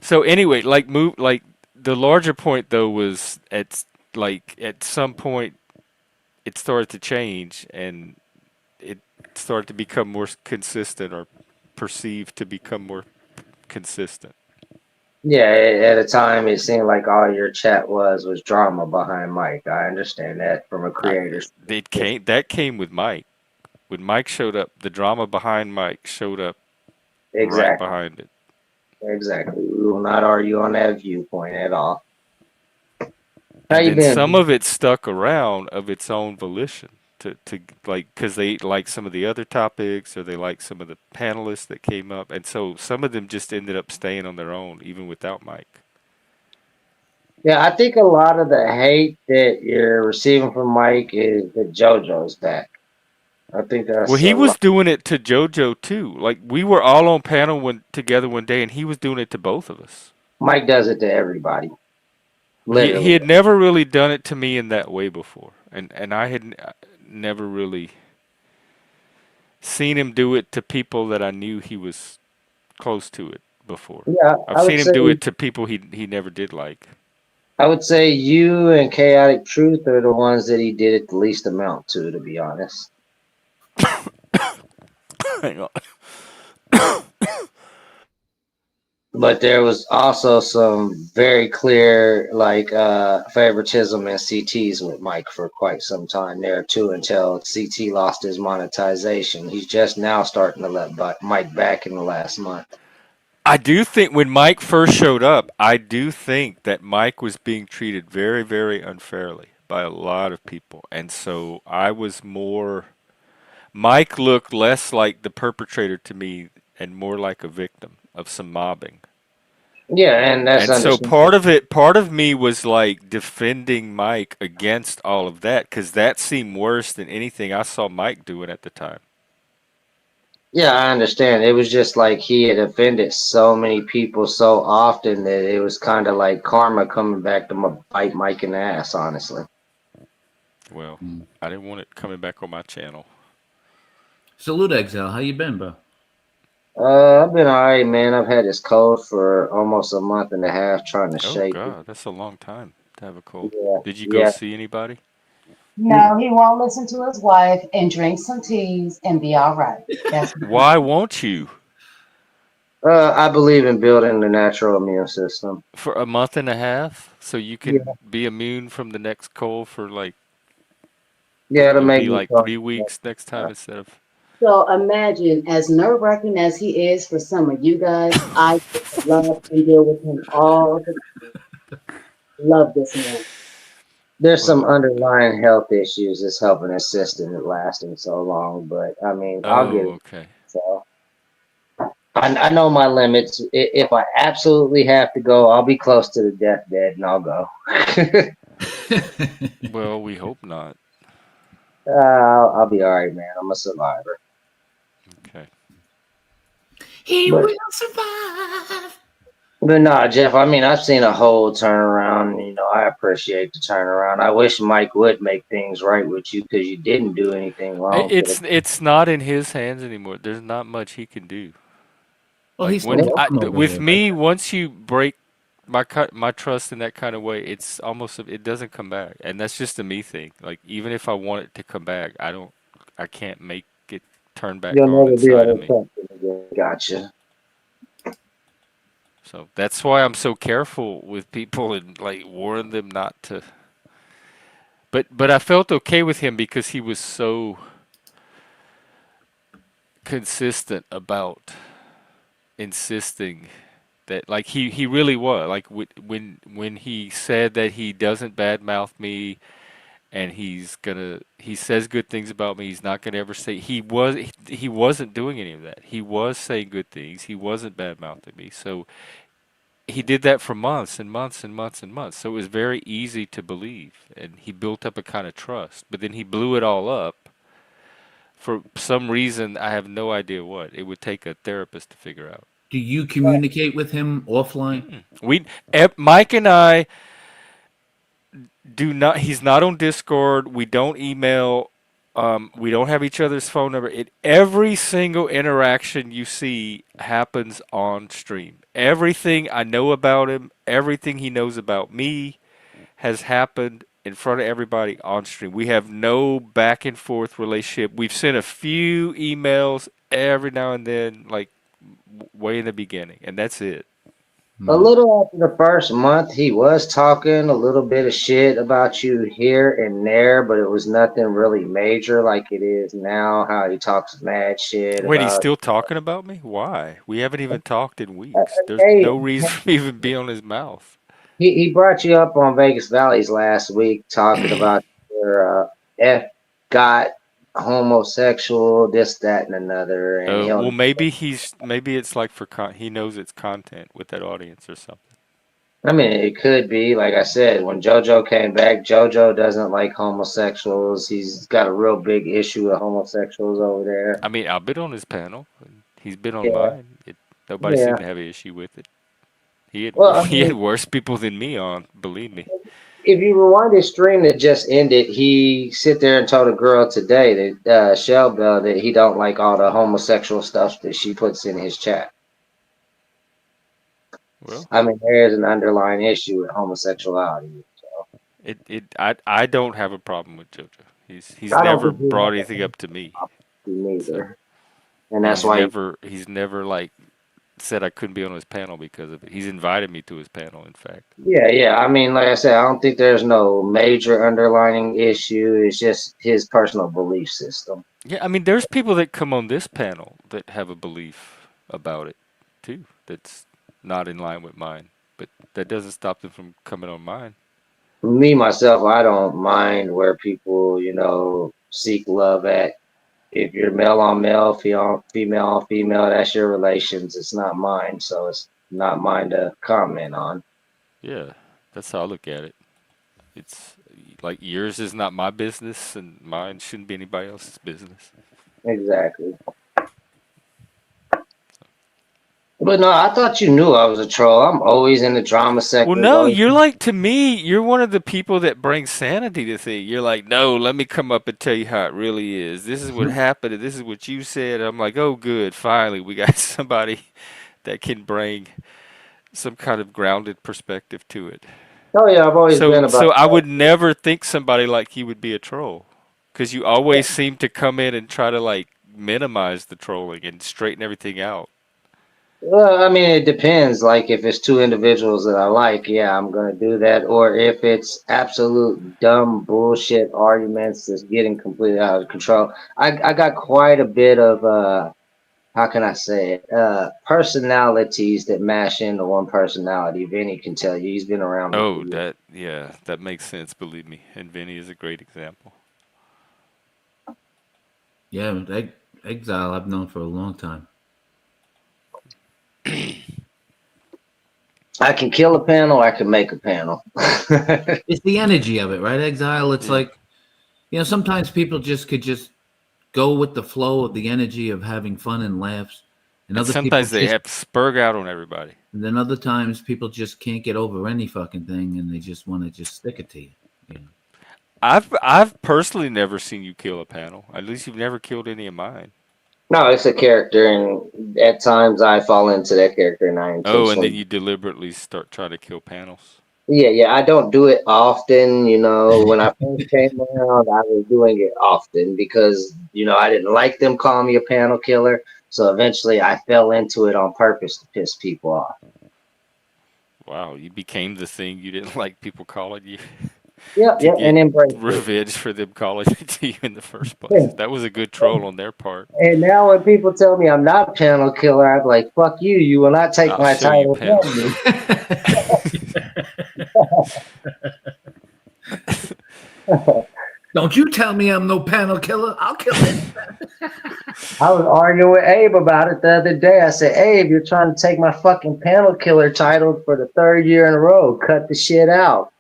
So anyway, like the larger point though was at some point it started to change and it started to become more consistent or perceived to become more consistent. Yeah, at a time it seemed like all your chat was drama behind Mike. I understand that from a I, creator's it perspective. came that came with Mike. When Mike showed up, the drama behind Mike showed up right Exactly, behind it. exactly. We will not argue on that viewpoint at all. How And you then some been? of it stuck around of its own volition to like because they like some of the other topics or they like some of the panelists that came up, and so some of them just ended up staying on their own even without Mike. Yeah, I think a lot of the hate that you're receiving from Mike is that JoJo's back. I think Well, that's a he was lot. doing it to JoJo too. Like we were all on panel together one day, and he was doing it to both of us. Mike does it to everybody, He literally. had never really done it to me in that way before, and I had never really seen him do it to people that I knew he was close to it before. Yeah, I've seen him do it to people he never did like. I would say you and Chaotic Truth are the ones that he did it the least amount to be honest. Hang on. But there was also some very clear like favoritism and CTs with Mike for quite some time there too until CT lost his monetization. He's just now starting to let Mike back in the last month. I do think when Mike first showed up, I do think that Mike was being treated very, very unfairly by a lot of people. And so I was more. Mike looked less like the perpetrator to me and more like a victim of some mobbing. Yeah, and that's And so understandable. part of me was like defending Mike against all of that because that seemed worse than anything I saw Mike doing at the time. Yeah, I understand. It was just like he had offended so many people so often that it was kind of like karma coming back to bite Mike in the ass, honestly. Well, I didn't want it coming back on my channel. Salute, Exile. How you been, bro? I've been all right, man. I've had this cold for almost a month and a half trying to Oh shake it. God, that's a long time to have a cold. Yeah, Did you go yeah. see anybody? No, he won't listen to his wife and drink some teas and be all right. That's Why won't you? I believe in building the natural immune system. For a month and a half, so you Yeah, can be immune from the next cold for like yeah, it'll it'll make be me like feel. 3 weeks next time instead of. so imagine as nerve-wracking as he is for some of you guys, I love and deal with him all the love this man. There's some Well, underlying health issues that's helping assist in it lasting so long, but I mean, I'll get oh, it. okay. So I know my limits. If I absolutely have to go, I'll be close to the deathbed and I'll go. Well, we hope not. I'll be all right, man. I'm a survivor. Okay. He But will survive. but nah, Jeff. I mean, I've seen a whole turnaround. You know, I appreciate the turnaround. I wish Mike would make things right with you because you didn't do anything wrong to the. It's not in his hands anymore. There's not much he can do. Well, Like he's still when welcome over with here, right? me, once you break my trust in that kind of way, it's almost it doesn't come back, and that's just a me thing. Like even if I want it to come back, I can't make it turn back You'll on never be inside able of to me. trust it again. Gotcha. So that's why I'm so careful with people and like warn them not to. But I felt okay with him because he was so consistent about insisting that like he really was like when he said that he doesn't badmouth me and he says good things about me. He's not gonna ever say he wasn't doing any of that. He was saying good things. He wasn't bad mouthing me. So he did that for months and months and months and months. So it was very easy to believe, and he built up a kind of trust. But then he blew it all up for some reason. I have no idea what. It would take a therapist to figure out. Do you communicate with him offline? Mike and I do not. He's not on Discord. We don't email. We don't have each other's phone number. Every single interaction you see happens on stream. Everything I know about him, everything he knows about me, has happened in front of everybody on stream. We have no back and forth relationship. We've sent a few emails every now and then, like way in the beginning, and that's it. A little after the first month, he was talking a little bit of shit about you here and there, but it was nothing really major like it is now. How he talks mad shit Wait, he's about. still talking about me? Why? We haven't even talked in weeks. There's Hey, no reason for me to even be on his mouth. he brought you up on Vegas Valleys last week talking about your F got homosexual, this, that, and another, and Well, he'll. maybe it's like he knows it's content with that audience or something. I mean, it could be like I said when JoJo came back. JoJo doesn't like homosexuals. He's got a real big issue with homosexuals over there. I mean, I've been on his panel. And he's been on Yeah, mine. Nobody yeah. seemed to have an issue with it. He had Well, I he had mean, worse people than me on. Believe me. if you rewind his stream that just ended, he sit there and told a girl today that Shell Bell that he don't like all the homosexual stuff that she puts in his chat. Well, I mean, there is an underlying issue with homosexuality. I don't have a problem with JoJo. He's I don't never think he brought has anything up to me. So neither, and and that's he's why. never like said I couldn't be on his panel because of it. He's invited me to his panel, in fact. Yeah, yeah. I mean, like I said, I don't think there's no major underlining issue. It's just his personal belief system. Yeah, I mean, there's people that come on this panel that have a belief about it too. That's not in line with mine, but that doesn't stop them from coming on mine. Me myself, I don't mind where people, seek love at. If you're male on male, female on female, that's your relations. It's not mine, so it's not mine to comment on. Yeah, that's how I look at it. It's like yours is not my business, and mine shouldn't be anybody else's business. Exactly. But no, I thought you knew I was a troll. I'm always in the drama Well, sectors. no, Always. you're like to me, you're one of the people that brings sanity to things. You're like, no, let me come up and tell you how it really is. This is what happened, and this is what you said. I'm like, oh, good, finally, we got somebody that can bring some kind of grounded perspective to it. Oh yeah, I've always So, been about so I that. would never think somebody like you would be a troll, because you always seem to come in and try to like minimize the trolling and straighten everything out. Well, I mean, it depends. Like, if it's two individuals that I like, yeah, I'm gonna do that. Or if it's absolute dumb bullshit arguments that's getting completely out of control. I got quite a bit of how can I say it? Personalities that mash into one personality. Vinny can tell you. He's been around me for Oh, years. that makes sense. Believe me, and Vinny is a great example. Yeah, Exile I've known for a long time. I can kill a panel. I can make a panel. It's the energy of it, right? Exile. It's Yeah. like, sometimes people could just go with the flow of the energy of having fun and laughs, and And other people sometimes they have to spurg out on everybody. and then other times people just can't get over any fucking thing, and they just want to just stick it to you. I've personally never seen you kill a panel. At least you've never killed any of mine. No, it's a character, and at times I fall into that character, and I Oh, and then intentionally. you deliberately start trying to kill panels. Yeah, yeah, I don't do it often. When I first came around, I was doing it often because I didn't like them calling me a panel killer. So eventually, I fell into it on purpose to piss people off. Wow, you became the thing you didn't like people calling you Yep, to yep, get and embrace it. revenge for them calling it to you in the first place. That was a good troll on their part. And now when people tell me I'm not a panel killer, I'm like, "Fuck you! You will not take I'll my show you title panel. from me." Don't you tell me I'm no panel killer. I'll kill it. I was arguing with Abe about it the other day. I said, "Abe, you're trying to take my fucking panel killer title for the third year in a row. Cut the shit out."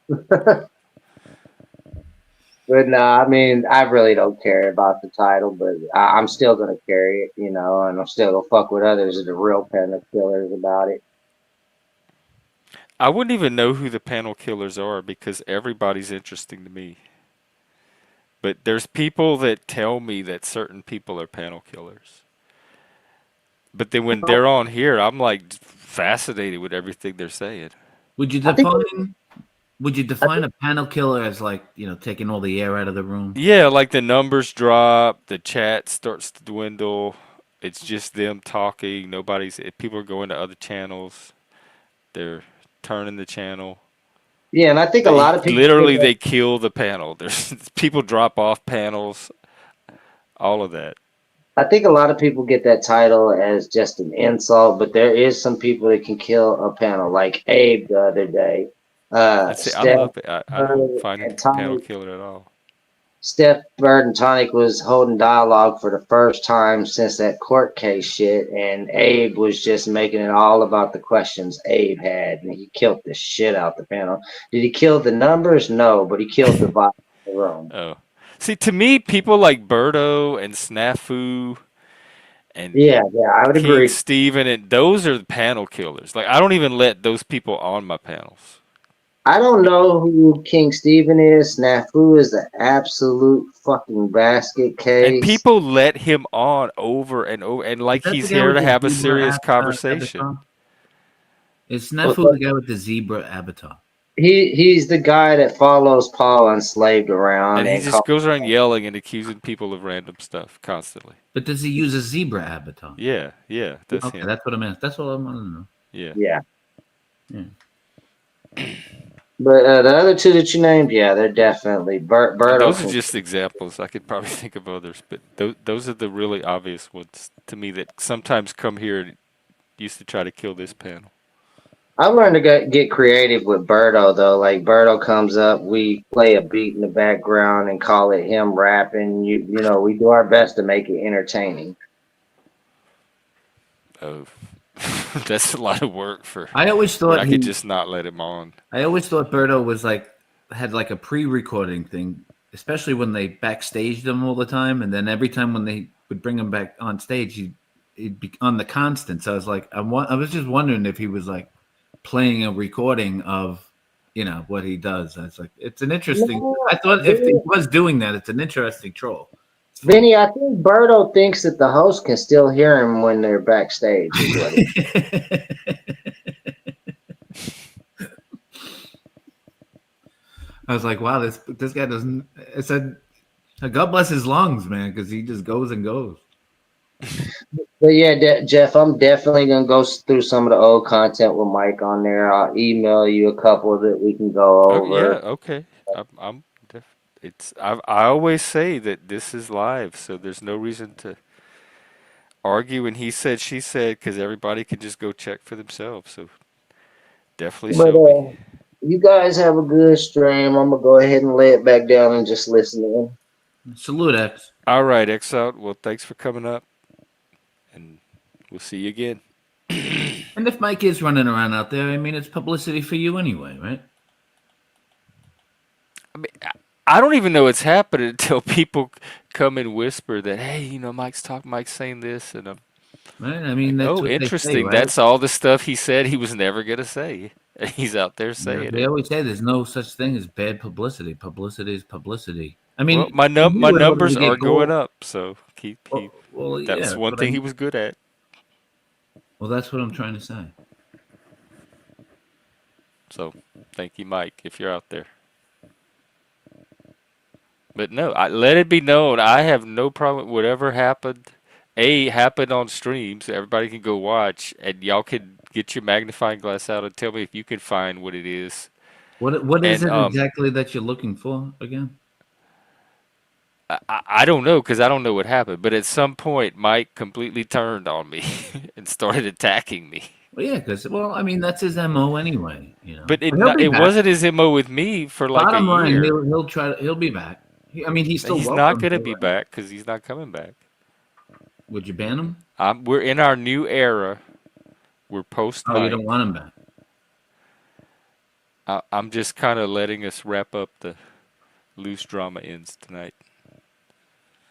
But no, I mean, I really don't care about the title, but I'm still gonna carry it, and I'm still gonna fuck with others that are real panel killers about it. I wouldn't even know who the panel killers are because everybody's interesting to me. But there's people that tell me that certain people are panel killers. But then when they're on here, I'm like fascinated with everything they're saying. Would you I think, define? Would you I define think, a panel killer as like taking all the air out of the room? Yeah, like the numbers drop, the chat starts to dwindle. It's just them talking. People are going to other channels. They're turning the channel. yeah, and I think a They lot of people get literally that. they kill the panel. There's people drop off panels, all of that. I think a lot of people get that title as just an insult, but there is some people that can kill a panel, like Abe the other day. Let's see, I Steph love it. I don't Bird find him and a panel Tonic. killer at all. Steph Bird and Tonic was holding dialogue for the first time since that court case shit, and Abe was just making it all about the questions Abe had, and he killed the shit out the panel. Did he kill the numbers? No, but he killed the vibe in the room. Oh. See, to me, people like Birdo and Snafu and Yeah, yeah, I would King agree. Steven, and those are the panel killers. Like, I don't even let those people on my panels. I don't know who King Steven is. Snafu is the absolute fucking basket And case. people let him on over and over, and Is like that the he's guy here with to the have a zebra serious conversation. avatar? Is But Snafu the guy with the zebra avatar? he's the guy that follows Paul unslaved around And he and just calls. goes around yelling and accusing people of random stuff constantly. But does he use a zebra avatar? Yeah, that's Okay, him. that's what I meant. That's all I want to know. Yeah. Yeah. Yeah. But the other two that you named, yeah, they're definitely And Berto those are can. just examples. I could probably think of others, but those are the really obvious ones to me that sometimes come here and used to try to kill this panel. I've learned to get creative with Berto though. Like Berto comes up, we play a beat in the background and call it him rapping. We do our best to make it entertaining. Oh, that's a lot of work for I always when thought I could just not let him on. I always thought Berto was had like a pre-recording thing, especially when they backstaged him all the time, and then every time when they would bring him back on stage, he'd be on the constant. So I was like, I was just wondering if he was like playing a recording of what he does. And it's like it's an interesting. No, I thought if he was doing that, it's an interesting troll. Vinny, I think Berto thinks that the host can still hear him when they're backstage. Is what I was like, wow, this guy doesn't. I said, God bless his lungs, man, because he just goes and goes. But yeah, Jeff, I'm definitely gonna go through some of the old content with Mike on there. I'll email you a couple that we can go Oh yeah, over. okay. I always say that this is live, so there's no reason to argue and he said she said because everybody can just go check for themselves. So definitely But show me. you guys have a good stream. I'm gonna go ahead and lay it back down and just listen in. Salute, X. All right, X out. Well, thanks for coming up, and we'll see you again. And if Mike is running around out there, I mean, it's publicity for you anyway, right? I mean, I don't even know it's happening until people come and whisper that, hey, Mike's saying this, and I'm right. I mean, like, that's oh, what interesting. they say, right? That's all the stuff he said he was never gonna say. And he's out there saying They it. always say there's no such thing as bad publicity. Publicity is publicity. I Well, mean, my you were able to numbers get are going gold. up, so Mike. Well, That's yeah, one thing he was good at. Well, that's what I'm trying to say. So, thank you, Mike, if you're out there. But no, let it be known, I have no problem. Whatever happened, happened on streams. Everybody can go watch, and y'all can get your magnifying glass out and tell me if you can find what it is. What is And it exactly that you're looking for again? I don't know because I don't know what happened. But at some point, Mike completely turned on me and started attacking me. Well, yeah, because I mean that's his MO anyway. But He'll be it back. wasn't his MO with me for like a Bottom line, year. he'll be back. I mean, he's still He's welcome. not gonna be back because he's not coming back. Would you ban him? We're in our new era. We're post Mike. Oh, you don't want him back. I'm just kind of letting us wrap up the loose drama ends tonight.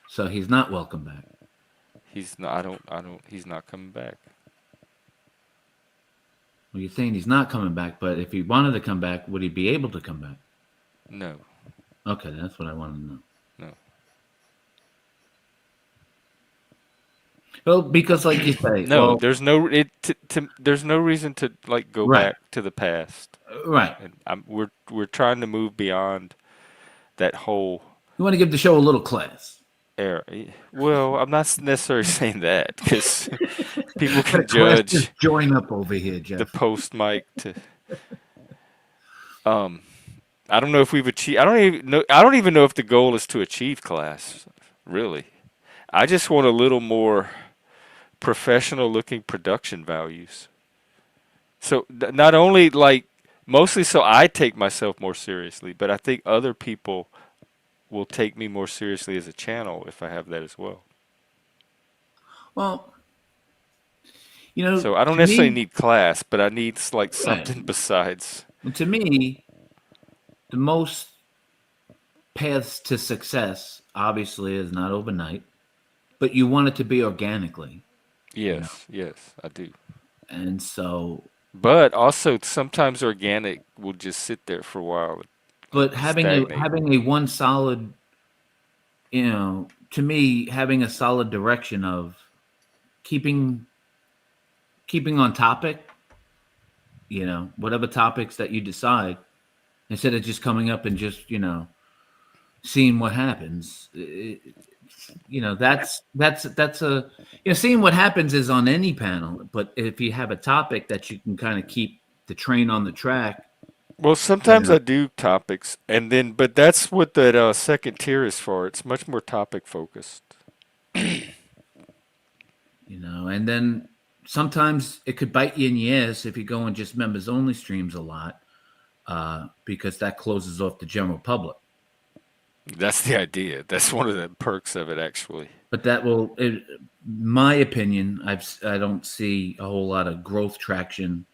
So he's not welcome back. He's not. He's not coming back. Well, you're saying he's not coming back, but if he wanted to come back, would he be able to come back? No. Okay, that's what I want to know. No. Well, because like you say, no, there's no there's no reason to like go Right. back to the past. Right. And we're trying to move beyond that whole. You want to give the show a little class. Era. Well, I'm not necessarily saying that because people can judge. Just join up over here, Jeff. The post Mike to. I don't know if we've achieved. I don't even know if the goal is to achieve class. Really, I just want a little more professional-looking production values. So not only mostly so I take myself more seriously, but I think other people will take me more seriously as a channel if I have that as well. Well, so I don't necessarily need class, but I need something besides. Well, to me, the most paths to success obviously is not overnight, but you want it to be organically. Yes, yes, I do. And so, but also sometimes organic will just sit there for a while. But having a one solid, to me, having a solid direction of keeping on topic, whatever topics that you decide, instead of just coming up and just, seeing what happens. That's a, seeing what happens is on any panel, but if you have a topic that you can kind of keep the train on the track. Well, sometimes I do topics, but that's what that second tier is for. It's much more topic focused. And then sometimes it could bite you in the ass if you go on just members only streams a lot, because that closes off the general public. That's the idea. That's one of the perks of it, actually. But that will, in my opinion, I don't see a whole lot of growth traction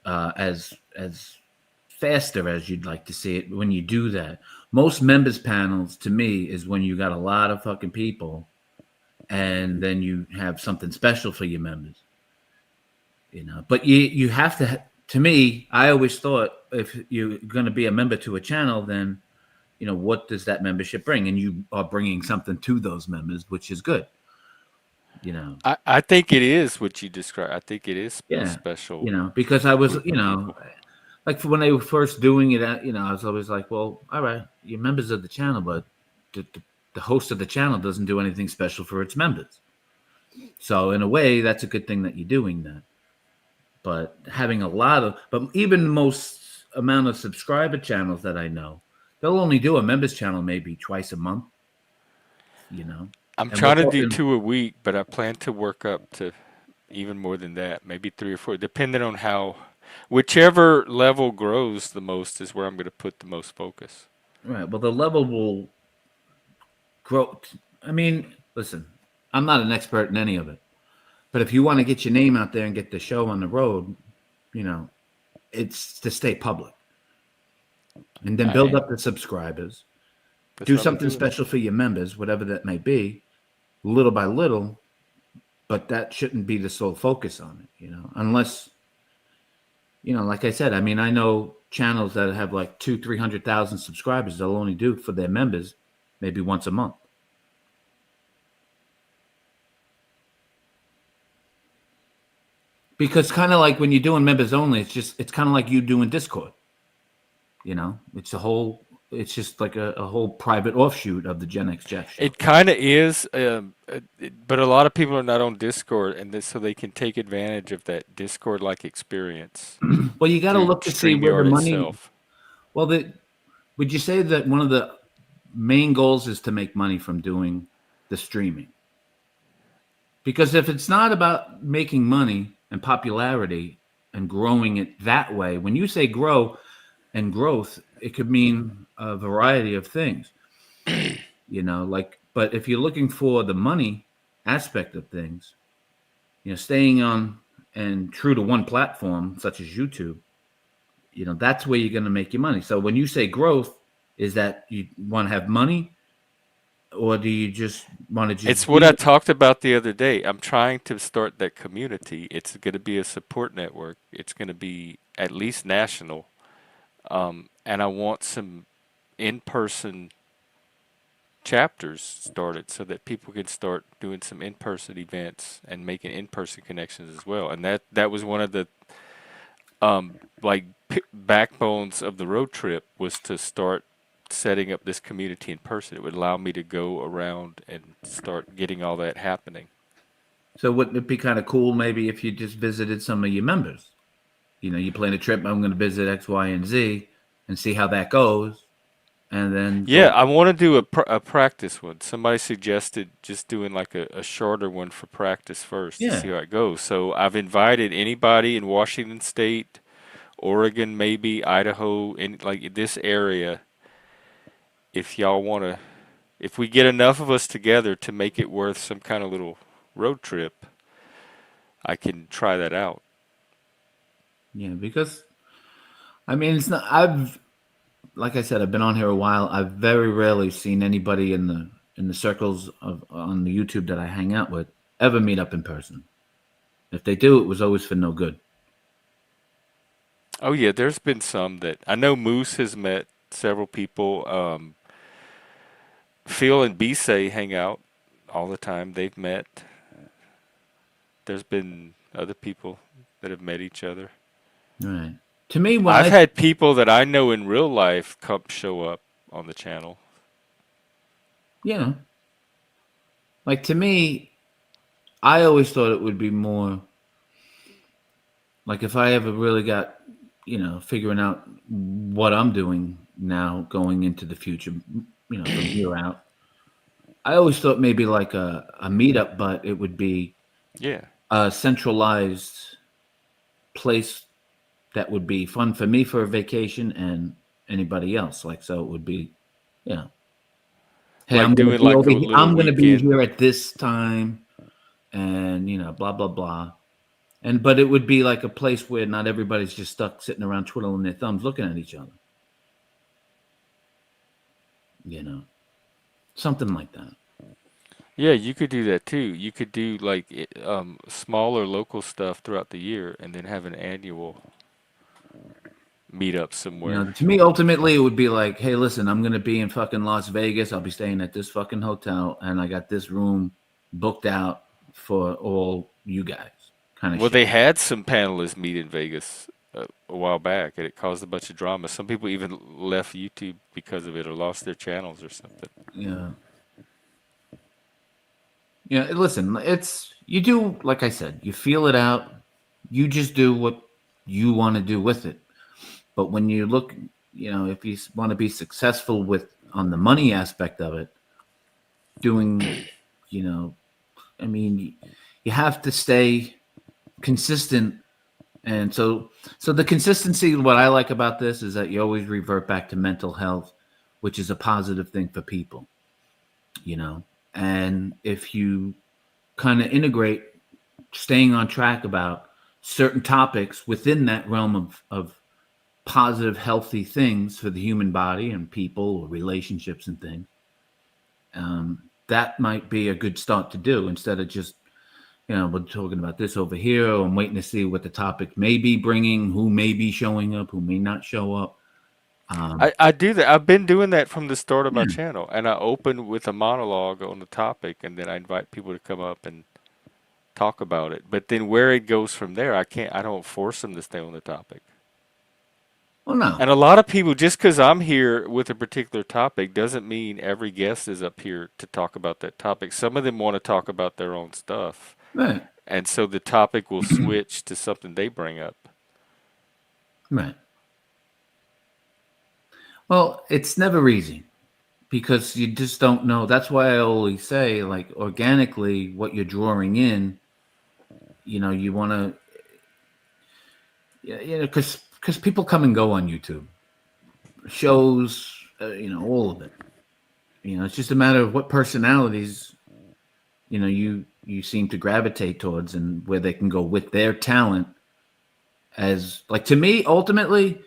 as faster as you'd like to see it when you do that. Most members panels, to me, is when you got a lot of fucking people and then you have something special for your members. But you have to me, I always thought if you're going to be a member to a channel, then, what does that membership bring? And you are bringing something to those members, which is good. I think it is what you described. I think it is special. Because I was, like when they were first doing it, I was always like, well, all right, you're members of the channel, but the host of the channel doesn't do anything special for its members. So in a way, that's a good thing that you're doing that. But having but even the most amount of subscriber channels that I know, they'll only do a members channel maybe twice a month. I'm trying to do 2 a week, but I plan to work up to even more than that, maybe 3 or 4, depending on whichever level grows the most is where I'm going to put the most focus. Right. Well, the level will grow. I mean, listen, I'm not an expert in any of it, but if you want to get your name out there and get the show on the road, it's to stay public and then build up the subscribers, do something special for your members, whatever that may be, little by little, but that shouldn't be the sole focus on it, unless, like I said, I mean, I know channels that have like 200,000-300,000 subscribers, they'll only do for their members maybe once a month. Because kind of like when you're doing members only, it's kind of like you doing Discord. You know, it's just like a whole private offshoot of the Gen X Jeff show. It kind of is, but a lot of people are not on Discord, and so they can take advantage of that Discord-like experience Well, you got to through look to see where the StreamYard money. itself. Well, would you say that one of the main goals is to make money from doing the streaming? Because if it's not about making money and popularity and growing it that way, when you say grow and growth, it could mean a variety of things. You know, like, but if you're looking for the money aspect of things, you know, staying on and true to one platform such as YouTube, you know, that's where you're going to make your money. So when you say growth, is that you want to have money, or do you just want to just? It's what I talked about the other day. I'm trying to start that community. It's going to be a support network. It's going to be at least national, and I want some in-person chapters started so that people can start doing some in-person events and making in-person connections as well. And that was one of the like backbones of the road trip, was to start setting up this community in person. It would allow me to go around and start getting all that happening. So wouldn't it be kind of cool maybe if you just visited some of your members? You know, you plan a trip, I'm going to visit X, Y, and Z and see how that goes. And then yeah, I want to do a practice one. Somebody suggested just doing like a shorter one for practice first to see how it goes. So I've invited anybody in Washington State, Oregon, maybe Idaho, in like this area. If y'all want to, if we get enough of us together to make it worth some kind of little road trip, I can try that out. Yeah, because I mean, it's not. Like I said, I've been on here a while. I've very rarely seen anybody in the circles on the YouTube that I hang out with ever meet up in person. If they do, it was always for no good. Oh yeah, there's been some that I know. Moose has met several people. Phil and Bisay hang out all the time. They've met. There's been other people that have met each other. Right. To me, I've had people that I know in real life come show up on the channel. Yeah. Like to me, I always thought it would be more like if I ever really got, you know, figuring out what I'm doing now going into the future, you know, from here out. I always thought maybe like a meetup, but it would be a centralized place that would be fun for me for a vacation and anybody else. Like, so it would be, you know, hey, like I'm going doing like a little I'm going to be weekend. here at this time, and you know, blah blah blah. And but it would be like a place where not everybody's just stuck sitting around twiddling their thumbs, looking at each other. You know, something like that. Yeah, you could do that too. You could do like smaller local stuff throughout the year, and then have an annual meetup somewhere. You know, to me, ultimately, it would be like, hey, listen, I'm going to be in fucking Las Vegas. I'll be staying at this fucking hotel, and I got this room booked out for all you guys. Kind of. Well, they had some panelists meet in Vegas a while back, and it caused a bunch of drama. Some people even left YouTube because of it, or lost their channels or something. Yeah. Yeah, listen, it's you do like I said, you feel it out. You just do what you want to do with it. But when you look, you know, if you want to be successful with on the money aspect of it, doing, you know, I mean, you have to stay consistent. And so the consistency, what I like about this is that you always revert back to mental health, which is a positive thing for people, you know. And if you kind of integrate staying on track about certain topics within that realm of positive, healthy things for the human body and people or relationships and things, that might be a good start to do instead of just, you know, we're talking about this over here. I'm waiting to see what the topic may be bringing, who may be showing up, who may not show up. I do that. I've been doing that from the start of my channel, and I open with a monologue on the topic, and then I invite people to come up and talk about it. But then where it goes from there, I don't force them to stay on the topic. Oh no. And a lot of people, just because I'm here with a particular topic, doesn't mean every guest is up here to talk about that topic. Some of them want to talk about their own stuff. Right. And so the topic will switch to something they bring up. Right. Well, it's never easy because you just don't know. That's why I always say, like, organically, what you're drawing in, you want to, because people come and go on YouTube, shows, all of it. It's just a matter of what personalities, you seem to gravitate towards and where they can go with their talent. As like, to me, ultimately,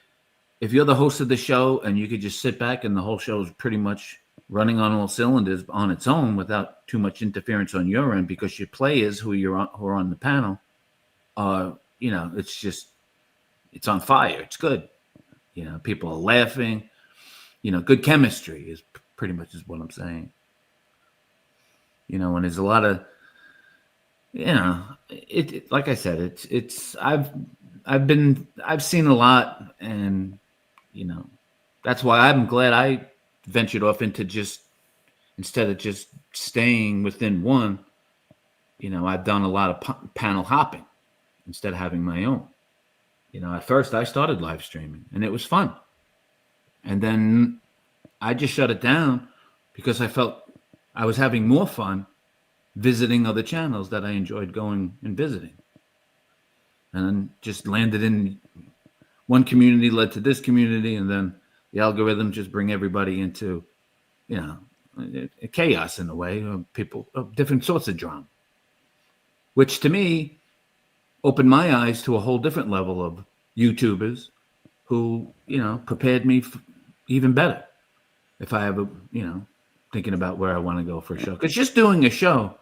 if you're the host of the show and you could just sit back and the whole show is pretty much running on all cylinders on its own without too much interference on your end, because your players who are on the panel are, it's on fire. It's good. People are laughing. Good chemistry is pretty much is what I'm saying. And there's a lot of, it like I said, I've seen a lot, and that's why I'm glad I ventured off into instead of just staying within one, I've done a lot of panel hopping instead of having my own. At first I started live streaming and it was fun. And then I just shut it down because I felt I was having more fun visiting other channels that I enjoyed going and visiting. And then just landed in one community, led to this community, and then the algorithm just bring everybody into, chaos in a way, of people of different sorts of drama, which to me opened my eyes to a whole different level of YouTubers who, prepared me even better if I ever, thinking about where I want to go for a show. Because just doing a show,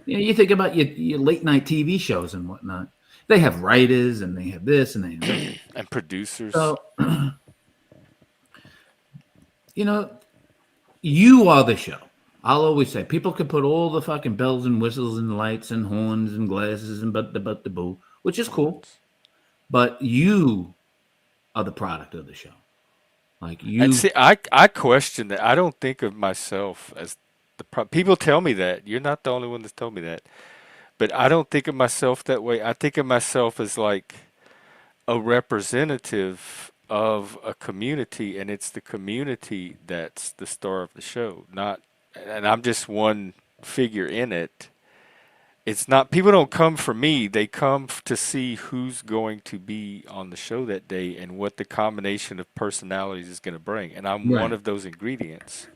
you think about your late night TV shows and whatnot. They have writers and they have this and they have that. And producers. So, you are the show. I'll always say people can put all the fucking bells and whistles and lights and horns and glasses and but the boo, which is cool. But you are the product of the show. Like you. And see, I question that. I don't think of myself as people tell me that. You're not the only one that's told me that. But I don't think of myself that way. I think of myself as like a representative of a community, and it's the community that's the star of the show. And I'm just one figure in it. It's not, people don't come for me. They come to see who's going to be on the show that day and what the combination of personalities is going to bring. And I'm one of those ingredients.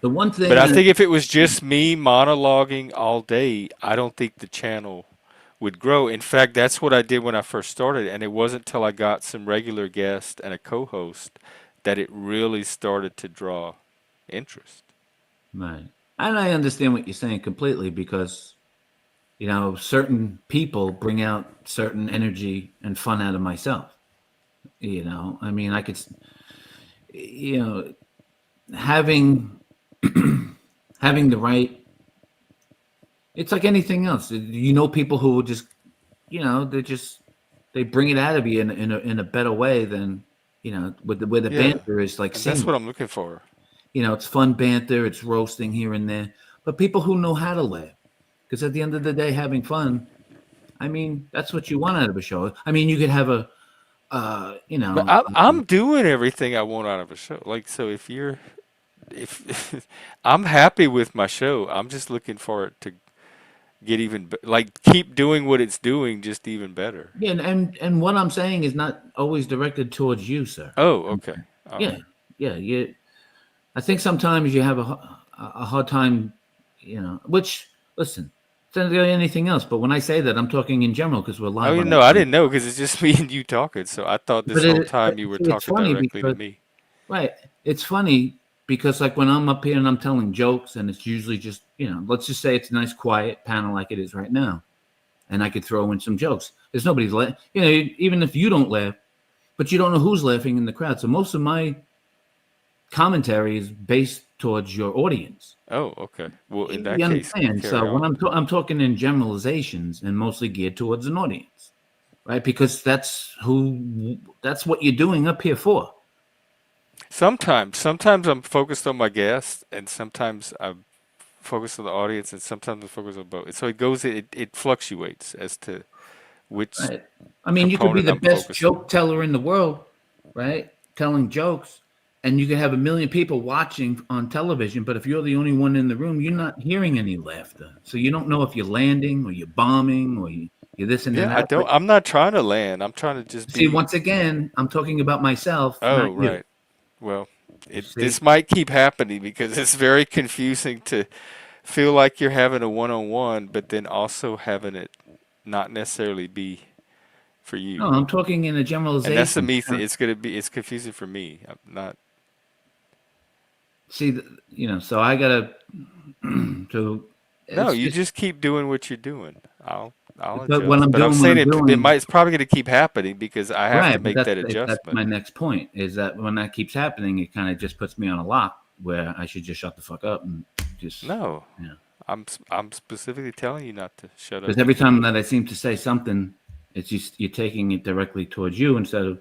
The one thing, but I think if it was just me monologuing all day, I don't think the channel would grow. In fact, that's what I did when I first started, and it wasn't until I got some regular guests and a co-host that it really started to draw interest. Right. And I understand what you're saying completely because, certain people bring out certain energy and fun out of myself. I mean, I could, having the right, it's like anything else. People who will just, they bring it out of you in a better way than, where the banter is like. That's what I'm looking for. It's fun banter, it's roasting here and there, but people who know how to laugh, because at the end of the day, having fun, I mean, that's what you want out of a show. I mean, you could have a, But I'm doing everything I want out of a show. Like, so if I'm happy with my show, I'm just looking for it to get even keep doing what it's doing, just even better. Yeah, and what I'm saying is not always directed towards you, sir. Oh, okay. Yeah. I think sometimes you have a hard time, which, listen, it's not really anything else. But when I say that, I'm talking in general because we're live. Oh, no, I didn't know because it's just me and you talking. So I thought this whole time you were talking directly to me. Right. It's funny because like when I'm up here and I'm telling jokes and it's usually just, let's just say it's a nice quiet panel like it is right now. And I could throw in some jokes. There's nobody's laughing. Even if you don't laugh, but you don't know who's laughing in the crowd. So most of my commentary is based towards your audience. Oh, okay. Well, in that You case, understand? carry So when on. I'm talking in generalizations and mostly geared towards an audience, right? Because that's what you're doing up here for. Sometimes I'm focused on my guest, and sometimes I'm focused on the audience, and sometimes I'm focused on both. So it fluctuates as to which Right. I mean, you could be component the I'm best focused on. joke teller in the world, right? Telling jokes, and you could have a million people watching on television, but if you're the only one in the room, you're not hearing any laughter. So you don't know if you're landing or you're bombing or you're this and Yeah, that. But I'm not trying to land. I'm trying to just see, be. once again, I'm talking about myself, Oh, not you. right. Well, See? this might keep happening because it's very confusing to feel like you're having a one-on-one, but then also having it not necessarily be for No, you. I'm talking in a And that's the generalization. me thing. It's confusing for me. I'm not. See, so I gotta. So No, it's you just. just keep doing what you're doing. I'll But what adjust. I'm But I'm doing, what saying I'm doing. it's probably going to keep happening because I have to Right, but make that that's adjustment. my next point. Is that when that keeps happening, it kind of just puts me on a lock where I should just shut the fuck up and just. No, Yeah. I'm specifically telling you not to shut up. Because every time that I seem to say something, it's just you're taking it directly towards you instead of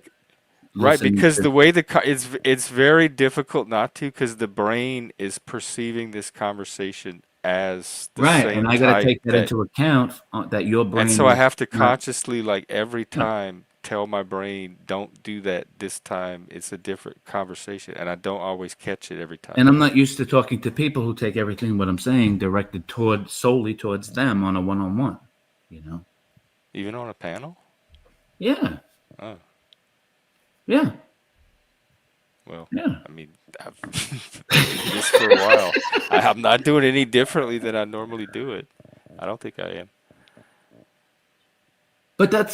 Right, listening because to. the way it's very difficult not to because the brain is perceiving this conversation as the Right, and same I got to type take that that, into account that your and brain so I is have to not. consciously like every No. time tell my brain don't do that this time. It's a different conversation, and I don't always catch it every time. And I'm not used to talking to people who take everything what I'm saying directed solely towards them on a one-on-one. Even on a panel? Yeah. Oh, Yeah. well, Yeah. I mean, I've been doing this for a while. I'm not doing any differently than I normally do it. I don't think I am. But that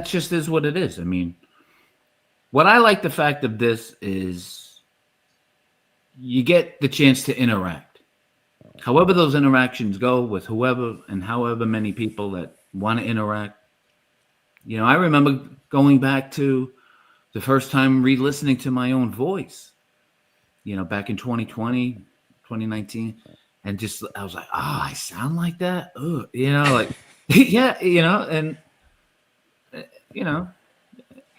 just is what it is. I mean, what I like the fact of this is you get the chance to interact. However those interactions go with whoever and however many people that want to interact. I remember going back to the first time re-listening to my own voice, back in 2020, 2019, and just I was like, I sound like that. Ugh. Like yeah, and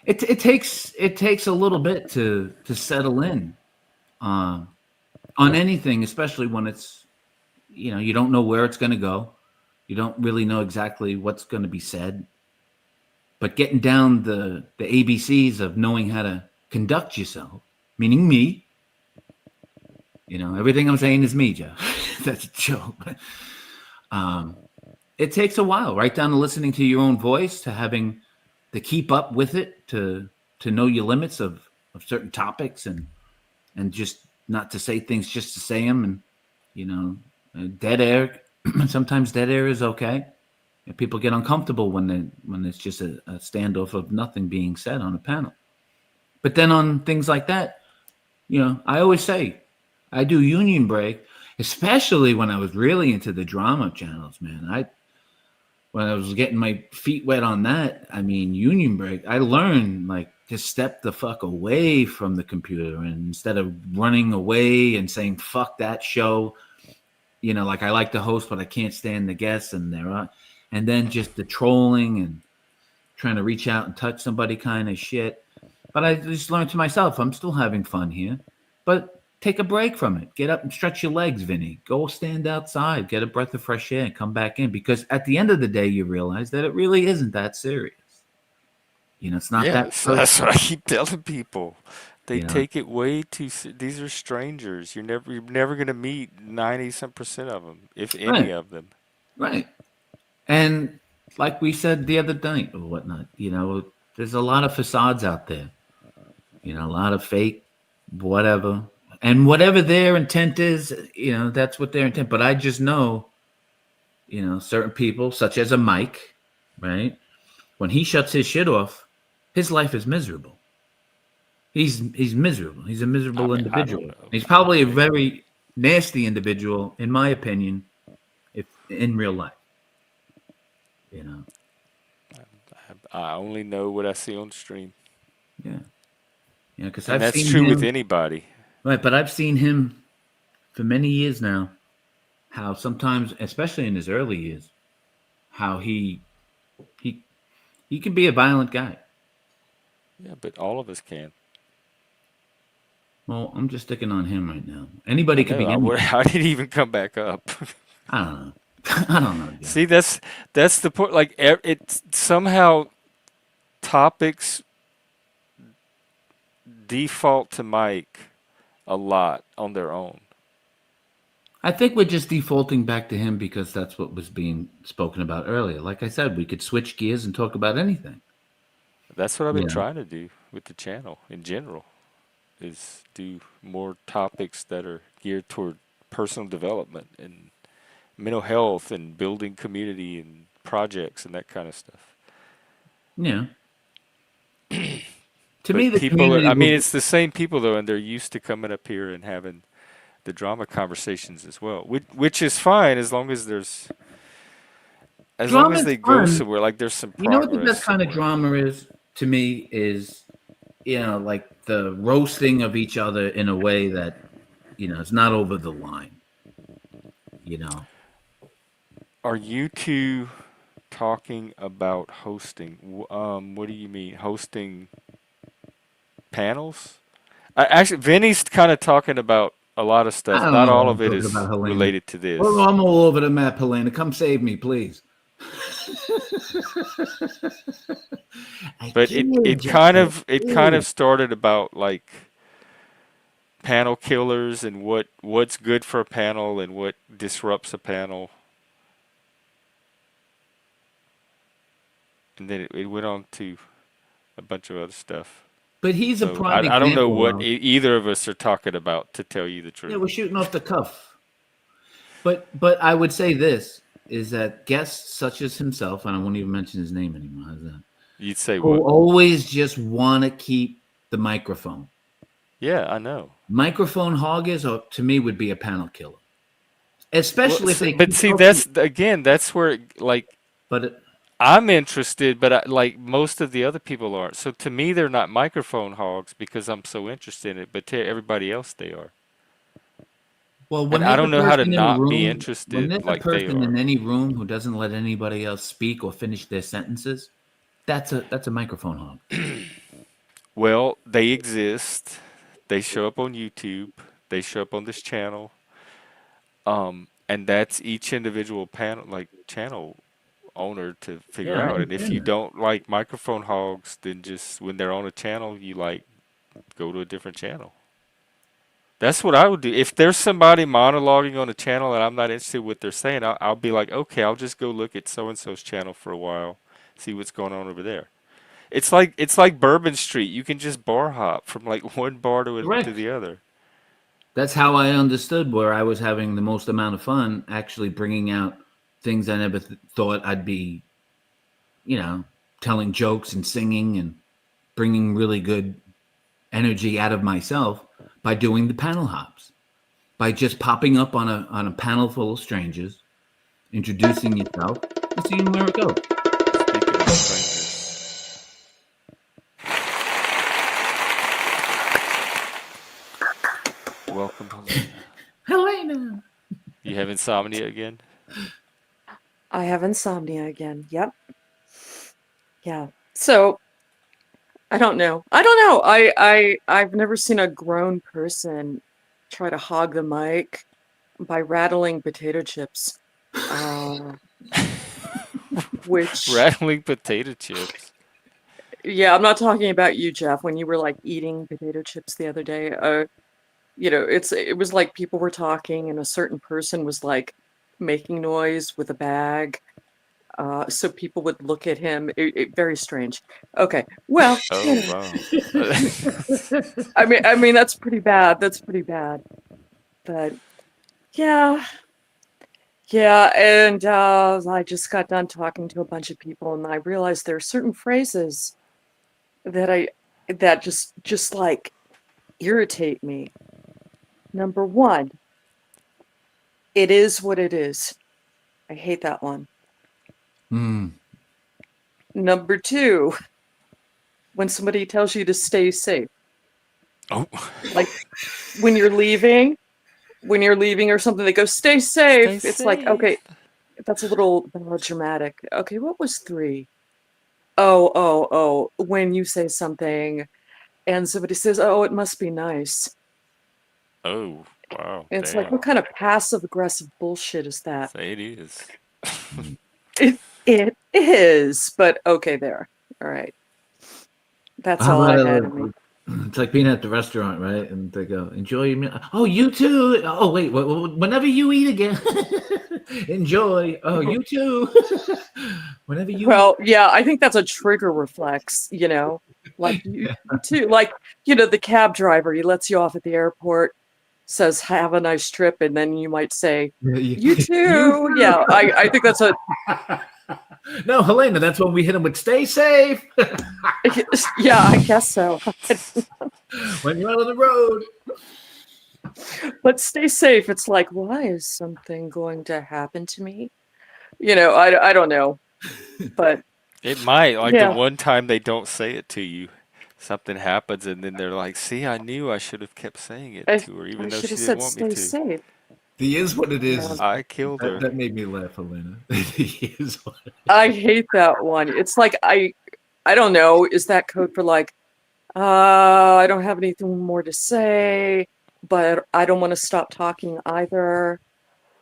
it takes a little bit to settle in on anything, especially when it's you don't know where it's going to go, you don't really know exactly what's going to be said, but getting down the ABCs of knowing how to conduct yourself, meaning me. Everything I'm saying is me, Jeff. That's a joke. It takes a while, right down to listening to your own voice, to having to keep up with it, to know your limits of certain topics, and just not to say things just to say them, and dead air. Sometimes dead air is okay. And people get uncomfortable when it's just a standoff of nothing being said on a panel. But then on things like that, I always say I do union break, especially when I was really into the drama channels, man. When I was getting my feet wet on that, I mean, union break, I learned like to step the fuck away from the computer, and instead of running away and saying, fuck that show, like I like the host, but I can't stand the guests, and and then just the trolling and trying to reach out and touch somebody kind of shit. But I just learned to myself, I'm still having fun here, but take a break from it. Get up and stretch your legs, Vinny. Go stand outside, get a breath of fresh air, and come back in. Because at the end of the day, you realize that it really isn't that serious. It's not that. Yes, that's what I keep telling people. They You know? take it way too. These are strangers. You're never gonna meet 90% of them, if any Right. of them. Right. And like we said the other night or whatnot, there's a lot of facades out there. A lot of fake, whatever. And whatever their intent is, that's what their intent. But I just know, certain people, such as a Mike, right? When he shuts his shit off, his life is miserable. He's miserable. He's a miserable I individual. don't know. He's probably a very nasty individual, in my opinion, if in real life. I only know what I see on stream. Yeah. Because And I've that's seen true with him. anybody. Right, but I've seen him for many years now. How sometimes, especially in his early years, how he he can be a violent guy. Yeah, but all of us can. Well, I'm just sticking on him right now. I Anybody could know. be anything. How did he even come back up? I don't know. I don't know. Again. See, that's the point. Like it somehow topics default to Mike a lot on their own. I think we're just defaulting back to him because that's what was being spoken about earlier. Like I said, we could switch gears and talk about anything. That's what I've been Yeah. trying to do with the channel in general, is do more topics that are geared toward personal development and mental health and building community and projects and that kind of stuff. Yeah. To But me, the people are, community I mean, will- it's the same people though, and they're used to coming up here and having the drama conversations as well, which is fine as long as there's, as long as Drama's they go fun. somewhere, like there's some You know what the progress best kind of somewhere. drama is to me is, like the roasting of each other in a way that, it's not over the line. Are you two talking about hosting? What do you mean hosting panels? Actually, Vinny's kind of talking about a lot of I stuff. don't Not know what all I'm of it talking is about, Helena. related to this. Oh, I'm all over the map, Helena. Come save me, please. But can't, Jeff. it kind of started about like panel killers and what's good for a panel and what disrupts a panel. And then it went on to a bunch of other stuff. But he's a So prime I don't know example, what though. either of us are talking about, to tell you the truth. Yeah, we're shooting off the cuff. But I would say this is that guests such as himself, and I won't even mention his name anymore. How's that? You'd say Who what? always just want to keep the microphone. Yeah, I know. Microphone hoggers, to me, would be a panel killer. Especially if they. But see, that's again, that's where like. But I'm interested, but like most of the other people aren't. So to me, they're not microphone hogs because I'm so interested in it. But to everybody else, they are. Well, when And I there's don't a know how to person in a not be room, when interested there's a like they person are. in any room who doesn't let anybody else speak or finish their sentences, that's a microphone hog. Well, they exist. They show up on YouTube. They show up on this channel. And that's each individual channel owner to figure Yeah, I out. And if you understand that. don't like microphone hogs, then just when they're on a channel, you go to a different channel. That's what I would do. If there's somebody monologuing on a channel and I'm not interested in what they're saying, I'll be like, okay, I'll just go look at so and so's channel for a while, see what's going on over there. It's like Bourbon Street. You can just bar hop from like one bar to Correct. the other. That's how I understood where I was having the most amount of fun, actually bringing out things I never thought I'd be, telling jokes and singing and bringing really good energy out of myself by doing the panel hops, by just popping up on a panel full of strangers, introducing yourself, and seeing where it goes. Speaking of strangers. Welcome, Helena. You have insomnia again? I have insomnia again. Yep. Yeah. So I don't know. I've never seen a grown person try to hog the mic by rattling potato chips. Which Rattling potato chips. Yeah, I'm not talking about you, Jeff, when you were like eating potato chips the other day. It was like people were talking and a certain person was like making noise with a bag. So people would look at him. Very strange. Okay, well. Oh wow. I mean that's pretty bad. That's pretty bad. But yeah, and I just got done talking to a bunch of people, and I realized there are certain phrases that just like irritate me. Number one, it is what it is. I hate that one. Number two, when somebody tells you to stay safe. Oh. when you're leaving, or something, they go, "Stay Stay safe." It's like, okay, safe. that's a little dramatic. Okay, what was three? Oh, when you say something and somebody says, "Oh, it must be nice." Oh, wow, And it's like, damn. what kind of passive aggressive bullshit is that? Say it is. It is, but okay, there. All right. That's How all about I had in me. it's like being at the restaurant, right? And they go, "Enjoy your meal." Oh, you too. Oh, wait. Whenever you eat again, enjoy. Oh, you too. Whenever you eat. Well, yeah, I think that's a trigger reflex, like you too. Like, the cab driver, he lets you off at the airport, says, "Have a nice trip," and then you might say, "You You too." too. Yeah, I think that's a No, Helena, that's when we hit them with "Stay safe." yeah, I guess so. When you're out on the road. But stay safe. It's like, why is something going to happen to me? I don't know. But It might, like the yeah, one time they don't say it to you, something happens, and then they're like, "See, I knew I should have kept saying it I, to her, I even though should she have didn't said want me stay to." safe. The is what it Yeah. is. I killed her. That made me laugh, Helena. The is what it is. I hate that one. It's like I don't know, is that code for like, I don't have anything more to say, but I don't want to stop talking either.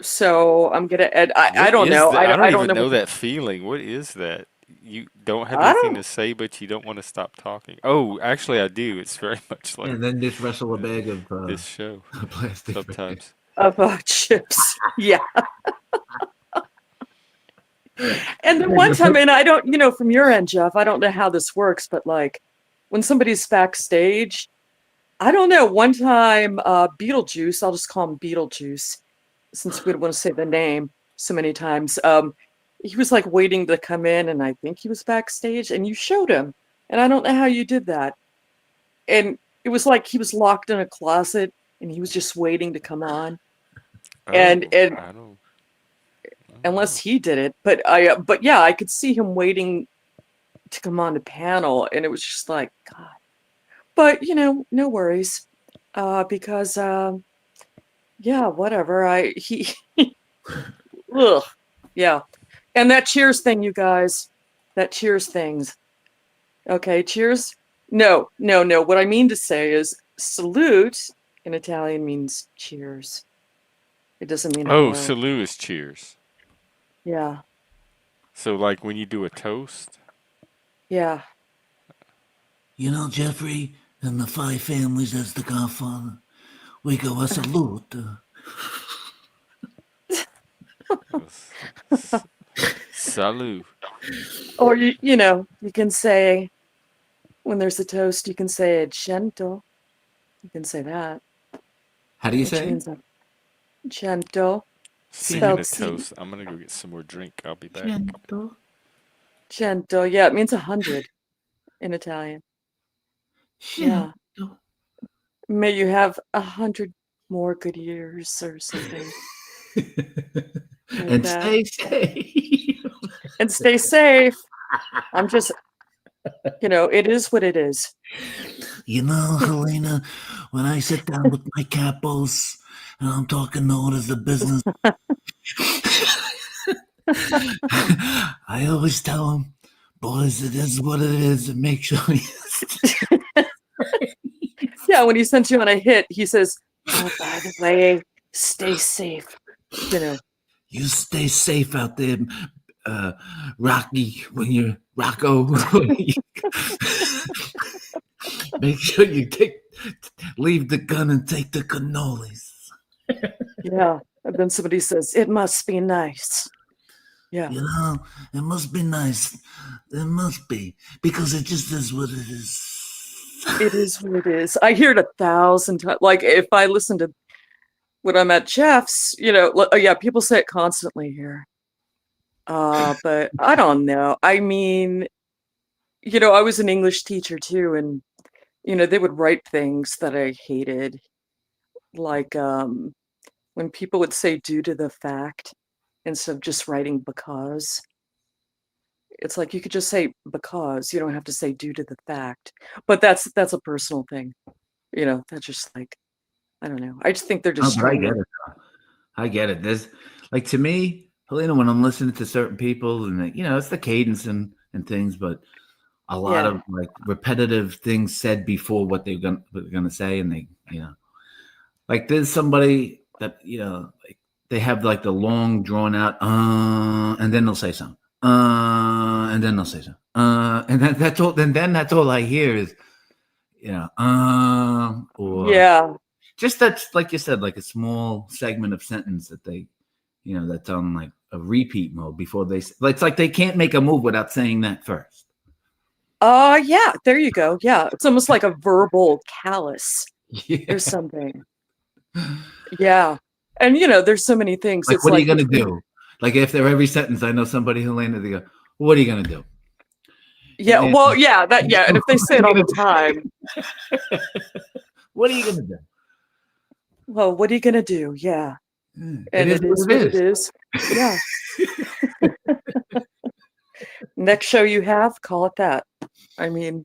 So I'm gonna and I What don't is know. that? I don't I don't even know know what the, that feeling. What is that? You don't have I anything don't to say, but you don't want to stop talking. Oh, actually, I do. It's very much like And then just wrestle a bag of this show plastic bag. sometimes. about chips. Yeah. And then one time, and I don't, from your end, Jeff, I don't know how this works, but like when somebody's backstage, I don't know. One time, Beetlejuice, I'll just call him Beetlejuice, since we don't want to say the name so many times. He was like waiting to come in, and I think he was backstage, and you showed him. And I don't know how you did that. And it was like he was locked in a closet, and he was just waiting to come on. And Oh, and I don't. unless he did it, but yeah, I could see him waiting to come on the panel, and it was just like, God. But no worries, because yeah, whatever. Ugh, yeah. And that cheers thing, you guys, that cheers things. Okay, cheers. No, no, no. What I mean to say is salute in Italian means cheers. It doesn't mean Oh, hello. salute is cheers. Yeah, So, like when you do a toast. yeah. You know, Jeffrey, and the five families as the Godfather, we go a salute. Salute. Or you can say when there's a toast, you can say cento. You can say that, How do you which say? means cento, Speaking spelled of toast, I'm gonna go get some more drink. I'll be back. Cento. cento. Yeah, it means 100 in Italian. Yeah. Cento. May you have 100 more good years or something like And that. stay safe. And stay safe. I'm just, it is what it is. You know, Helena, when I sit down with my capos and I'm talking to owners of business, I always tell them, boys, it is what it is, and make sure you Yeah, when he sends you on a hit, he says, "Oh, by the way, stay safe." you stay safe out there, Rocky, when you're Rocco. Make sure you leave the gun and take the cannolis. Yeah. And then somebody says, "It must be nice." Yeah. You know, it must be nice. It must be, because it just is what it is. It is what it is. I hear it 1,000 times. Like if I listen to when I'm at Jeff's, oh yeah, people say it constantly here. But I don't know. I mean, I was an English teacher too, and they would write things that I hated, like when people would say due to the fact instead of just writing because. It's like you could just say because, you don't have to say due to the fact. But that's a personal thing. That's just like I don't know. I just think they're Oh, just but I trying get to. it. I get it. There's like to me, Helena, when I'm listening to certain people, and it's the cadence and things, but a lot Yeah. of like repetitive things said before what they're gonna say, and like there's somebody that like they have like the long drawn out and then they'll say something and then they'll say something and that's all. Then that's all I hear is or Yeah. just that's like you said, like a small segment of sentence that they that's on like a repeat mode before it's like they can't make a move without saying that first. Yeah, there you go. Yeah, it's almost like a verbal callus or something. Yeah. And there's so many things. Like, It's what are you like gonna do? Like, after every sentence, I know somebody who landed. They go, "What are you gonna do?" yeah, And well, yeah, and if they what are say it you all the gonna time, do? What are you gonna do? well, what are you gonna do? Yeah. It And is it is what it what it is. is. Yeah. Next show you have, call it that. I mean,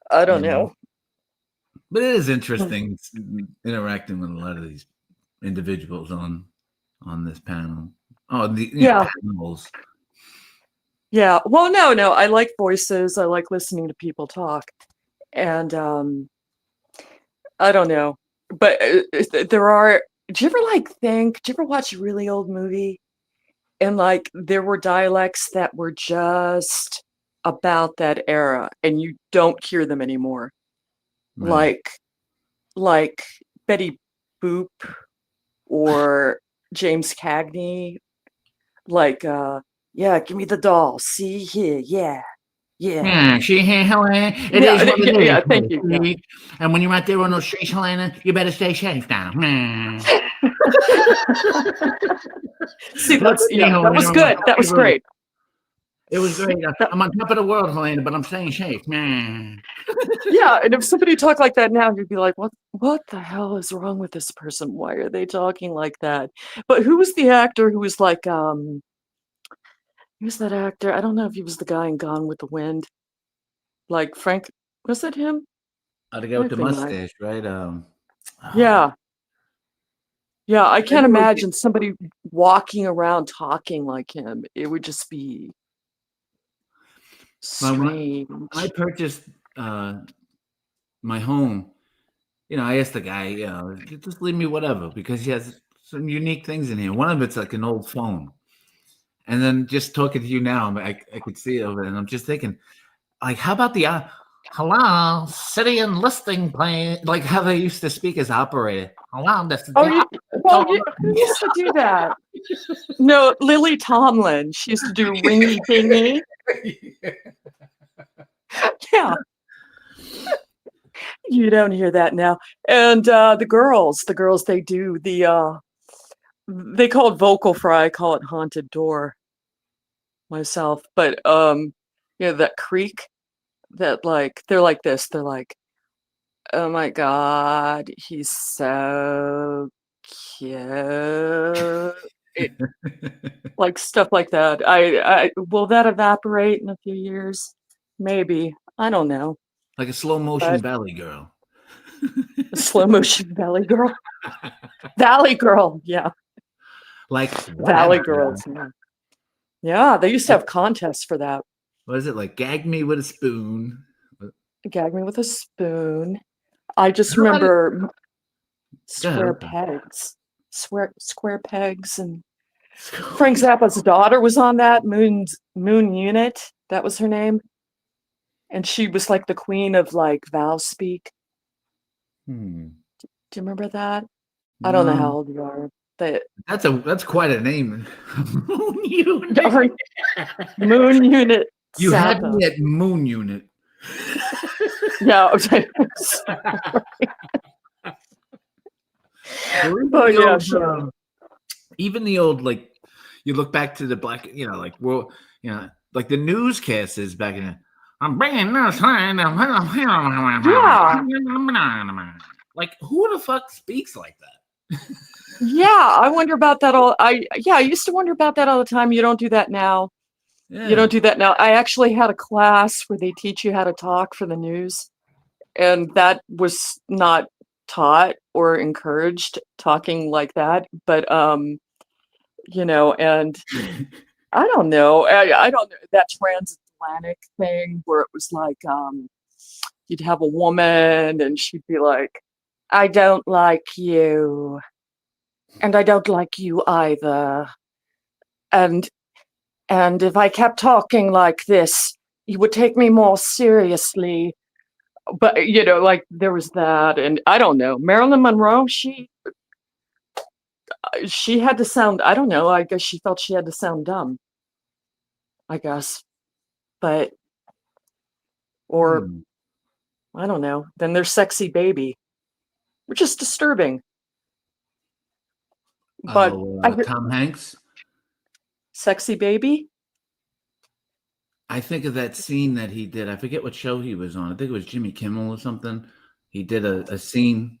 I don't know. But it is interesting interacting with a lot of these individuals on this panel. Oh, the Yeah. panels. Yeah. Well, no. I like voices. I like listening to people talk. And I don't know. But there are, do you ever watch a really old movie and like there were dialects that were just about that era and you don't hear them anymore? Right. Like Betty Boop or James Cagney, like yeah, give me the doll. See here, yeah. Yeah, see here, Helena. It Yeah, is what it is. yeah, thank you. Yeah. And when you're out there on those streets, Helena, you better stay safe now. See, Look that's at me, that Helena. was I'm on good. top That of was the roof. great. It was great. I'm on top of the world, Helena, but I'm staying safe. Yeah, and if somebody talked like that now, you'd be like, what the hell is wrong with this person? Why are they talking like that? But who was the actor who was like who's that actor? I don't know if he was the guy in Gone with the Wind. Like Frank, was that him? The guy with Might the be mine. mustache, right? Yeah. Yeah, I can't think it was- imagine somebody walking around talking like him. It would just be strange. When I purchased my home, I asked the guy, just leave me whatever because he has some unique things in here. One of it's like an old phone. And then just talking to you now, I could see it over there, and I'm just thinking, like, how about the hello, city and listing plan, like how they used to speak as operator. Hello, this is Who used to do that? No, Lily Tomlin. She used to do ringy dingy. Yeah. You don't hear that now. And the girls, they do they call it vocal fry, I call it haunted door myself. But that creak that like they're like this. They're like, oh my God, he's so cute. Like stuff like that. I will that evaporate in a few years? Maybe. I don't know. like a slow motion valley girl. A slow motion valley girl. Valley girl, yeah. Like Valley whatever. girls. Yeah. Yeah, they used to have contests for that. What is it like? Gag me with a spoon. Gag me with a spoon. I just remember square pegs. Square pegs and Frank Zappa's daughter was on that Moon Unit. That was her name. And she was like the queen of like vowel speak. Do you remember that? I don't know how old you are. But That's quite a name. Moon Unit. Moon Unit. You had Zappa. me at Moon Unit. Yeah. Oh yeah, sure. Even the old, like, you look back to the black, like like the newscasters back in. I'm bringing this. Yeah. Like, who the fuck speaks like that? Yeah, I wonder about that all. I used to wonder about that all the time. You don't do that now. Yeah. You don't do that now. I actually had a class where they teach you how to talk for the news, and that was not taught or encouraged talking like that, but you know, and I don't know. I don't know that transatlantic thing where it was like you'd have a woman and she'd be like, I don't like you, and I don't like you either. And if I kept talking like this, you would take me more seriously. But you know, like there was that, and I don't know. Marilyn Monroe, she had to sound, I don't know, I guess she felt she had to sound dumb, I guess. But or I don't know. Then there's Sexy Baby, which is disturbing. But Tom Hanks. Sexy Baby? I think of that scene that he did. I forget what show he was on. I think it was Jimmy Kimmel or something. He did a scene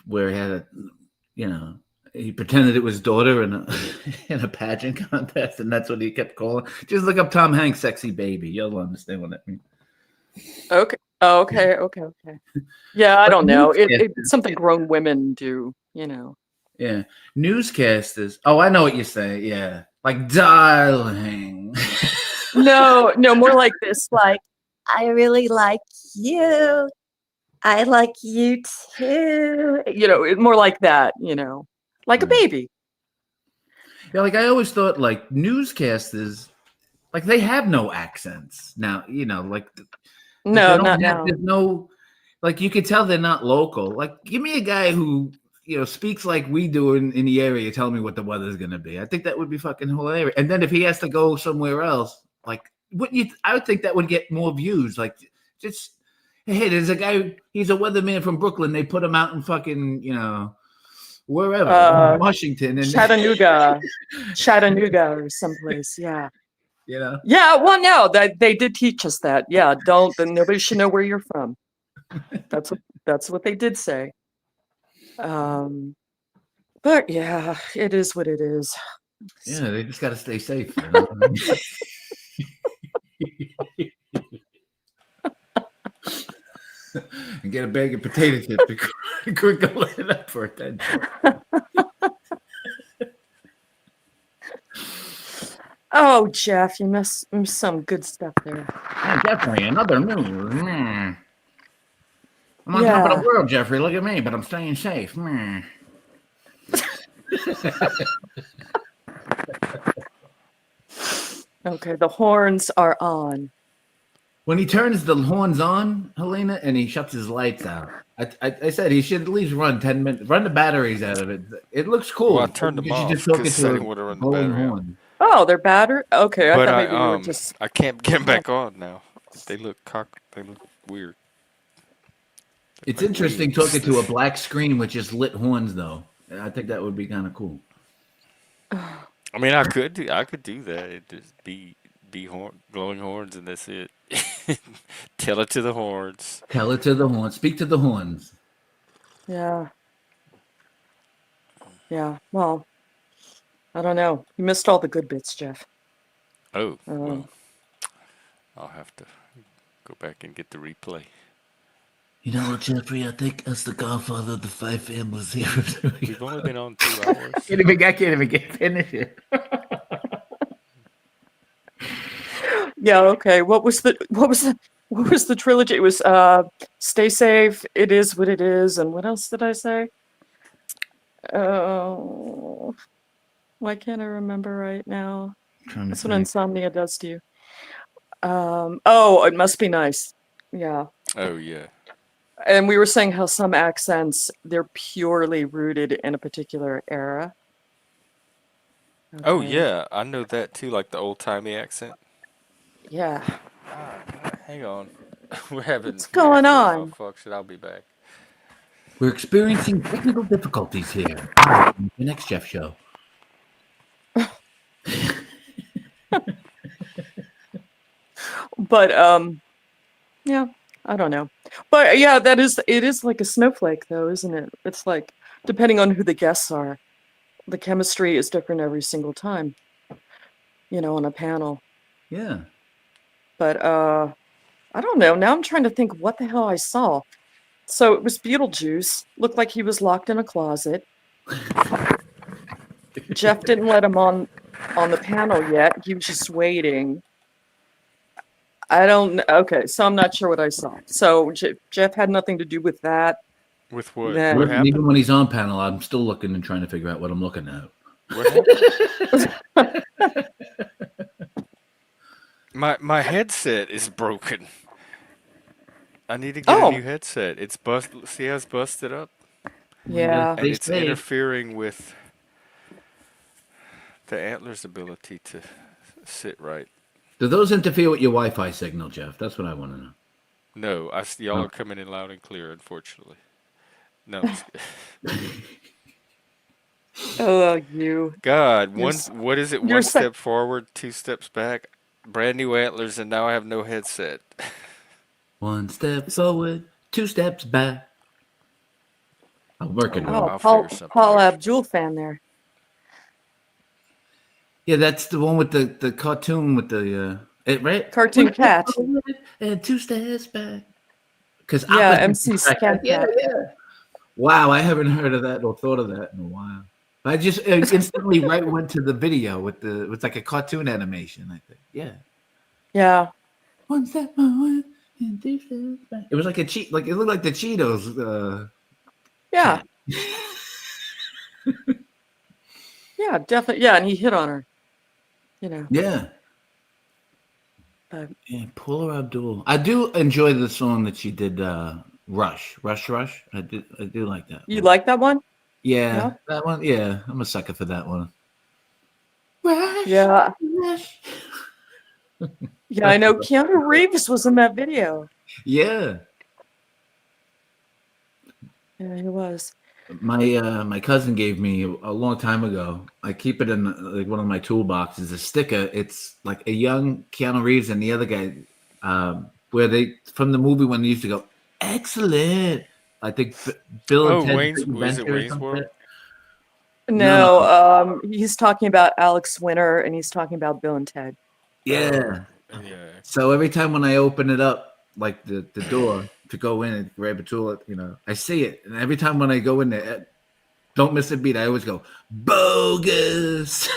where he had he pretended it was his daughter in a in a pageant contest, and that's what he kept calling. Just look up Tom Hanks, Sexy Baby. You'll understand what that means. Okay. Okay. Yeah, I don't know. It's something grown women do, you know. Yeah. Newscasters. Oh, I know what you're saying. Yeah. Like, darling. No, more like this. Like, I really like you. I like you too. You know, more like that, you know, like a baby. Yeah, like I always thought like newscasters, like they have no accents now, you know, like no, not now. There's no, like you could tell they're not local. Like give me a guy who, you know, speaks like we do in the area, telling me what the weather's gonna be. I think that would be fucking hilarious. And then if he has to go somewhere else, like wouldn't you I would think that would get more views. Like just hey, there's a guy, he's a weatherman from Brooklyn. They put him out in fucking, you know, wherever, Washington and Chattanooga or someplace. Yeah. You know? Yeah, well, no, they did teach us that. Yeah, then nobody should know where you're from. That's what they did say. But yeah, it is what it is. Yeah, they just got to stay safe. You know? And get a bag of potato chips and crinkle it up for attention. Oh, Jeff, you missed some good stuff there. Yeah, Jeffrey, another news. I'm on top of the world, Jeffrey. Look at me, but I'm staying safe. Okay, the horns are on. When he turns the horns on, Helena, and he shuts his lights out, I said he should at least run 10 minutes, run the batteries out of it. It looks cool. Well, I turned them off just hook it because I didn't want to run the battery out. Oh, they're battered? Okay, I But thought maybe you were just... I can't get them back on now. They look weird. It's interesting talking to a black screen with just lit horns, though. I think that would be kind of cool. I mean, I could do that. It just be glowing horns, and that's it. Tell it to the horns. Tell it to the horns. Speak to the horns. Yeah. Yeah. Well, I don't know. You missed all the good bits, Jeff. Oh. Well, I'll have to go back and get the replay. You know what, Jeffrey? I think as the godfather of the five families here. We've only been on 2 hours. I can't even get finished it. Yeah, okay. What was the trilogy? It was Stay Safe, It Is What It Is, and what else did I say? Oh, why can't I remember right now? That's what insomnia does to you. Oh, It Must Be Nice. Yeah. Oh, yeah. And we were saying how some accents, they're purely rooted in a particular era. Okay. Oh, yeah. I know that, too, like the old-timey accent. Yeah. Hang on. We're having... What's going on? Oh, fuck, shit, I'll be back. We're experiencing technical difficulties here. The next Jeff show. But, yeah, I don't know. But, yeah, it is like a snowflake, though, isn't it? It's like, depending on who the guests are, the chemistry is different every single time, you know, on a panel. Yeah. But, I don't know. Now I'm trying to think what the hell I saw. So it was Beetlejuice. Looked like he was locked in a closet. Jeff didn't let him on the panel yet. He was just waiting. I don't know. Okay, so I'm not sure what I saw. So Jeff had nothing to do with that. With what? Then, What Even happened? when he's on panel, I'm still looking and trying to figure out what I'm looking at. What happened? My headset is broken. I need to get a new headset. It's busted. See how it's busted up? Yeah. And it's interfering with the antler's ability to sit right. Do those interfere with your Wi-Fi signal, Jeff? That's what I want to know. No, y'all are coming in loud and clear, unfortunately. No. Oh, you. God, what is it? you're One step forward, two steps back. Brand new antlers, and now I have no headset. One step forward, two steps back. I'm working on it. Oh, Paul Abdul fan there. Yeah, that's the one with the cartoon with the right? Cartoon cat. And two steps back. Because yeah, MC Scat. Yeah. Wow, I haven't heard of that or thought of that in a while. I just instantly went to the video with like a cartoon animation. I think, yeah. Yeah. One step forward and two steps back. It was like it looked like the Cheetos. Yeah. Yeah, definitely. Yeah, and he hit on her. You know. Yeah. Yeah, Paula Abdul. I do enjoy the song that she did. Rush. I do like that. You like that one? Yeah, that one. Yeah, I'm a sucker for that one. Rush. Yeah. Rush. Yeah, I know. Keanu Reeves was in that video. Yeah. Yeah, he was. My cousin gave me a long time ago. I keep it in like one of my toolboxes. A sticker. It's like a young Keanu Reeves and the other guy, where they from the movie when they used to go, excellent. I think Bill and Ted. Was it Wayne's World? No, he's talking about Alex Winter, and he's talking about Bill and Ted. Yeah. Yeah. So every time when I open it up, like the door to go in and grab a tool, I see it, and every time when I go in there, don't miss a beat. I always go bogus.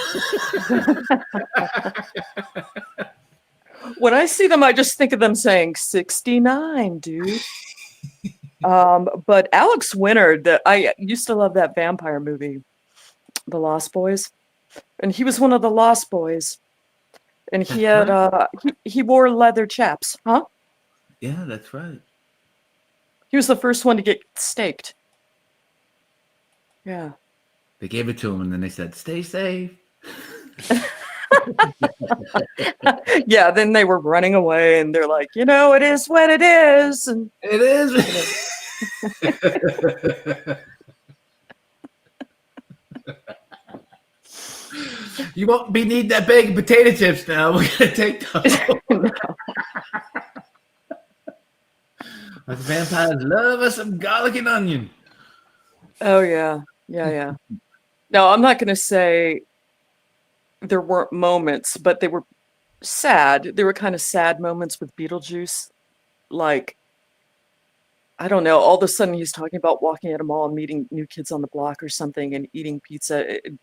When I see them, I just think of them saying 69, dude. But Alex Winter, I used to love that vampire movie, The Lost Boys, and he was one of the Lost Boys, and he had he wore leather chaps, huh? Yeah, that's right. He was the first one to get staked. Yeah. They gave it to him, and then they said, "Stay safe." Yeah, then they were running away, and they're like, it is what it is, and it is. You won't be need that bag of potato chips now. We're gonna take those. Us vampires love us some garlic and onion. Oh yeah. No, I'm not gonna say there weren't moments, but they were sad. They were kind of sad moments with Beetlejuice. Like, I don't know, all of a sudden he's talking about walking at a mall and meeting new kids on the block or something and eating pizza, and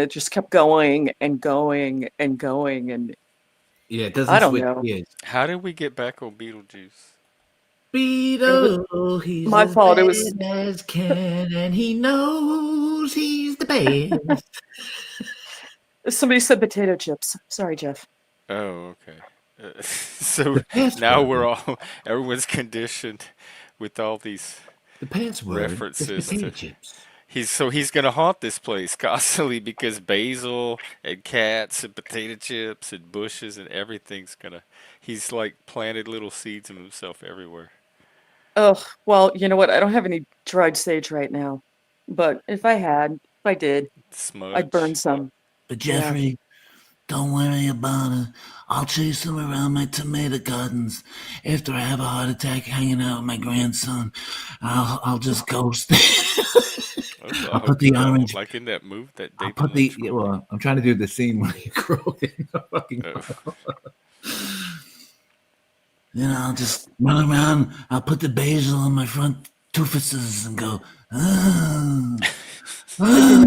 it just kept going and going and going. And yeah, it doesn't. I don't know. How did we get back on Beetlejuice? Beetle, he's my fault. It was as can, and he knows he's the best. Somebody said potato chips. Sorry, Jeff. Oh, okay. So now everyone's conditioned with all these references to chips. He's gonna haunt this place constantly because basil and cats and potato chips and bushes and everything's he's like planted little seeds of himself everywhere. Oh, well, you know what? I don't have any dried sage right now, but if I did, I'd burn some. But Jeffrey, don't worry about it. I'll chase them around my tomato gardens. After I have a heart attack hanging out with my grandson, I'll just ghost. I'll put the orange. Like in that move that I'll put the. Well, I'm trying to do the scene where you grow in the fucking. I'll just run around. I'll put the basil on my front toofuses and go. Ah, ah.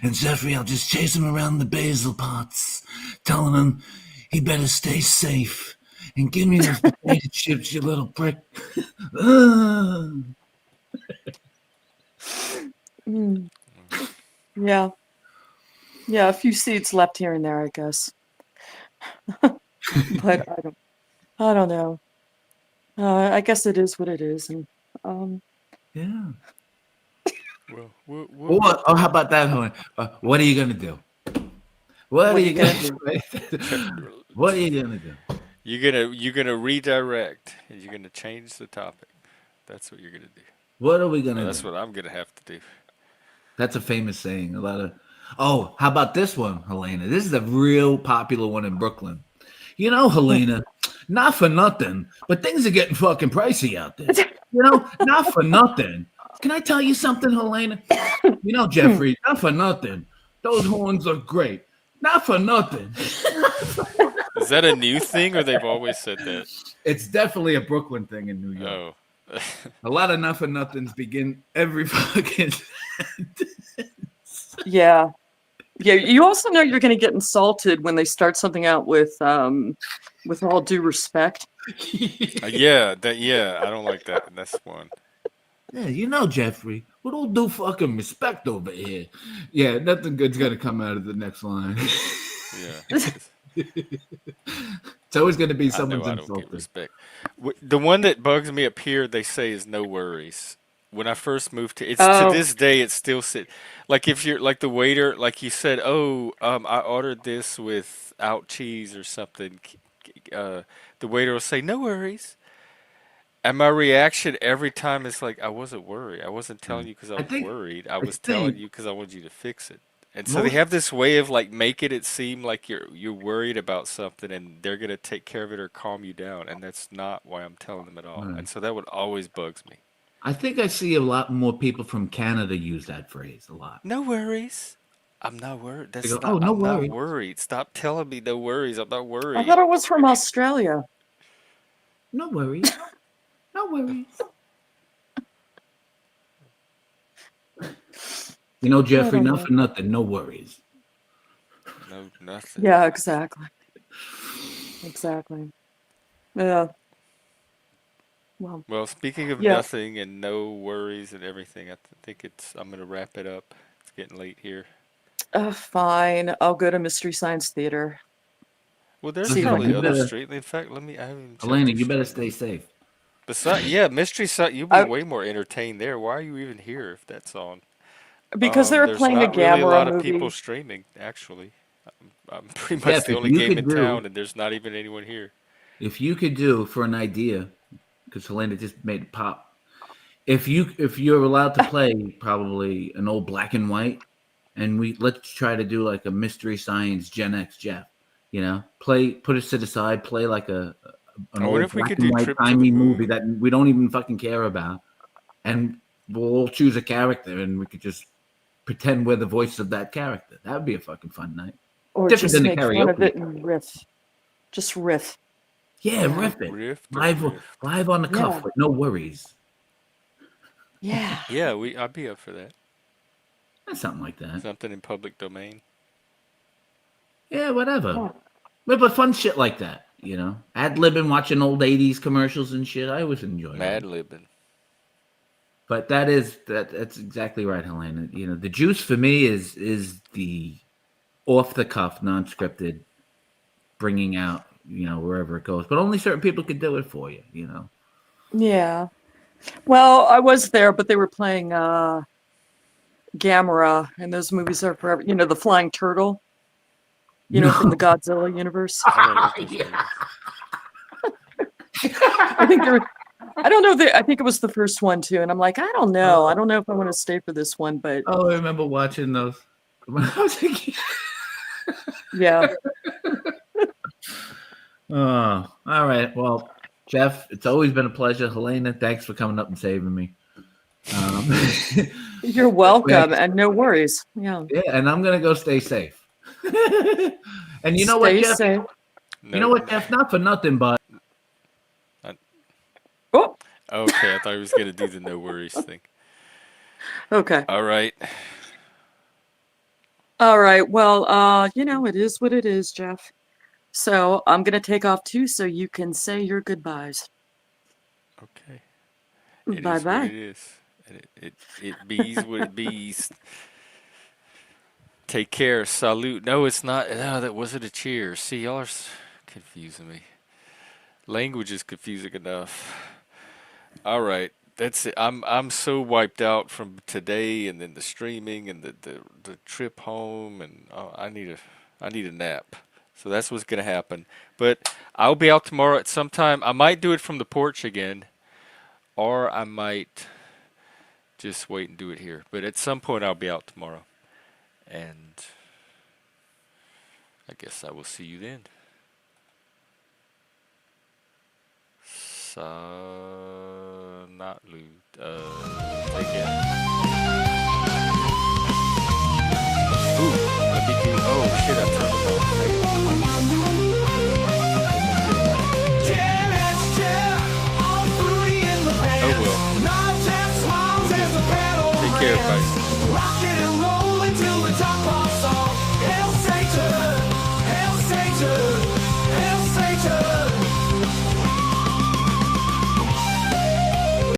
And Jeffrey, I'll just chase him around the basil pots, telling him he better stay safe and give me those potato chips, you little prick. Ah. Yeah. Yeah, a few seeds left here and there, I guess. But I don't know. I guess it is what it is, and Yeah. Well, Oh, how about that, Helen? What are you gonna do? What are you gonna do? What are you gonna do? You're gonna redirect, and you're gonna change the topic. That's what you're gonna do. What are we gonna That's do? what I'm gonna have to do. That's a famous saying. A lot of. Oh, how about this one, Helena? This is a real popular one in Brooklyn. You know, Helena, not for nothing, but things are getting fucking pricey out there. Not for nothing. Can I tell you something, Helena? You know, Jeffrey, not for nothing. Those horns are great. Not for nothing. Is that a new thing, or they've always said that? It's definitely a Brooklyn thing in New York. Oh. A lot of not for nothings begin every fucking. yeah. Yeah, you also know you're going to get insulted when they start something out with all due respect. Yeah, I don't like that. That's one. Yeah, you know, Jeffrey, with all due fucking respect over here. Yeah, nothing good's gonna come out of the next line. Yeah. It's always gonna be I someone's don't insulted. get respect. The one that bugs me up here, they say, is no worries. When I first moved to, to this day, it's still like if you're like the waiter, like you said, I ordered this without cheese or something. The waiter will say, no worries. And my reaction every time is like, I wasn't worried. I wasn't telling you because I was worried. I was telling you because I wanted you to fix it. And so they have this way of like making it seem like you're worried about something and they're gonna take care of it or calm you down, and that's not why I'm telling them at all. Right. And so that would always bugs me. I think I see a lot more people from Canada use that phrase a lot. No worries. I'm not worried. They That's go, not. no I'm worries. not worried. Stop telling me no worries. I'm not worried. I thought it was from Australia. No worries. No worries. You know, Jeffrey, not for nothing. No worries. No, nothing. Yeah, exactly. Exactly. Yeah. Well, speaking of nothing and no worries and everything, I think I'm gonna wrap it up. It's getting late here. Fine. I'll go to Mystery Science Theater. Well, there's probably other street. In fact, I haven't even checked. Elena, you better stay safe. Besides, Mystery Science, you'll be way more entertained there. Why are you even here if that's on? Because they were playing a Gamera really a lot movie. of people streaming, actually. I'm pretty much the only game in town, and there's not even anyone here. If you could do for an idea, because Helena just made it pop. If you're allowed to play probably an old black and white, and let's try to do like a Mystery Science Gen X Jeff, put it to the side, play like an old black and white timey movie that we don't even fucking care about, and we'll all choose a character and we could just pretend we're the voice of that character. That would be a fucking fun night. Or different just than make the karaoke. fun of it and riff. Just riff. Yeah, riff it. Live on the cuff with no worries. Yeah. Yeah, I'd be up for that. Something like that. Something in public domain. Yeah, whatever. But fun shit like that, ad-libbing, watching old 80s commercials and shit. I always enjoy that. Ad-libbing. But that's exactly right, Helena. The juice for me is the off-the-cuff, non-scripted, bringing out, wherever it goes. But only certain people could do it for you, Yeah. Well, I was there, but they were playing Gamera, and those movies are forever. The flying turtle, from the Godzilla universe. Yeah. I think I don't know. I think it was the first one too, and I'm like, I don't know. I don't know if I want to stay for this one, but I remember watching those when I was a kid. Yeah. Oh, all right. Well, Jeff, it's always been a pleasure. Helena, thanks for coming up and saving me. You're welcome, and no worries. Yeah. Yeah, and I'm gonna go stay safe. And you know what, Stay Jeff? safe. You know what, Jeff? Not for nothing, but Oh, Okay, I thought he was gonna do the no worries thing. okay. All right. All right. Well, it is what it is, Jeff. So I'm gonna take off too, so you can say your goodbyes. Okay. It Bye is what bye. it is. And it bees what it bees. Take care. Salute. No, it's not. No, that wasn't a cheer. See, y'all are confusing me. Language is confusing enough. All right. That's it. I'm so wiped out from today and then the streaming and the trip home and I need a nap. So that's what's gonna happen. But I'll be out tomorrow at some time. I might do it from the porch again, or I might just wait and do it here. But at some point I'll be out tomorrow. And I guess I will see you then. Not loot. Take care. Ooh, let me do. Oh shit! I turned it off. Oh well. Take care, everybody.